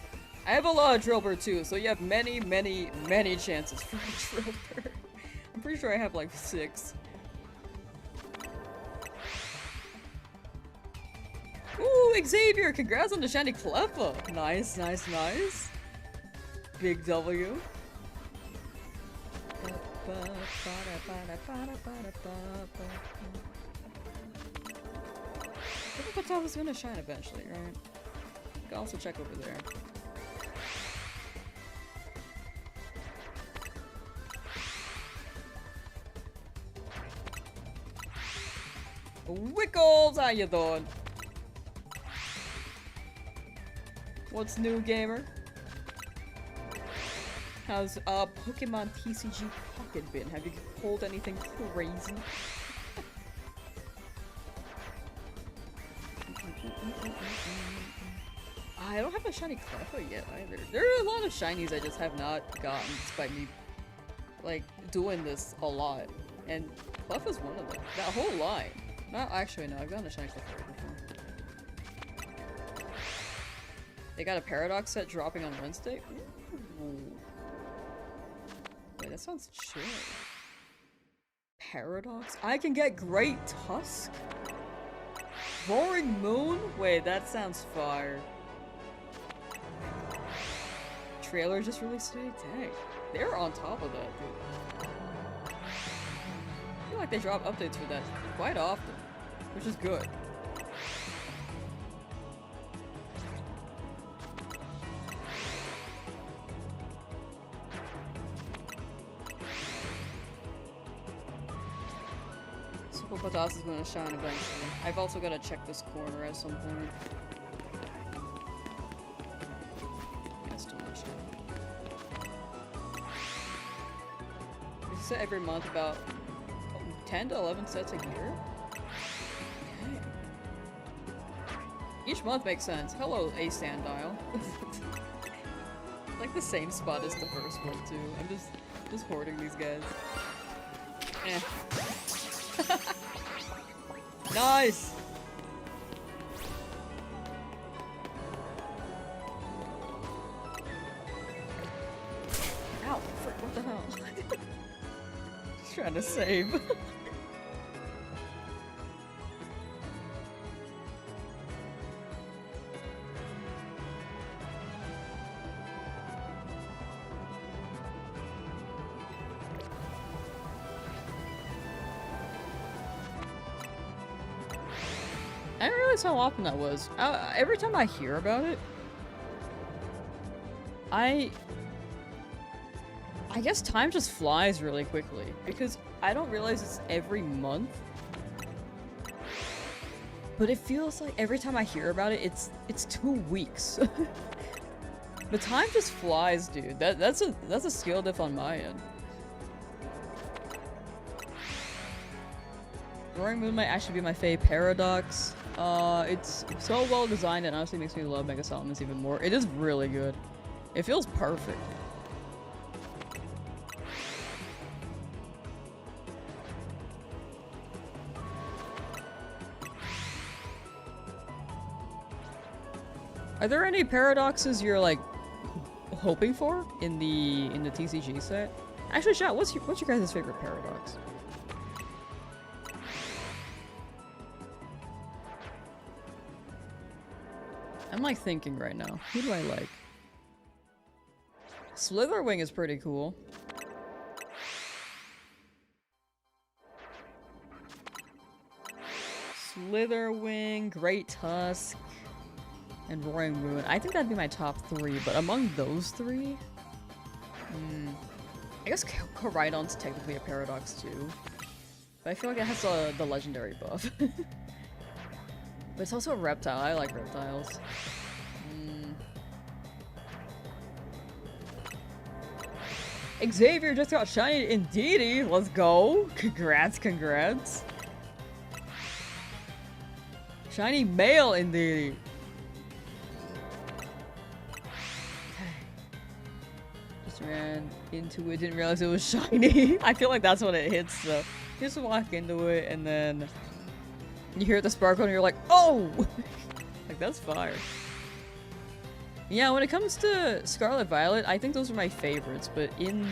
I have a lot of Drillbur too, so you have many chances for a Drillbur. I'm pretty sure I have like 6. Ooh, Xavier! Congrats on the shiny Cleffa! Nice. Big W. Hippopotame was gonna shine eventually, right? You can also check over there. Wickles, how you doing? What's new, gamer? How's Pokemon TCG Pocket been? Have you pulled anything crazy? I don't have a shiny Cleffa yet either. There are a lot of shinies I just have not gotten despite me like doing this a lot. And Cleffa's one of them. That whole line. Not actually no, I've gotten a shiny Cleffa before. They got a Paradox set dropping on Wednesday? Ooh. Wait, that sounds chill. Paradox? I can get Great Tusk? Roaring Moon? Wait, that sounds fire. Trailer just released today? Dang. They're on top of that, dude. I feel like they drop updates for that quite often, which is good. Super Patas is going to shine eventually. I've also got to check this corner at some point. That's too much. They set every month about 10 to 11 sets a year? Okay. Each month makes sense. Hello, a Sandile. Like the same spot as the first one too. I'm just hoarding these guys. Eh. Nice! Ow, frick, what the hell? Just trying to save. I didn't realize how often that was. Every time I hear about it, I guess time just flies really quickly because I don't realize it's every month. But it feels like every time I hear about it, it's 2 weeks. The time just flies, dude. That's a skill diff on my end. Roaring Moon might actually be my fave Paradox. It's so well designed and honestly makes me love Mega Salamence even more. It is really good. It feels perfect. Are there any paradoxes you're like hoping for in the TCG set? Actually, chat, what's your guys' favorite paradox? I'm like thinking right now. Who do I like? Slitherwing is pretty cool. Slitherwing, Great Tusk, and Roaring Moon. I think that'd be my top 3, but among those 3, I guess Koraidon's technically a paradox too. But I feel like it has the legendary buff. But it's also a reptile. I like reptiles. Xavier just got shiny indeedy. Let's go. Congrats, congrats. Shiny male indeedy. Just ran into it, didn't realize it was shiny. I feel like that's when it hits though. You just walk into it and then you hear the sparkle and you're like, oh! Like, that's fire. Yeah, when it comes to Scarlet Violet, I think those are my favorites, but in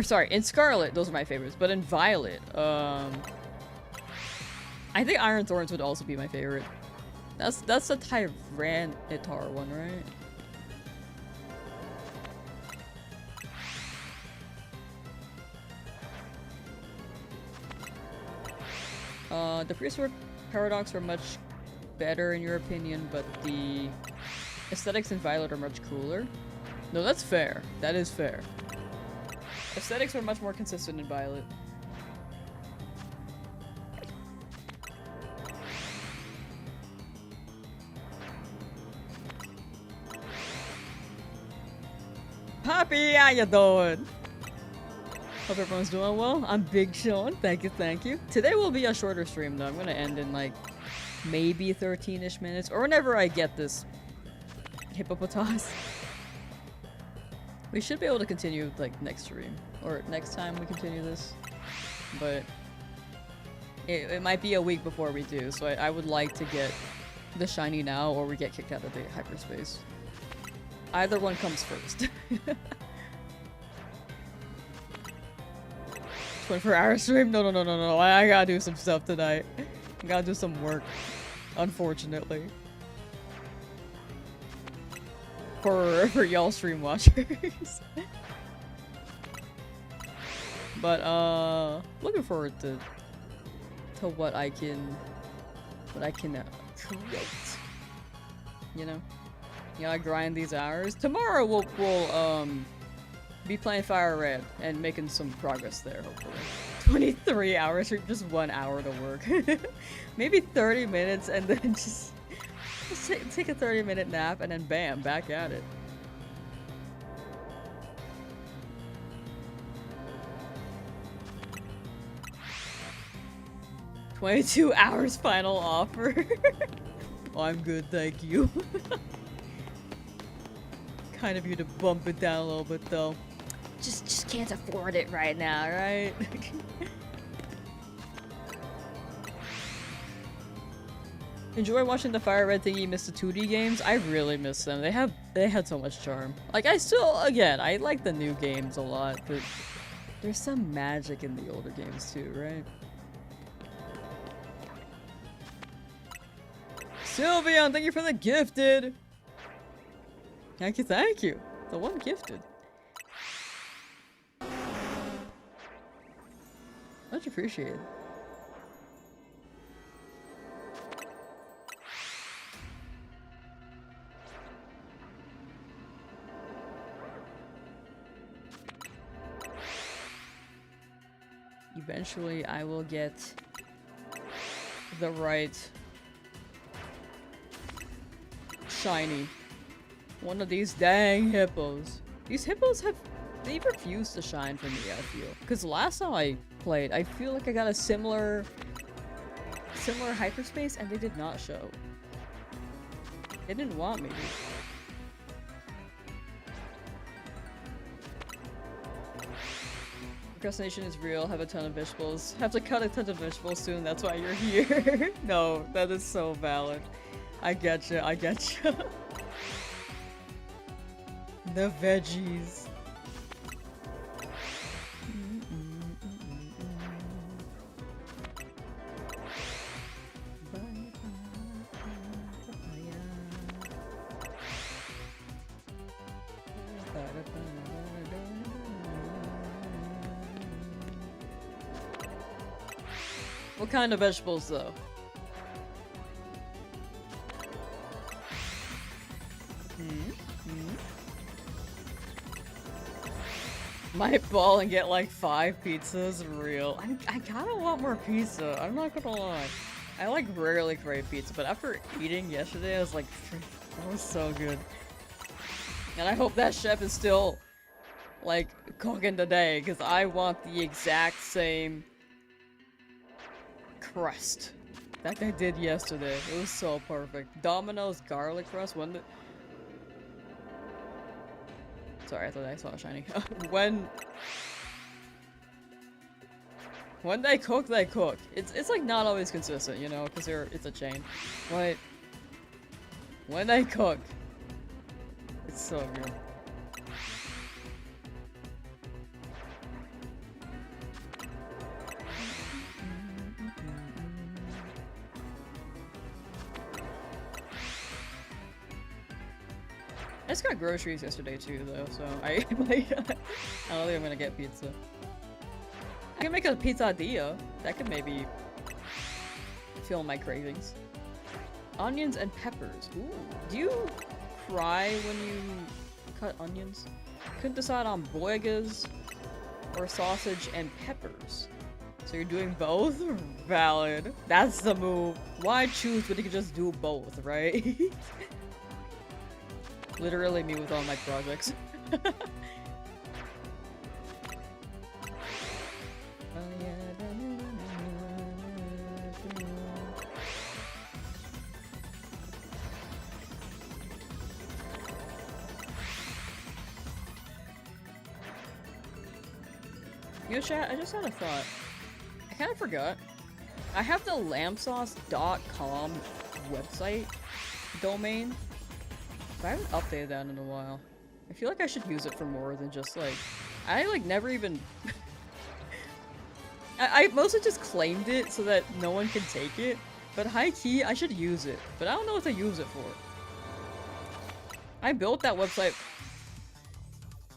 Scarlet, those are my favorites, but in Violet, I think Iron Thorns would also be my favorite. That's the Tyranitar one, right? The Prehistoric Paradox are much better in your opinion, but the aesthetics in Violet are much cooler. No, that's fair. That is fair. Aesthetics are much more consistent in Violet. Hey, how you doing? Hope everyone's doing well. I'm Big Sean. Thank you, thank you. Today will be a shorter stream though. I'm gonna end in like maybe 13-ish minutes or whenever I get this hippopotamus. We should be able to continue like next stream or next time we continue this, but it might be a week before we do. So I would like to get the shiny now or we get kicked out of the hyperspace. Either one comes first. 24-hour stream? No. I gotta do some stuff tonight. I gotta do some work. Unfortunately. For y'all stream watchers. But looking forward to what I can create. You know? I grind these hours. Tomorrow we'll be playing Fire Red and making some progress there, hopefully. 23 hours or just 1 hour to work. Maybe 30 minutes and then just take a 30-minute nap and then bam, back at it. $22 hours final offer. Oh, I'm good, thank you. Kind of you to bump it down a little bit though. Just can't afford it right now, right? Enjoy watching the Fire Red thingy miss the 2D games. I really miss them. They had so much charm. Like I like the new games a lot, but there's some magic in the older games too, right? Sylveon, thank you for the gifted. Thank you. The one gifted. Much appreciated. Eventually, I will get the right shiny. One of these dang hippos. These hippos they refuse to shine for me, I feel. Because last time I played, I feel like I got a similar hyperspace and they did not show. They didn't want me to. Procrastination is real, have a ton of vegetables. Have to cut a ton of vegetables soon, that's why you're here. No, that is so valid. I getcha, I getcha. The veggies. What kind of vegetables though? Might ball and get like 5 pizzas, real. I kinda want more pizza, I'm not gonna lie. I like rarely crave pizza, but after eating yesterday, I was like, that was so good. And I hope that chef is still, like, cooking today, because I want the exact same crust that they did yesterday. It was so perfect. Domino's garlic crust, sorry, I thought I saw a shiny. When they cook, they cook. It's like not always consistent, you know, because it's a chain. But when they cook, it's so good. I just got groceries yesterday too, though, so I don't think I'm gonna get pizza. I can make a pizzadilla. That could maybe fill my cravings. Onions and peppers. Ooh. Do you cry when you cut onions? Couldn't decide on boigas or sausage and peppers. So you're doing both? Valid. That's the move. Why choose when you can just do both, right? Literally me with all my projects. You know, chat, I just had a thought. I kind of forgot. I have the lamsauce.com website domain, but I haven't updated that in a while. I feel like I should use it for more than just like... I like never even... I mostly just claimed it so that no one can take it, but high key, I should use it, but I don't know what to use it for. I built that website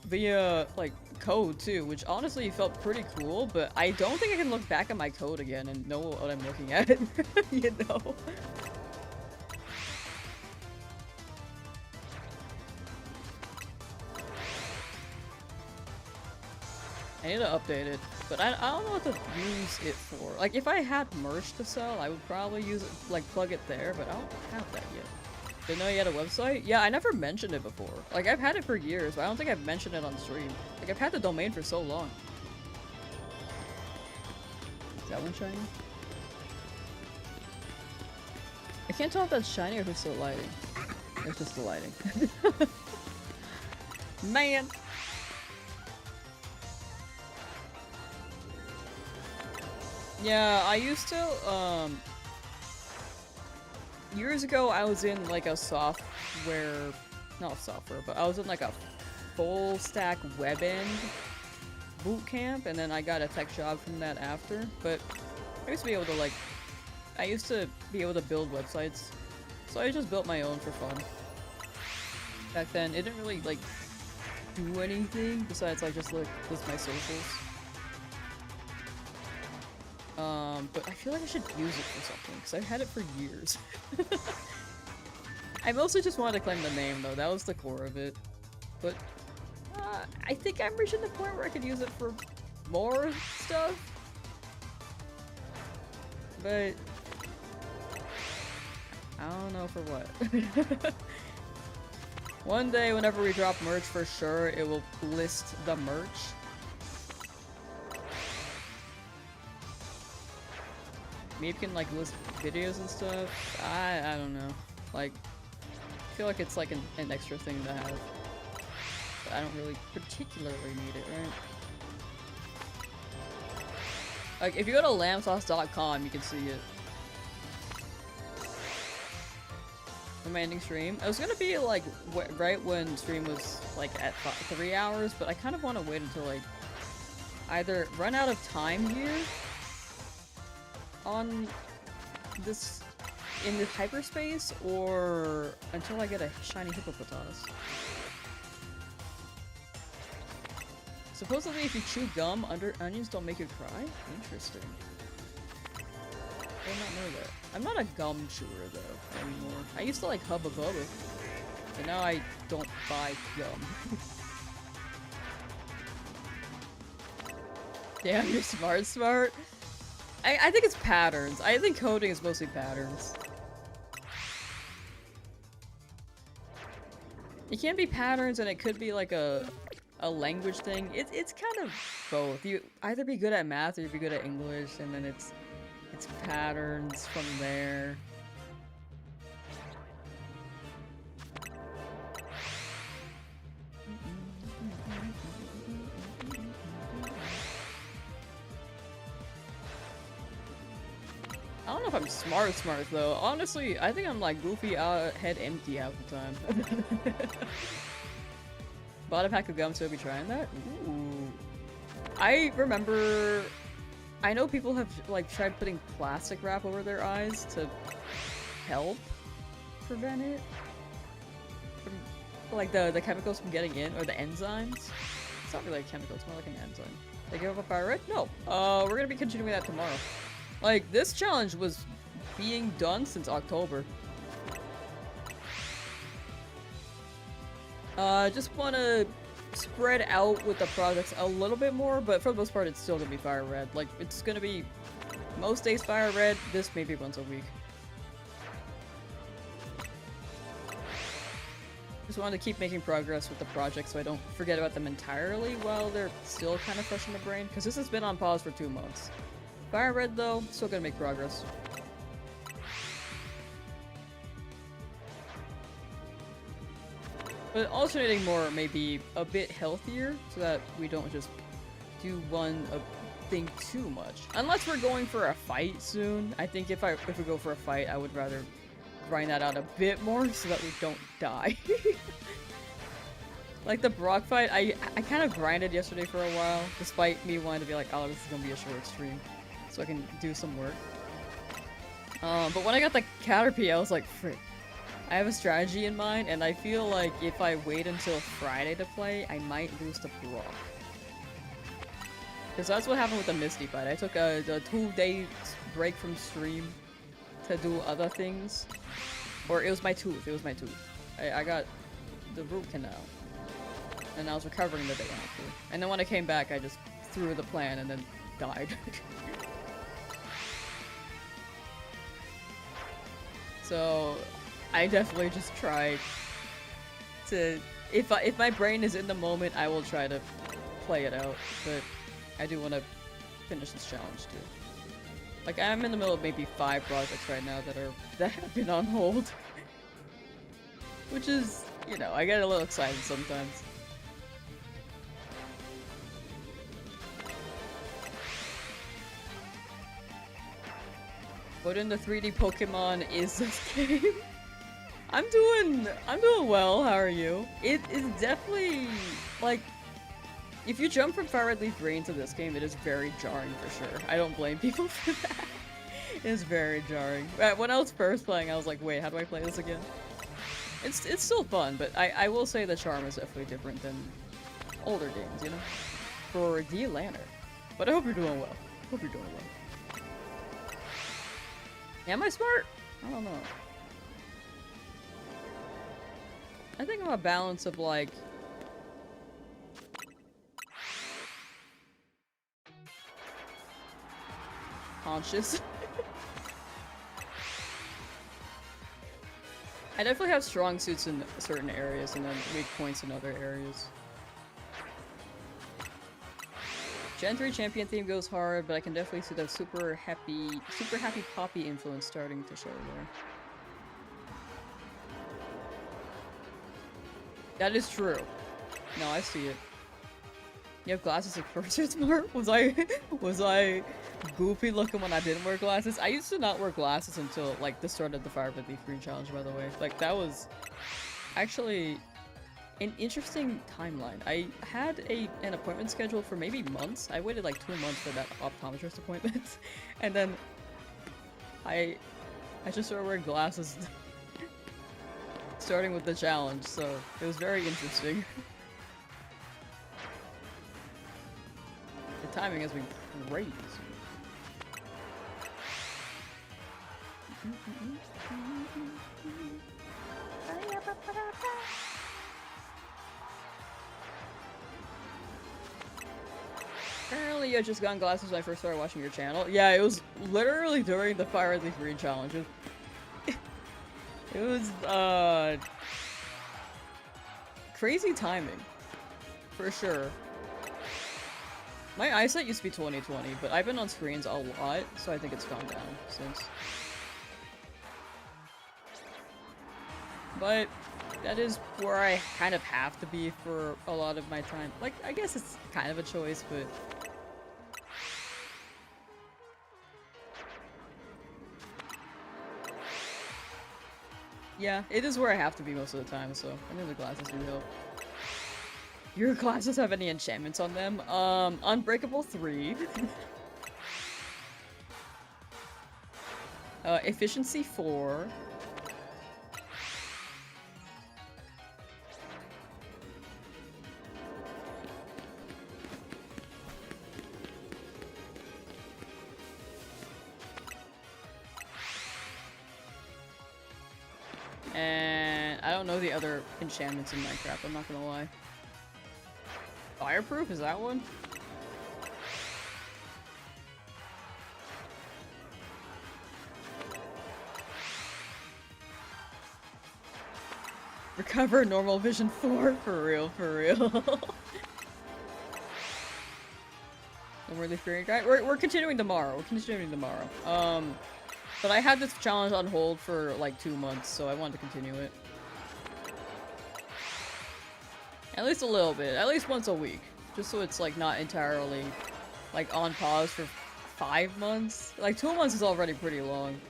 via, like, code too, which honestly felt pretty cool, but I don't think I can look back at my code again and know what I'm looking at, you know? I need to update it, but I don't know what to use it for. Like, if I had merch to sell, I would probably use it, like, plug it there, but I don't have that yet. Didn't know you had a website? Yeah, I never mentioned it before. Like, I've had it for years, but I don't think I've mentioned it on stream. Like, I've had the domain for so long. Is that one shiny? I can't tell if that's shiny or if it's still lighting. It's just the lighting. Man! Yeah, I used to, years ago I was in like a software, not software, but I was in like a full stack web end boot camp, and then I got a tech job from that after, but I used to be able to like, I used to be able to build websites, so I just built my own for fun. Back then, it didn't really like do anything besides like just like list my socials. But I feel like I should use it for something, because I've had it for years. I mostly just wanted to claim the name, though. That was the core of it. But, I think I'm reaching the point where I could use it for more stuff. But... I don't know for what. One day, whenever we drop merch, for sure, it will list the merch. Maybe you can like list videos and stuff. I don't know. Like, I feel like it's like an extra thing to have. But I don't really particularly need it, right? Like, if you go to lamsauce.com, you can see it. For my ending stream. I was gonna be like, right when stream was like at 3 hours, but I kind of want to wait until like, either run out of time here on this in the hyperspace, or until I get a shiny hippopotamus. Supposedly if you chew gum, onions don't make you cry? Interesting. I did not know that. I'm not a gum chewer though anymore. I used to like Hubba Bubba, but now I don't buy gum. Damn, you're smart. I think it's patterns. I think coding is mostly patterns. It can be patterns, and it could be like a language thing. It's kind of both. You either be good at math or you be good at English, and then it's patterns from there. I don't know if I'm smart though. Honestly, I think I'm like goofy, head empty half the time. Bought a pack of gum, so I'll be trying that? Ooh. I remember... I know people have like tried putting plastic wrap over their eyes to help prevent it. From, like the chemicals from getting in, or the enzymes. It's not really a chemical, it's more like an enzyme. They give up a fire red? No. We're gonna be continuing that tomorrow. Like, this challenge was being done since October. Just want to spread out with the projects a little bit more, but for the most part, it's still gonna be fire red. Like, it's gonna be most days fire red, this maybe once a week. Just wanted to keep making progress with the project so I don't forget about them entirely while they're still kind of fresh in the brain, because this has been on pause for 2 months. Fire red though, still gonna make progress. But alternating more may be a bit healthier, so that we don't just do one thing too much. Unless we're going for a fight soon. I think if we go for a fight, I would rather grind that out a bit more so that we don't die. Like the Brock fight, I kind of grinded yesterday for a while, despite me wanting to be like, oh, this is gonna be a short stream, so I can do some work. But when I got the Caterpie, I was like, frick. I have a strategy in mind, and I feel like if I wait until Friday to play, I might lose to Brock. Because that's what happened with the Misty fight. I took a 2-day break from stream to do other things. Or it was my tooth, I got the root canal. And I was recovering the day after. And then when I came back, I just threw the plan and then died. So, I definitely just try to... If my brain is in the moment, I will try to play it out. But I do want to finish this challenge too. Like, I'm in the middle of maybe 5 projects right now that have been on hold. Which is, you know, I get a little excited sometimes. What in the 3D Pokemon is this game? I'm doing well, how are you? It is definitely, like, if you jump from Fire Red Leaf Green to this game, it is very jarring for sure. I don't blame people for that. It is very jarring. When I was first playing, I was like, wait, how do I play this again? It's still fun, but I will say the charm is definitely different than older games, you know? For D-Lantern. But I hope you're doing well. Hope you're doing well. Am I smart? I don't know. I think I'm a balance of like... conscious. I definitely have strong suits in certain areas and then weak points in other areas. Gen 3 champion theme goes hard, but I can definitely see the super happy Poppy influence starting to show there. That is true. No, I see it. You have glasses at first, it's more? Was I goofy looking when I didn't wear glasses? I used to not wear glasses until like the start of the Fire Red Leaf Green challenge, by the way. Like that was actually an interesting timeline. I had an appointment scheduled for maybe months. I waited like 2 months for that optometrist appointment. And then I just started wearing glasses starting with the challenge, so it was very interesting. The timing has been crazy. Apparently I just got glasses when I first started watching your channel. Yeah, it was literally during the Fire Red Leaf Green challenge. It was, crazy timing. For sure. My eyesight used to be 20/20, but I've been on screens a lot, so I think it's gone down since. But that is where I kind of have to be for a lot of my time. Like, I guess it's kind of a choice, but... yeah, it is where I have to be most of the time, so I think the glasses do help. Your glasses have any enchantments on them? Unbreakable 3. Efficiency 4. And I don't know the other enchantments in Minecraft, I'm not gonna lie. Fireproof? Is that one? Recover normal vision 4? For real, for real. I'm really fearing guy. We're continuing tomorrow. But I had this challenge on hold for like 2 months, so I wanted to continue it. At least a little bit. At least once a week. just so it's like not entirely like on pause for 5 months. Like 2 months is already pretty long.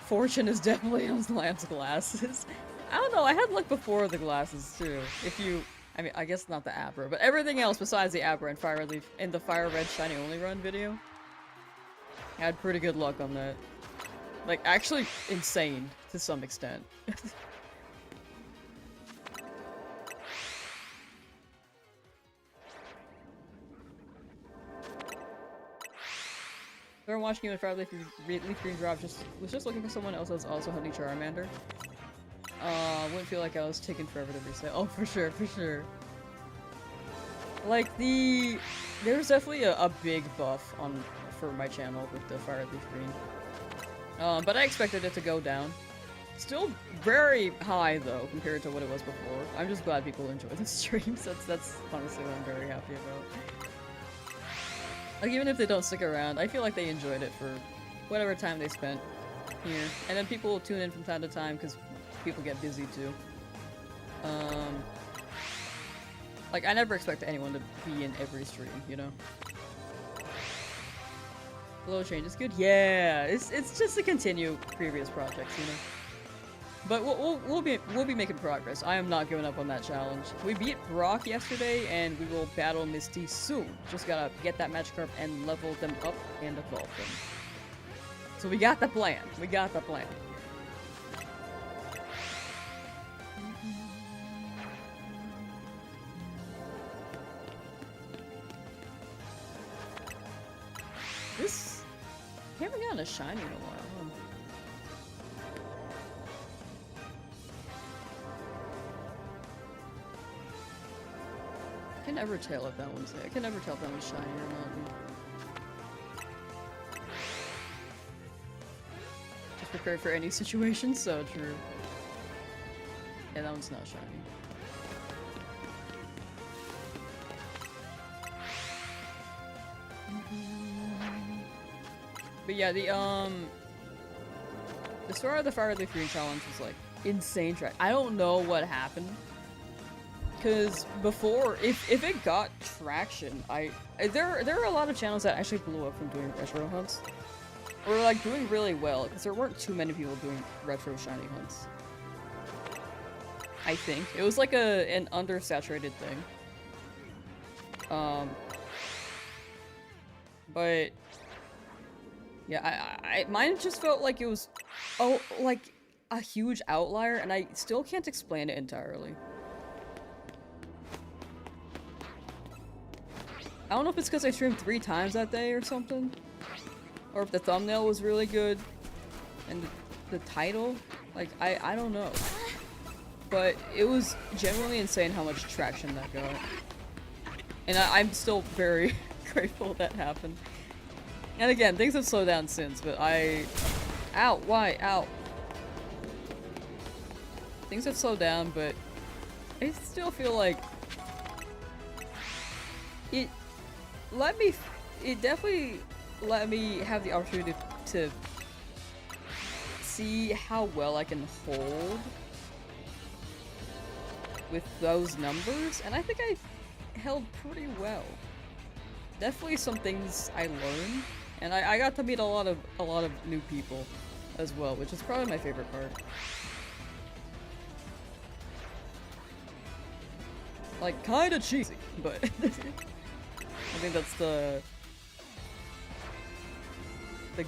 Fortune is definitely on Lance glasses. I don't know, I had luck before the glasses too. If you, I mean, I guess not the afer, but everything else besides the afer and Fire Leaf in the Fire Red Shiny Only Run video, I had pretty good luck on that. Like, actually insane to some extent. I've been watching you with Fire Leaf Green Drop, was just looking for someone else that's also hunting Charmander. Wouldn't feel like I was taking forever to reset. Oh, for sure, for sure. Like, there's definitely a big buff for my channel with the Fire Leaf Green. But I expected it to go down. Still very high, though, compared to what it was before. I'm just glad people enjoy the streams. That's honestly what I'm very happy about. Like, even if they don't stick around, I feel like they enjoyed it for whatever time they spent here. And then people will tune in from time to time, because people get busy, too. Like, I never expect anyone to be in every stream, you know? Flow change is good? Yeah! It's just to continue previous projects, you know? But we'll be making progress. I am not giving up on that challenge. We beat Brock yesterday, and we will battle Misty soon. Just gotta get that Magikarp and level them up and evolve them. So we got the plan. We got the plan. This... I haven't gotten a shiny in a while, huh? I can never tell if that one's there. I can never tell if that one's shiny or not. Just prepared for any situation, so true. Yeah, that one's not shiny. But yeah, the start of the Fire Leaf Green challenge was like insane track. I don't know what happened. Cause before, if it got traction, there are a lot of channels that actually blew up from doing retro hunts. Or like doing really well, because there weren't too many people doing retro shiny hunts. I think. It was like an undersaturated thing. But yeah, mine just felt like it was like a huge outlier, and I still can't explain it entirely. I don't know if it's because I streamed 3 times that day or something. Or if the thumbnail was really good. And the title. Like, I don't know. But it was genuinely insane how much traction that got. And I'm still very grateful that happened. And again, things have slowed down since, but Ow, why? Ow. Things have slowed down, but I still feel like it definitely let me have the opportunity to see how well I can hold with those numbers, and I think I held pretty well. Definitely some things I learned, and I got to meet a lot of new people as well, which is probably my favorite part. Like, kinda cheesy, but I think that's the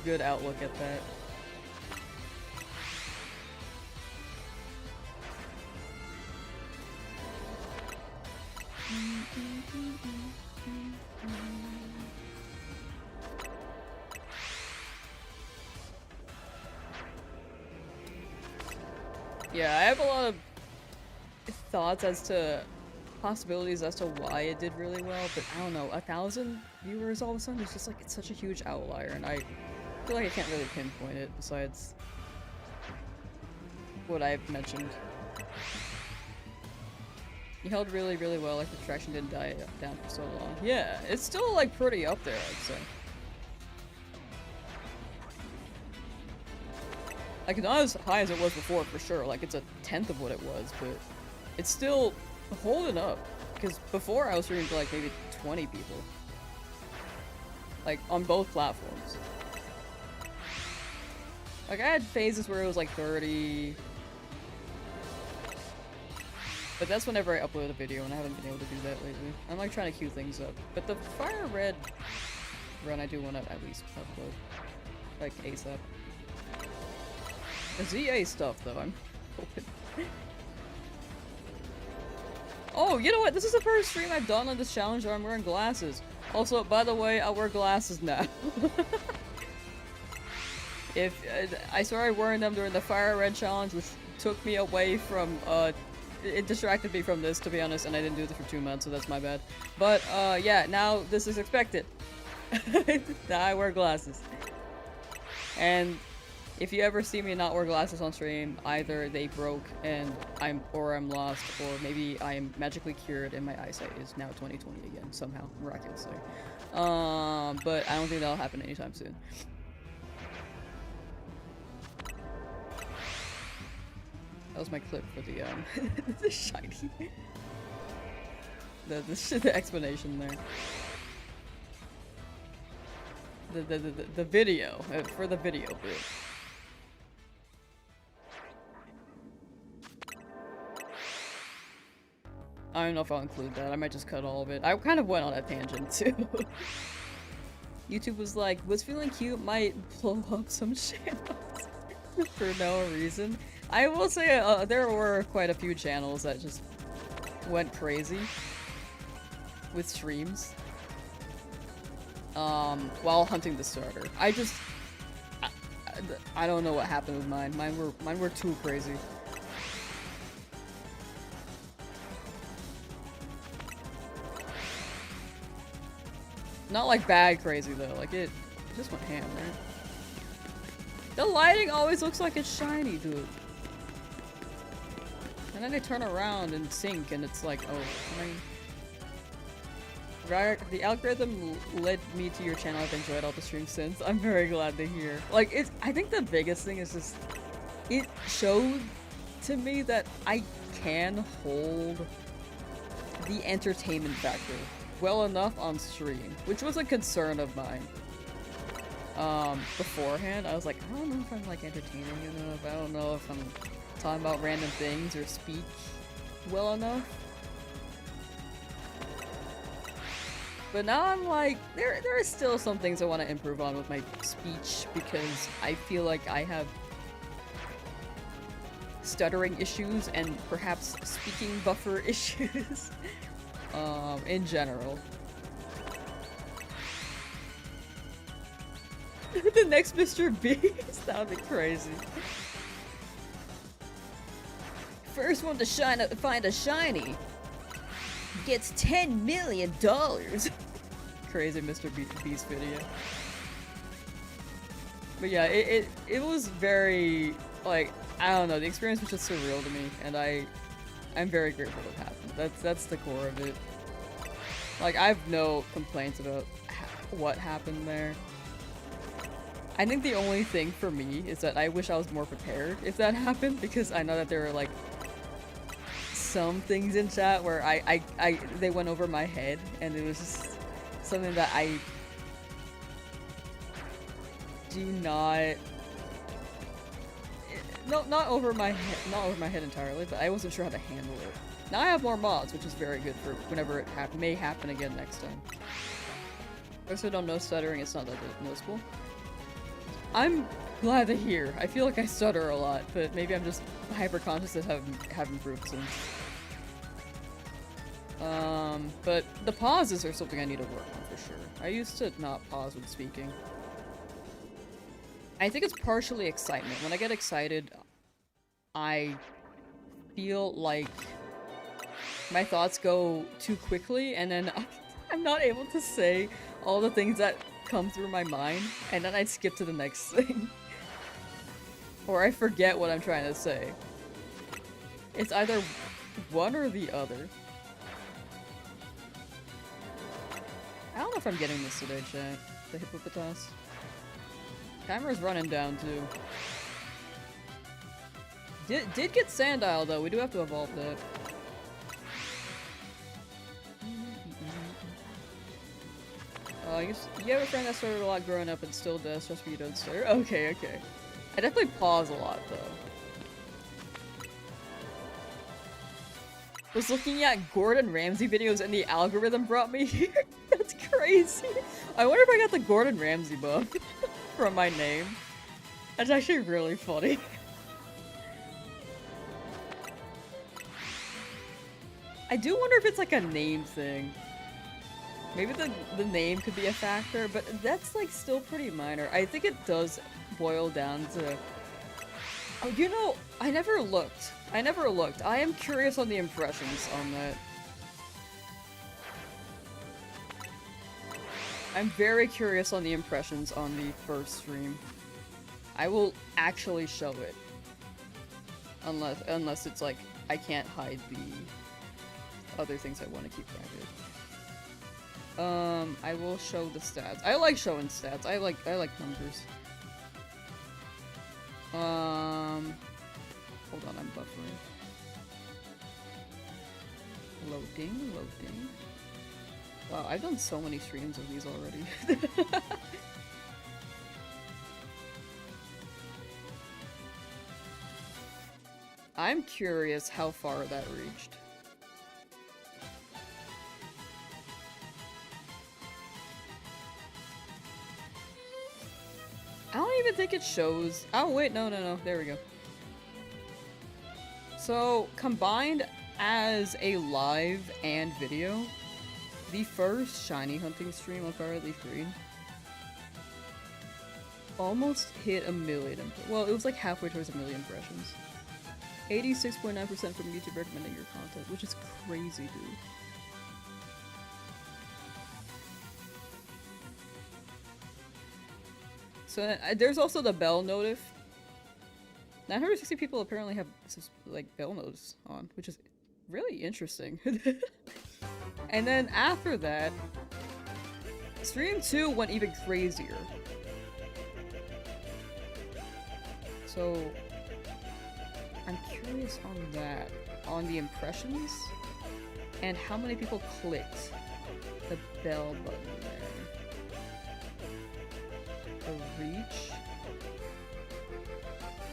good outlook at that. Yeah, I have a lot of thoughts as to possibilities as to why it did really well, but I don't know, 1,000 viewers all of a sudden is just like, it's such a huge outlier, and I feel like I can't really pinpoint it besides what I've mentioned. You held really, really well, like the traction didn't die down for so long. Yeah, it's still like pretty up there, I'd say. Like, not as high as it was before, for sure. Like, it's 1/10 of what it was, but it's still holding up. Because before I was streaming to like maybe 20 people. Like, on both platforms. Like, I had phases where it was like 30. But that's whenever I upload a video, and I haven't been able to do that lately. I'm like trying to queue things up. But the Fire Red run, I do want to at least upload. Like, ASAP. The ZA stuff, though, I'm hoping. Oh, you know what? This is the first stream I've done on this challenge where I'm wearing glasses. Also, by the way, I wear glasses now. I started wearing them during the Fire Red challenge, which took me away from, it distracted me from this, to be honest, and I didn't do this for 2 months, so that's my bad. But, yeah, now this is expected. Now I wear glasses. And if you ever see me not wear glasses on stream, either they broke and I'm lost, or maybe I am magically cured and my eyesight is now 20/20 again, somehow, miraculously. But I don't think that'll happen anytime soon. That was my clip for the the shiny, the explanation there. The video for the video bit. I don't know if I'll include that. I might just cut all of it. I kind of went on a tangent too. YouTube was like, was feeling cute, might blow up some channels for no reason. I will say there were quite a few channels that just went crazy with streams while hunting the starter. I don't know what happened with mine. Mine were too crazy. Not like bad crazy though, like it just went ham, right? The lighting always looks like it's shiny, dude. And then they turn around and sync and it's like, oh, the algorithm led me to your channel. I've enjoyed all the streams since. I'm very glad to hear. Like, I think the biggest thing is just, it showed to me that I can hold the entertainment factor well enough on stream, which was a concern of mine. Beforehand, I was like, I don't know if I'm like entertaining enough. I don't know if I'm talking about random things or speak well enough. But now I'm like, there are still some things I want to improve on with my speech because I feel like I have stuttering issues and perhaps speaking buffer issues. In general. The next Mr. Beast? That would be crazy. First one to find a shiny gets $10 million. Crazy Mr. Beast video. But yeah, it was very, like, I don't know, the experience was just surreal to me, and I'm very grateful it happened. That's the core of it. Like, I have no complaints about what happened there. I think the only thing for me is that I wish I was more prepared if that happened, because I know that there are like some things in chat where they went over my head, and it was just something that I do not. No, not over my head entirely, but I wasn't sure how to handle it. Now I have more mods, which is very good for whenever it may happen again next time. I also don't know stuttering, it's not that noticeable. I'm glad to hear. I feel like I stutter a lot, but maybe I'm just hyper-conscious that have improved since. But the pauses are something I need to work on for sure. I used to not pause when speaking. I think it's partially excitement. When I get excited, I feel like my thoughts go too quickly, and then I'm not able to say all the things that come through my mind, and then I skip to the next thing. Or I forget what I'm trying to say. It's either one or the other. I don't know if I'm getting this today, chat. The hippopotas. Timer's running down too. Did get Sandile though. We do have to evolve that. I guess you have a friend that started a lot growing up and still does, just for you don't start. Okay, okay. I definitely pause a lot, though. Was looking at Gordon Ramsay videos and the algorithm brought me here. That's crazy. I wonder if I got the Gordon Ramsay buff from my name. That's actually really funny. I do wonder if it's like a name thing. Maybe the name could be a factor, but that's like still pretty minor. I think it does boil down to... Oh, you know, I never looked. I am curious on the impressions on that. I'm very curious on the impressions on the first stream. I will actually show it. Unless it's like, I can't hide the other things I want to keep private. I will show the stats. I like showing stats. I like numbers. Hold on, I'm buffering. Loading. Wow, I've done so many streams of these already. I'm curious how far that reached. I don't even think it shows. Oh, wait, no. There we go. So, combined as a live and video, the first shiny hunting stream on Fire Leaf Green almost hit 1 million. Well, it was like halfway towards 1 million impressions. 86.9% from YouTube recommending your content, which is crazy, dude. So there's also the bell notif. 960 people apparently have like bell notice on, which is really interesting. And then after that, stream 2 went even crazier. So I'm curious on that, on the impressions, and how many people clicked the bell button there. The reach.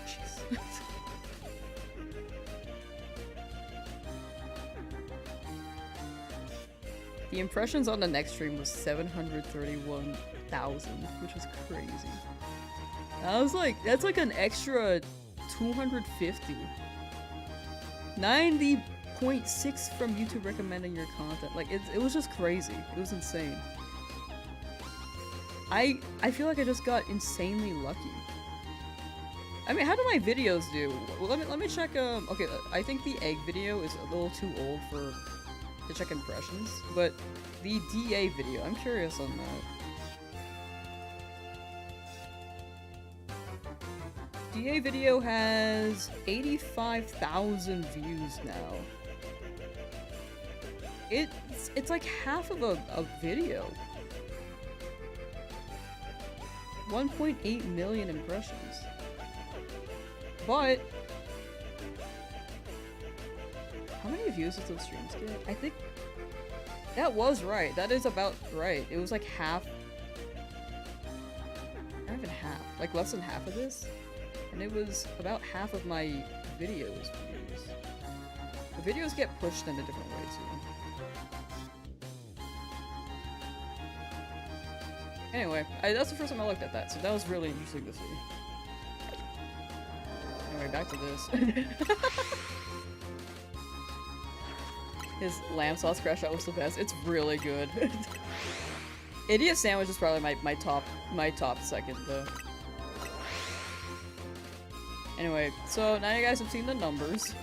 Jeez. The impressions on the next stream was 731,000, which was crazy. I was like, that's like an extra 250. 90.6 from YouTube recommending your content. Like, it was just crazy. It was insane. I feel like I just got insanely lucky. I mean, how do my videos do? Well, let me check. Okay, I think the egg video is a little too old to check impressions, but the DA video, I'm curious on that. DA video has 85,000 views now. It's like half of a video. 1.8 million impressions. But how many views does those streams get? I think that was right. That is about right. It was like half. Not even half. Like less than half of this. And it was about half of my videos views. The videos get pushed in a different way too. Anyway, that's the first time I looked at that, so that was really interesting to see. Anyway, back to this. His Lamsauce crash out was the best. It's really good. Idiot Sandwich is probably my top second though. Anyway, so now you guys have seen the numbers.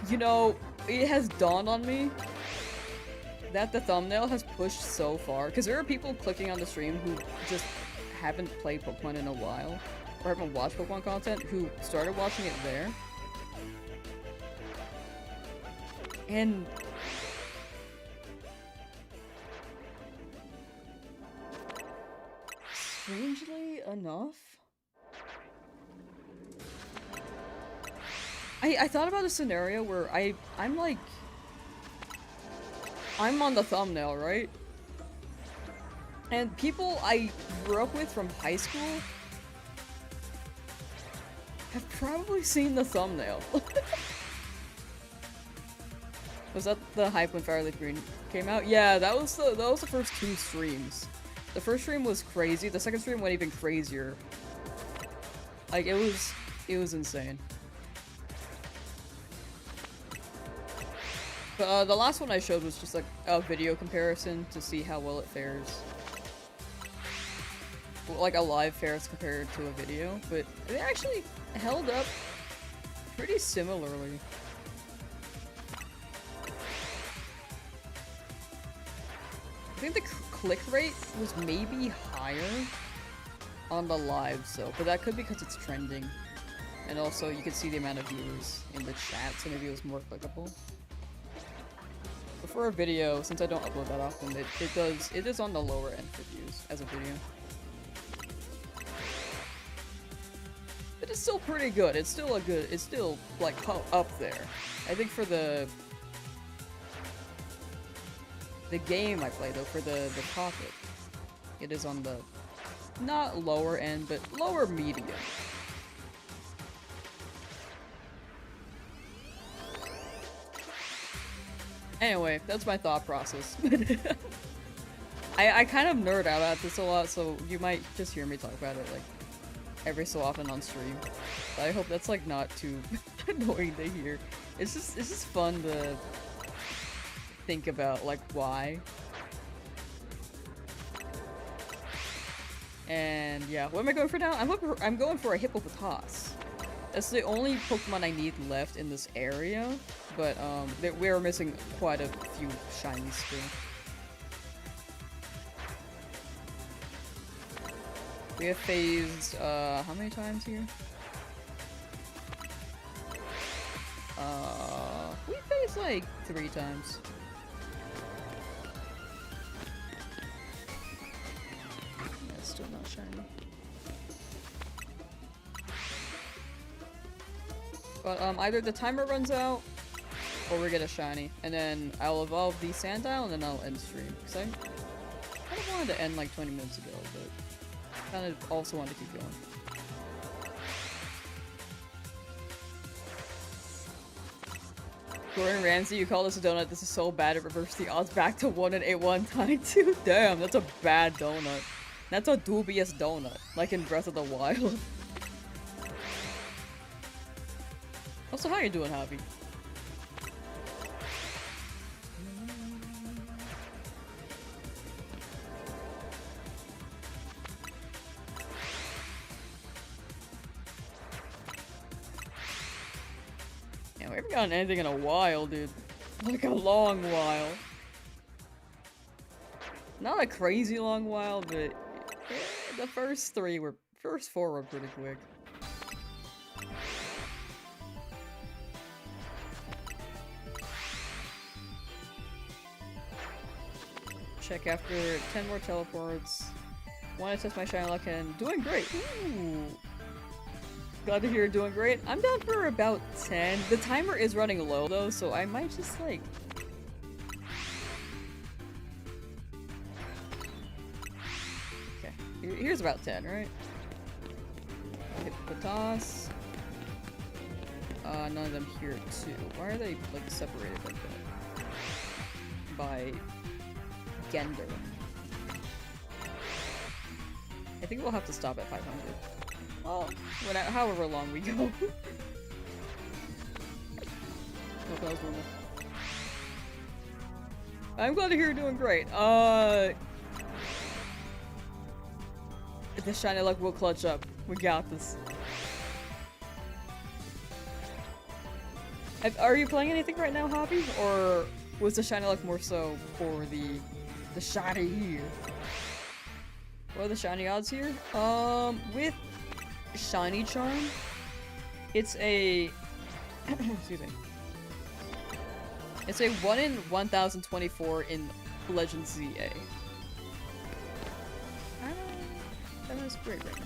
You know, it has dawned on me that the thumbnail has pushed so far, because there are people clicking on the stream who just haven't played Pokemon in a while, or haven't watched Pokemon content, who started watching it there. And strangely enough, I thought about a scenario where I'm like, I'm on the thumbnail, right? And people I grew up with from high school have probably seen the thumbnail. Was that the hype when Firelight Green came out? Yeah, that was the first 2 streams. The first stream was crazy. The second stream went even crazier. Like it was insane. But the last one I showed was just like a video comparison to see how well it fares. Like a live fares compared to a video, but it actually held up pretty similarly. I think the click rate was maybe higher on the live, but that could be because it's trending. And also you could see the amount of viewers in the chat, so maybe it was more clickable. But for a video, since I don't upload that often, it is on the lower end for views as a video. It is still pretty good. It's still like up there. I think for the game I play though, for the topic, it is on the not lower end, but lower medium. Anyway, that's my thought process. I kind of nerd out at this a lot, so you might just hear me talk about it like every so often on stream. But I hope that's like not too annoying to hear. It's just fun to think about like why. And yeah, what am I going for now? I'm going for a Hippopotas. That's the only Pokemon I need left in this area, but we're missing quite a few shinies still. We have phased how many times here? We phased like 3 times. That's still not shiny. But either the timer runs out, or we get a shiny, and then I'll evolve the Sandile, and then I'll end stream. Cause I kind of wanted to end like 20 minutes ago, but kind of also wanted to keep going. Gordon Ramsay, you call this a donut. This is so bad it reversed the odds back to 1 and 8 one time too. Damn, that's a bad donut. That's a dubious donut, like in Breath of the Wild. Also, how you doing, Javi? Yeah, we haven't gotten anything in a while, dude. Like a long while. Not a crazy long while, but the first 4 were pretty quick. Check after 10 more teleports. Want to test my shiny luck and doing great. Ooh. Glad to hear you're doing great. I'm down for about 10. The timer is running low though, so I might just like... Okay, here's about 10, right? Hippopotas. None of them here too. Why are they like separated like that? By gender. I think we'll have to stop at 500. Well, however long we go. Nope, that was normal. I'm glad to hear you're doing great. The shiny luck will clutch up. We got this. Are you playing anything right now, Hobby? Or was the shiny luck more so for the shiny here? What are the shiny odds here? With Shiny Charm, it's a excuse me. It's a 1 in 1024 in Legend ZA. That is great right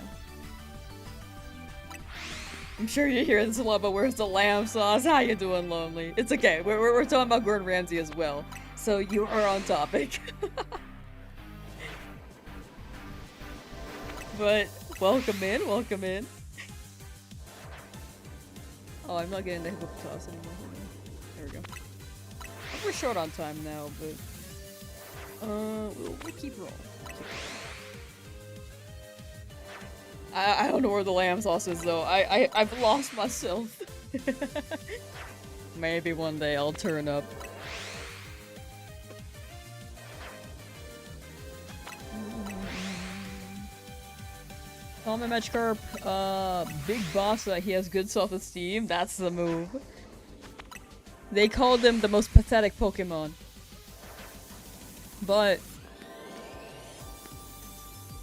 now. I'm sure you hear this a lot, but where's the Lamsauce? How you doing, lonely? It's okay. We're talking about Gordon Ramsay as well, so you are on topic. But welcome in, welcome in. Oh, I'm not getting the hippopotamus anymore. There we go. We're short on time now, but we'll keep rolling. I don't know where the Lamsauce is though. I've lost myself. Maybe one day I'll turn up. Call my Magikarp, big boss that he has good self-esteem. That's the move. They called him the most pathetic Pokemon. But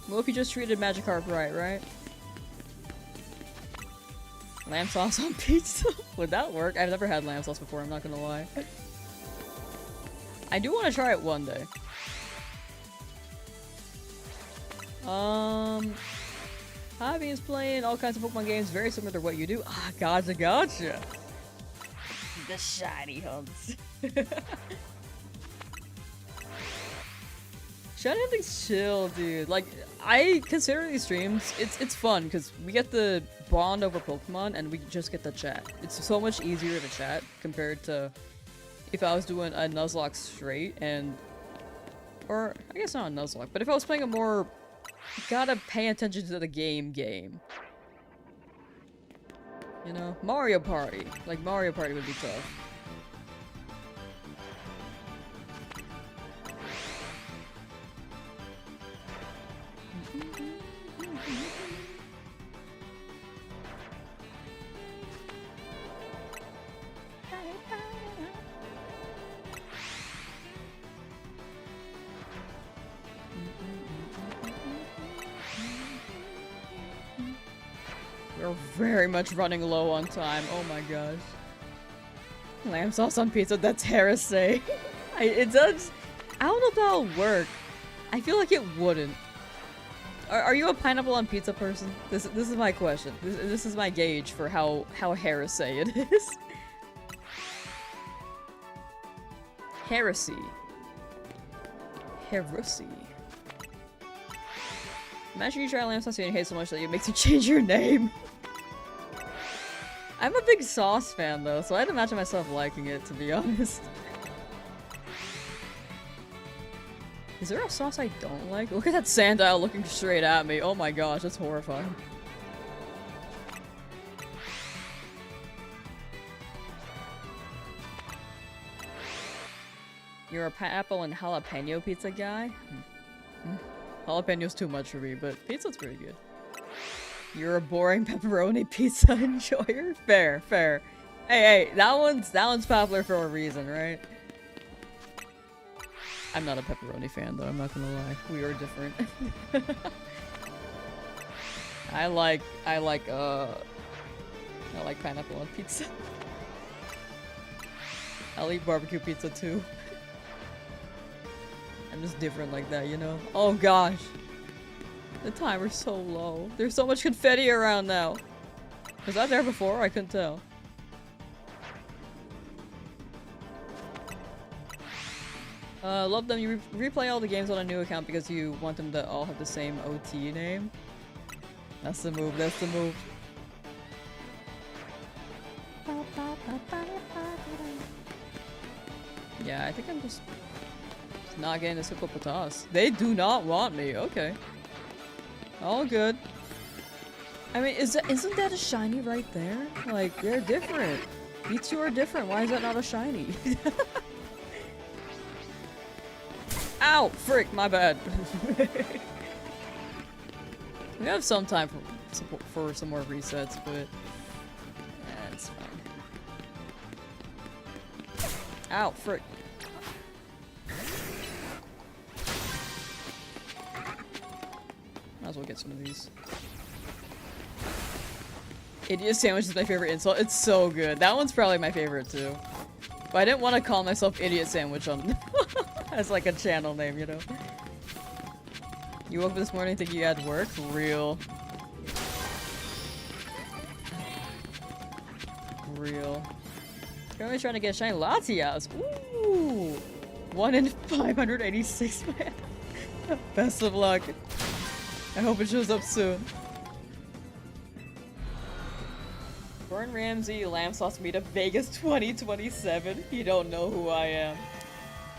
what if you just treated Magikarp right? Lamsauce on pizza? Would that work? I've never had Lamsauce before, I'm not gonna lie. I do want to try it one day. Javi is playing all kinds of Pokemon games very similar to what you do. Ah, gotcha. The shiny hunts. Shiny hunting's chill, dude. Like, I consider these streams, it's fun because we get the bond over Pokemon and we just get to chat. It's so much easier to chat compared to if I was doing a Nuzlocke straight or I guess not a Nuzlocke, but if I was playing a more gotta pay attention to the game. You know? Mario Party. Like, Mario Party would be tough. We're very much running low on time. Oh my gosh. Lamsauce on pizza, that's heresy. It does. I don't know if that'll work. I feel like it wouldn't. Are you a pineapple on pizza person? This is my question. This is my gauge for how heresy it is. Heresy. Imagine you try Lamsauce and you hate so much that it makes you change your name. I'm a big sauce fan though, so I'd imagine myself liking it, to be honest. Is there a sauce I don't like? Look at that Sandile looking straight at me. Oh my gosh, that's horrifying. You're a pineapple and jalapeno pizza guy? Jalapeno's too much for me, but pizza's pretty good. You're a boring pepperoni pizza enjoyer? Fair. Hey, that one's popular for a reason, right? I'm not a pepperoni fan though, I'm not gonna lie. We are different. I like pineapple on pizza. I'll eat barbecue pizza too. I'm just different like that, you know? Oh gosh. The timer's so low. There's so much confetti around now. Was that there before? I couldn't tell. Love them. You replay all the games on a new account because you want them to all have the same OT name. That's the move. Yeah, I think I'm just not getting this hippopotamus. They do not want me. Okay. All good. I mean, isn't that a shiny right there? Like, they're different. These two are different. Why is that not a shiny? Ow! Frick, my bad. We have some time for some more resets, but it's fine. Ow! Frick. Might as well get some of these. Idiot sandwich is my favorite insult. It's so good. That one's probably my favorite too. But I didn't want to call myself Idiot Sandwich on as like a channel name, you know? You woke up this morning thinking you had work? Real. real. Currently trying to get shiny Latias. Ooh! 1 in 586, man. Best of luck. I hope it shows up soon. Gordon Ramsay, Lamsauce meet up Vegas 2027. You don't know who I am.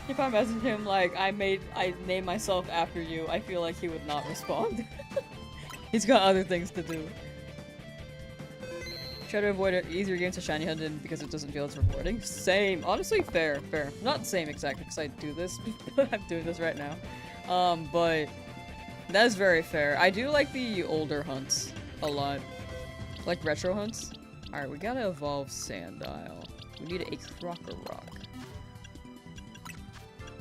If I message him like, I named myself after you, I feel like he would not respond. He's got other things to do. Try to avoid easier games to shiny hunting because it doesn't feel as rewarding. Same. Honestly, fair. Not same exactly because I do this. I'm doing this right now. But that is very fair. I do like the older hunts a lot. Like retro hunts. Alright, we gotta evolve Sandile. We need a Rock.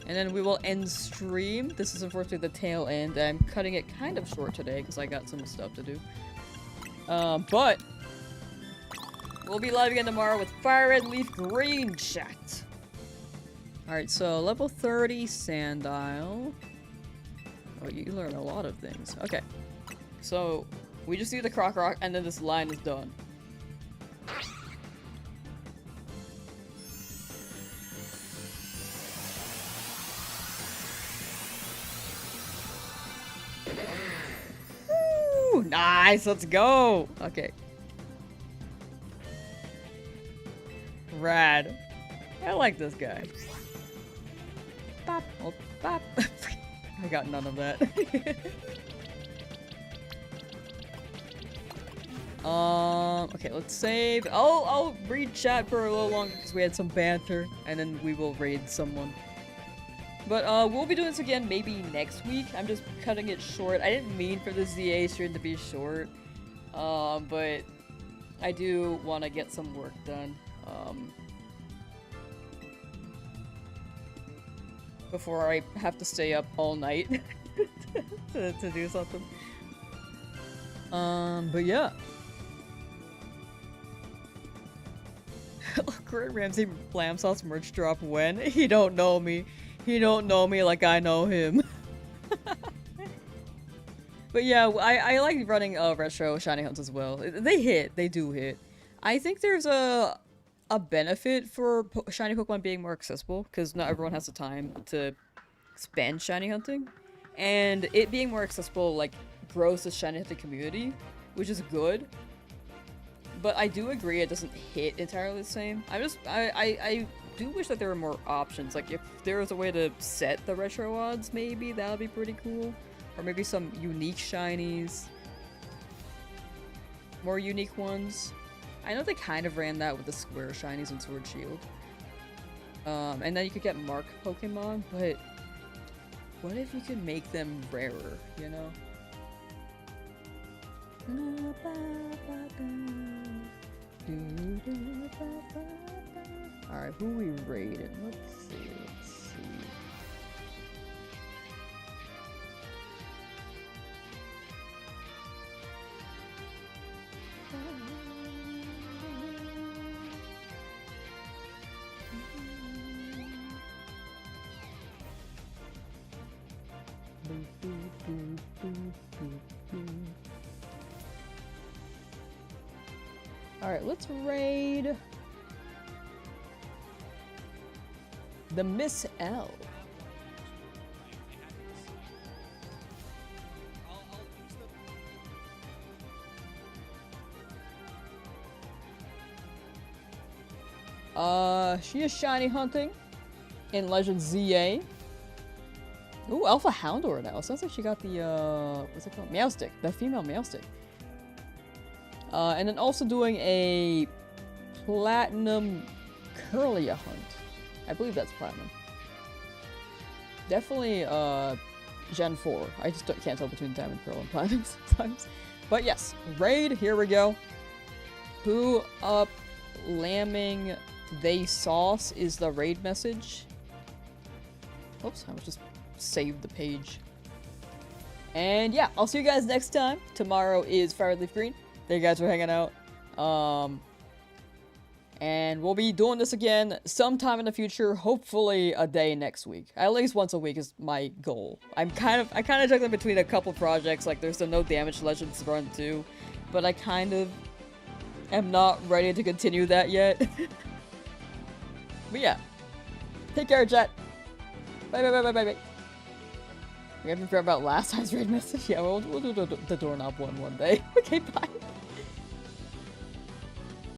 And then we will end stream. This is unfortunately the tail end. I'm cutting it kind of short today because I got some stuff to do. But we'll be live again tomorrow with Fire Red Leaf Green chat. Alright, so level 30 Sandile. Oh, you learn a lot of things. Okay. So we just do the Rock and then this line is done. Woo! Nice, let's go! Okay. Rad. I like this guy. Bop, oh, bop. I got none of that. Okay, let's save. I'll read chat for a little longer because we had some banter, and then we will raid someone. But we'll be doing this again maybe next week. I'm just cutting it short. I didn't mean for the ZA stream to be short, but I do want to get some work done. Before I have to stay up all night to do something. But yeah. Gordon Ramsay Lamsauce merch drop when? He don't know me. He don't know me like I know him. But yeah, I like running retro shiny hunts as well. They hit. They do hit. I think there's a benefit for shiny Pokemon being more accessible because not everyone has the time to spend shiny hunting, and it being more accessible like grows the shiny hunting community, which is good. But I do agree it doesn't hit entirely the same. I do wish that there were more options. Like if there was a way to set the retro odds, maybe that would be pretty cool, or maybe some unique shinies, more unique ones. I know they kind of ran that with the square shinies in Sword Shield. And then you could get mark Pokemon, but what if you could make them rarer, you know? Alright, who we rated? Let's see. Alright, let's raid the Miss L. She is shiny hunting in Legend ZA. Ooh, Alpha Houndor now. Sounds like she got the, what's it called? Meowstick. The female Meowstick. And then also doing a Platinum Curlia hunt. I believe that's Platinum. Definitely, Gen 4. I just can't tell between Diamond, Pearl, and Platinum sometimes. But yes, raid, here we go. Who up lambing they sauce is the raid message. Oops, I was just saved the page. And yeah, I'll see you guys next time. Tomorrow is Fire Leaf Green. Thank you guys for hanging out. And we'll be doing this again sometime in the future. Hopefully a day next week. At least once a week is my goal. I kind of juggling between a couple projects. Like there's the No Damage Legends run too, but I kind of am not ready to continue that yet. But yeah. Take care, chat. Bye bye bye bye bye bye. We haven't figured about last time's raid message. Yeah, we'll do the doorknob one day. Okay, bye.